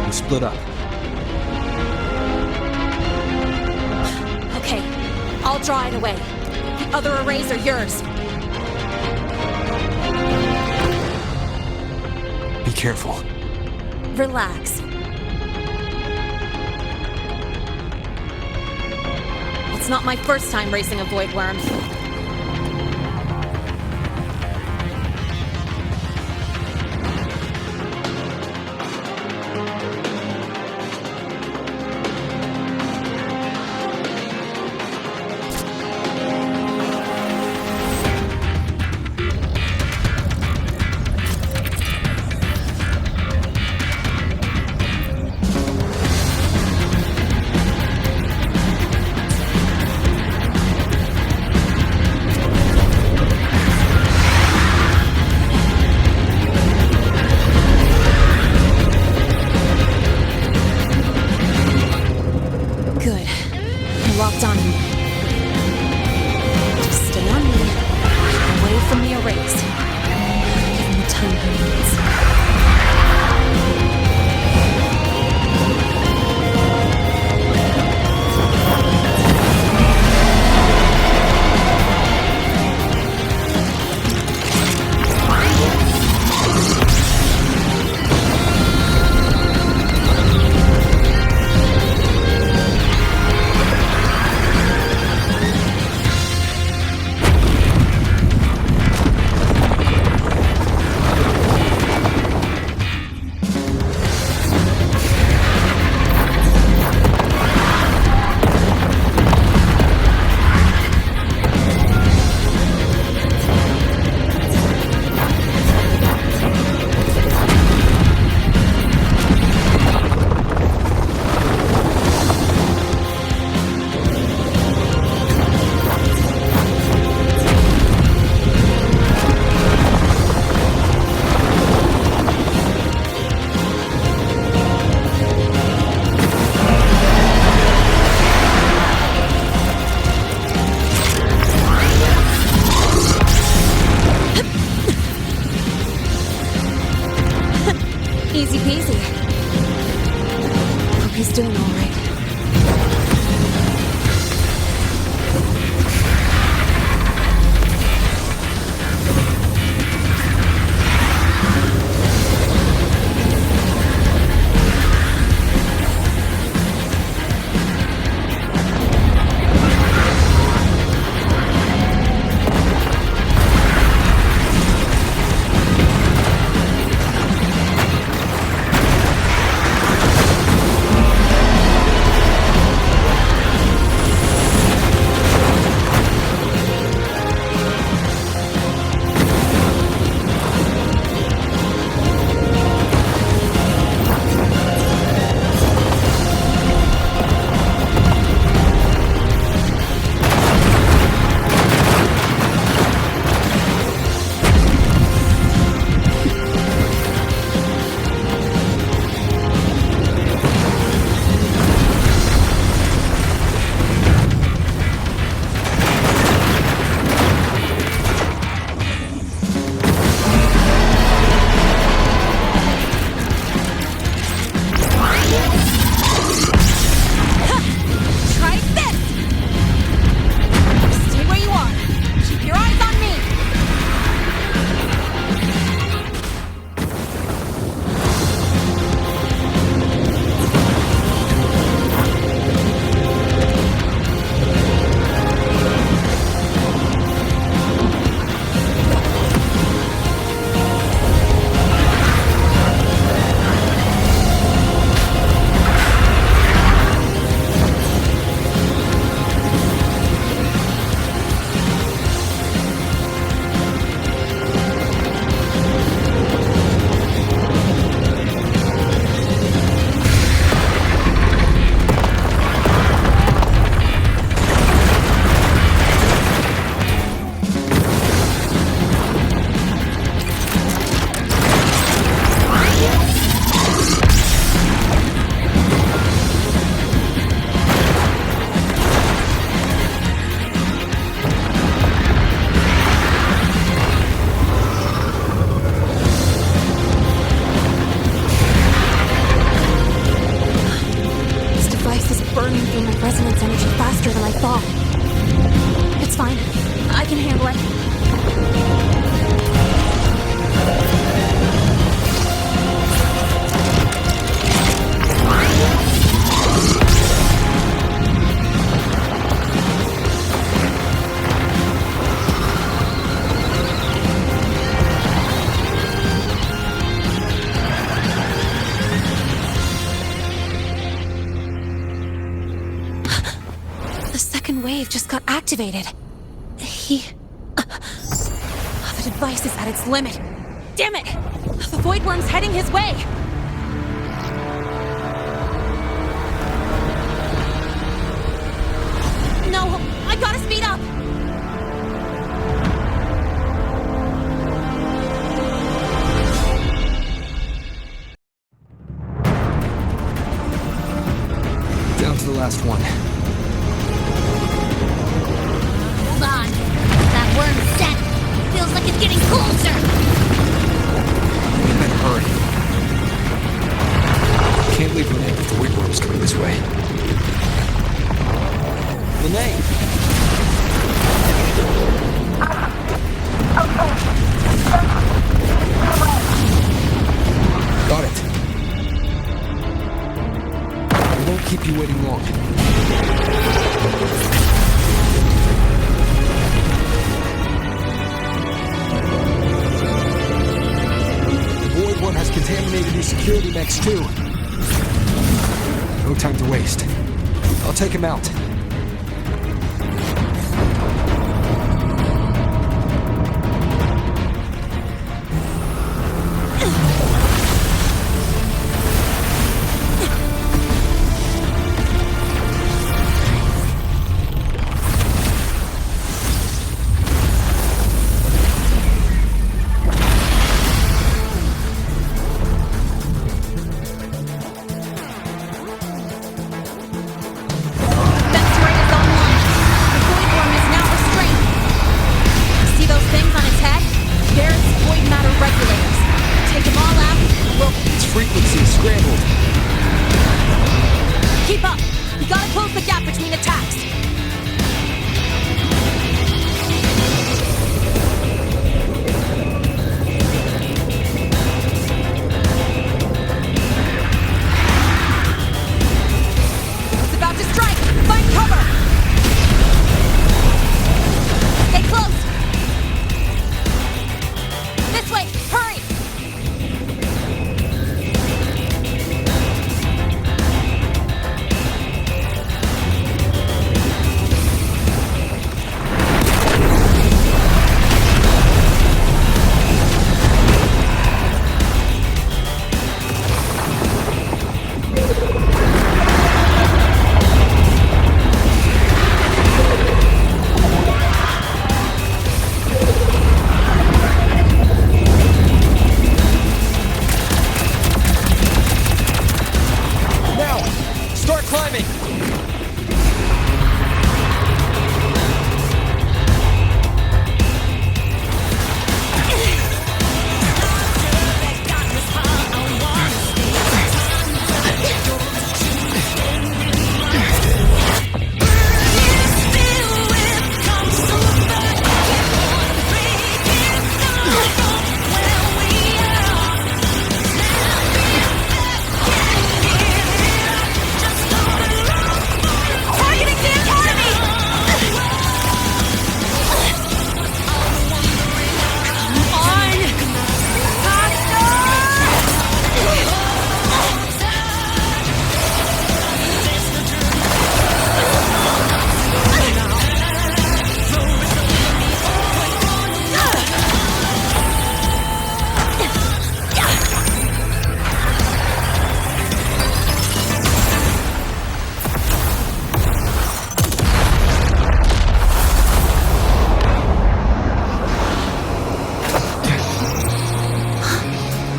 We split up. Okay, I'll draw it away. The other arrays are yours. Be careful. Relax. It's not my first time racing a void worm. Locked on him. Just stay on me. Away from the arrays. Give him the time he needs. Easy peasy. Hope he's doing all right. burning through my resonance energy faster than I thought. It's fine. I can handle it. The second wave just got activated. The device is at its limit. Damn it! The Void Worm's heading his way! No! I gotta speed up! Down to the last one. Hold on. That worm's scent feels like it's getting closer. We better hurry. Can't leave Lene if the Void Worm's coming this way. Lene! Got it. We won't keep you waiting long. The Void Worm has contaminated these security mechs too. No time to waste. I'll take him out.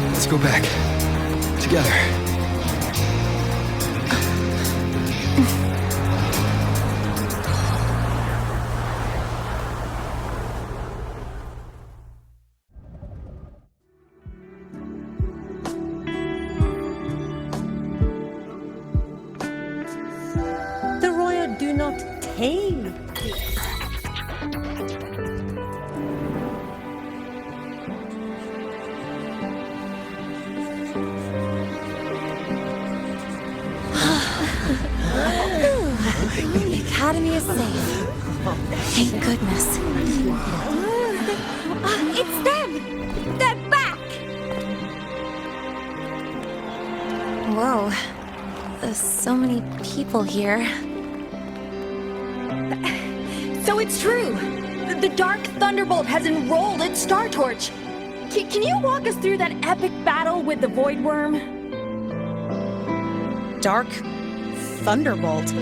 Let's go back. Together. do not tame. The Academy is safe. Thank goodness. It's them! They're back! Whoa. There's so many people here. So it's true! The Dark Thunderbolt has enrolled at Star Torch! Can you walk us through that epic battle with the Void Worm? Dark Thunderbolt.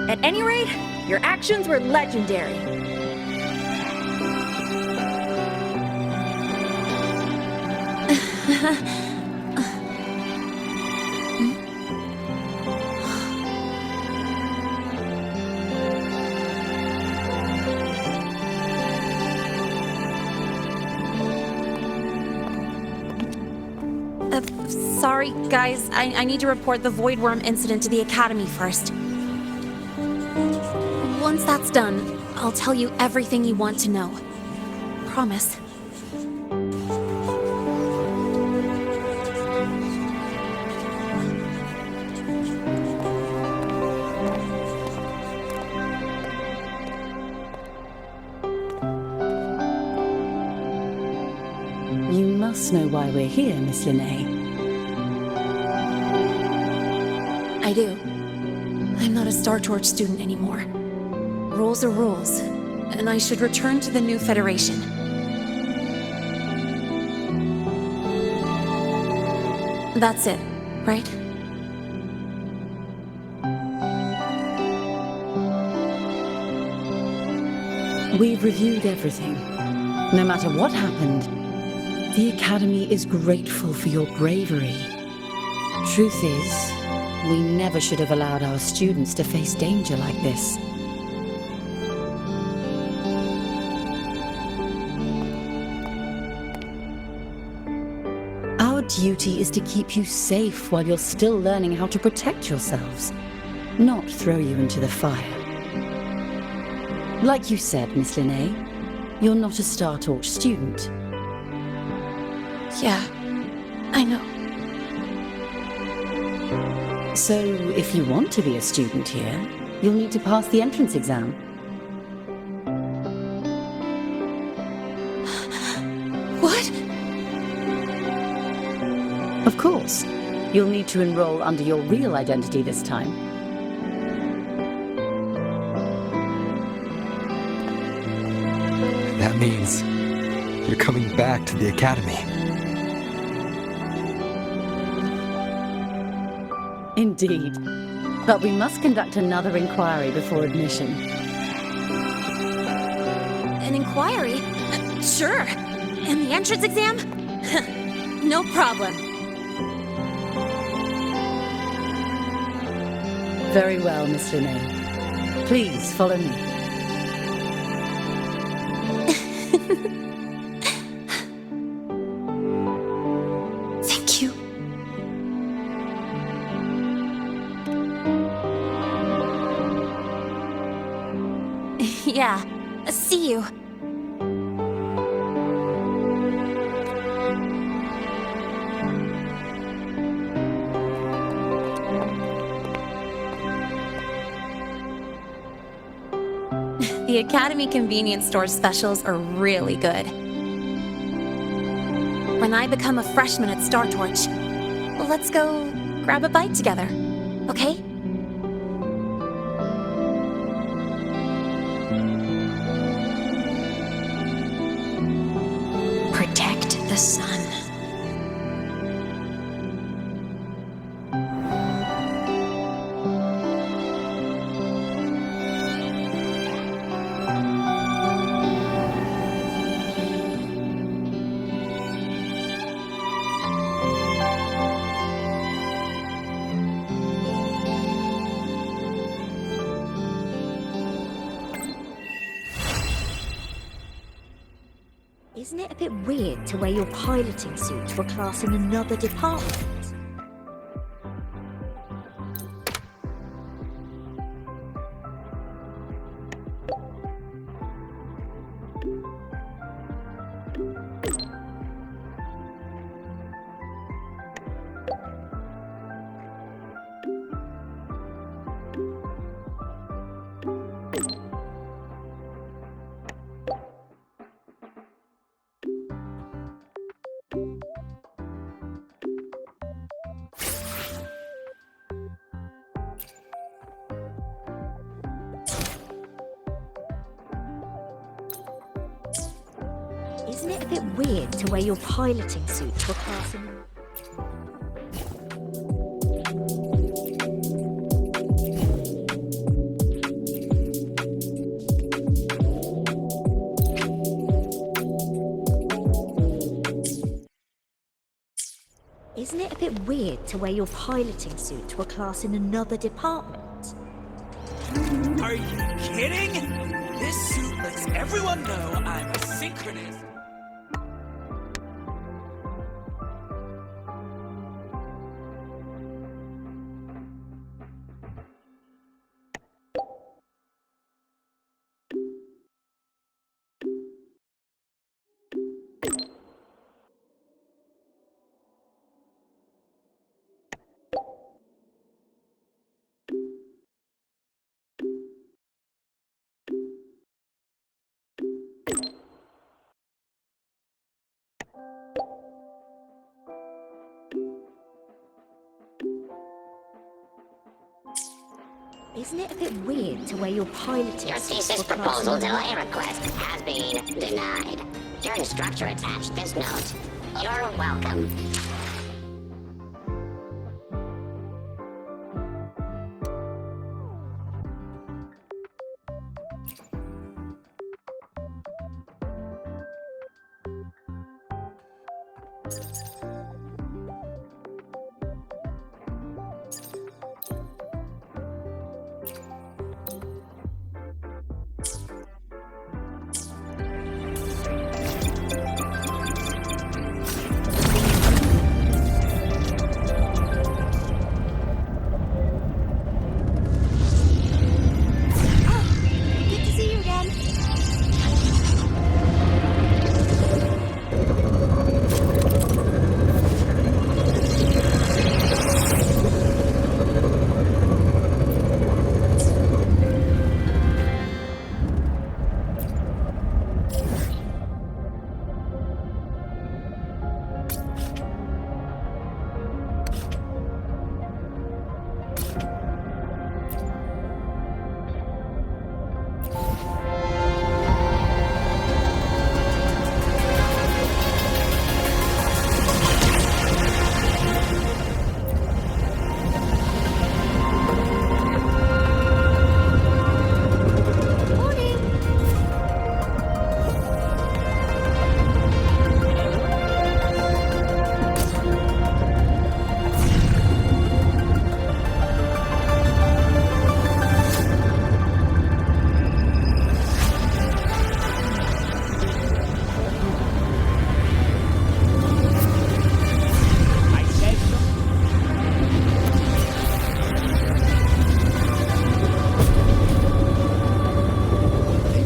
At any rate, your actions were legendary. Sorry, guys. I need to report the Void Worm incident to the Academy first. Once that's done, I'll tell you everything you want to know. Promise. You must know why we're here, Miss Linnae. I do. I'm not a Star Torch student anymore. Rules are rules, and I should return to the new Federation. That's it, right? We've reviewed everything. No matter what happened, the Academy is grateful for your bravery. Truth is, we never should have allowed our students to face danger like this. Our duty is to keep you safe while you're still learning how to protect yourselves, not throw you into the fire. Like you said, Miss Linnae, you're not a Star Torch student. Yeah, I know. So, if you want to be a student here, you'll need to pass the entrance exam. What? Of course. You'll need to enroll under your real identity this time. That means you're coming back to the Academy. Indeed. But we must conduct another inquiry before admission. An inquiry? Sure. And the entrance exam? No problem. Very well, Miss Linnae. Please follow me. Thank you. Yeah, see you. The Academy convenience store specials are really good. When I become a freshman at Star Torch, let's go grab a bite together, okay? Protect the sun. Isn't it a bit weird to wear your piloting suit to a class in another department? Isn't it a bit weird to wear your piloting suit to a class in... Isn't it a bit weird to wear your piloting suit to a class in another department? Are you kidding? This suit lets everyone know I'm a synchronist. Isn't it a bit weird to wear your piloting Your suit thesis to a class proposal in delay request has been denied. Your instructor attached this note. You're welcome. Good to see you again.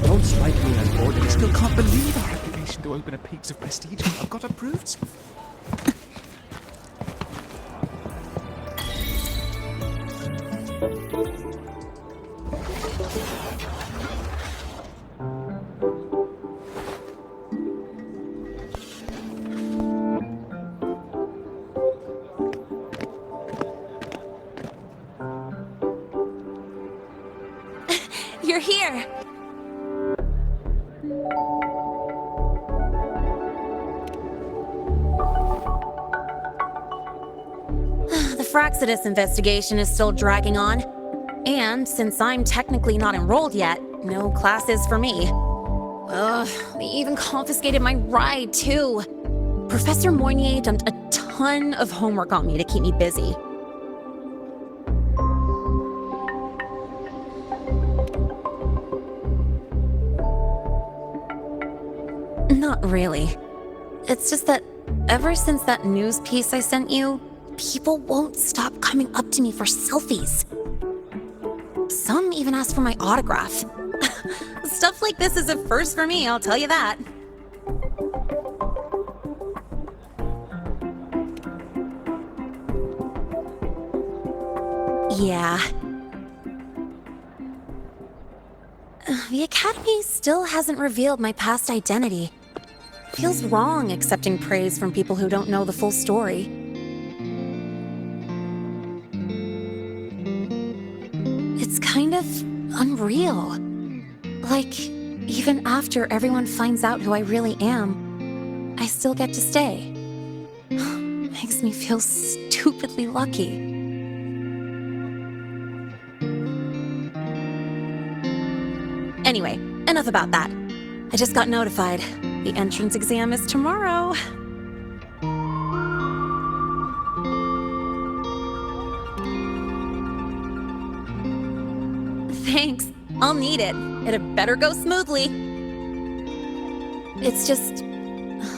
Don't strike me on board. I still can't believe our application to open a Peaks of Prestige I've got approved. You're here! The Fraxidus investigation is still dragging on. And since I'm technically not enrolled yet, no classes for me. Ugh, they even confiscated my ride, too. Professor Moynier dumped a ton of homework on me to keep me busy. Not really. It's just that ever since that news piece I sent you, people won't stop coming up to me for selfies. Some even ask for my autograph. Stuff like this is a first for me, I'll tell you that. Yeah. The Academy still hasn't revealed my past identity. Feels wrong accepting praise from people who don't know the full story. It's kind of unreal. Like, even after everyone finds out who I really am, I still get to stay. Makes me feel stupidly lucky. Anyway, enough about that. I just got notified. The entrance exam is tomorrow. Thanks. I'll need it. It had better go smoothly. It's just...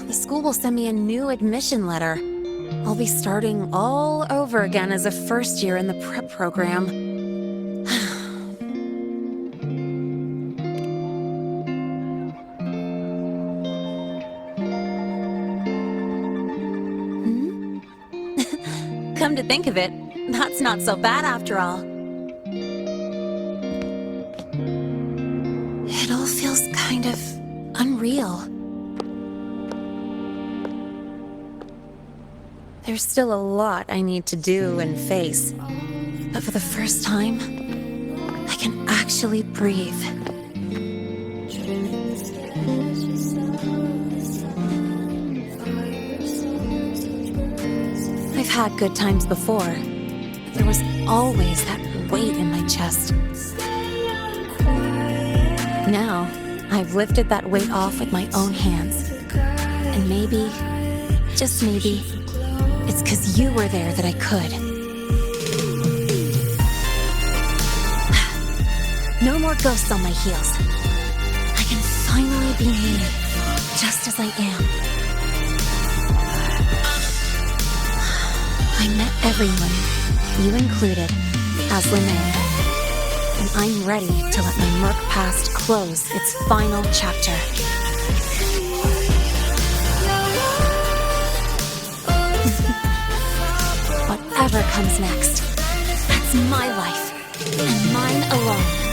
the school will send me a new admission letter. I'll be starting all over again as a first year in the prep program. Come to think of it, that's not so bad after all. It all feels kind of unreal. There's still a lot I need to do and face, but for the first time, I can actually breathe. I've had good times before, but there was always that weight in my chest. Now, I've lifted that weight off with my own hands. And maybe, just maybe, it's 'cause you were there that I could. No more ghosts on my heels. I can finally be me, just as I am. I met everyone, you included, as Lene. And I'm ready to let my murk past close its final chapter. Whatever comes next, that's my life, and mine alone.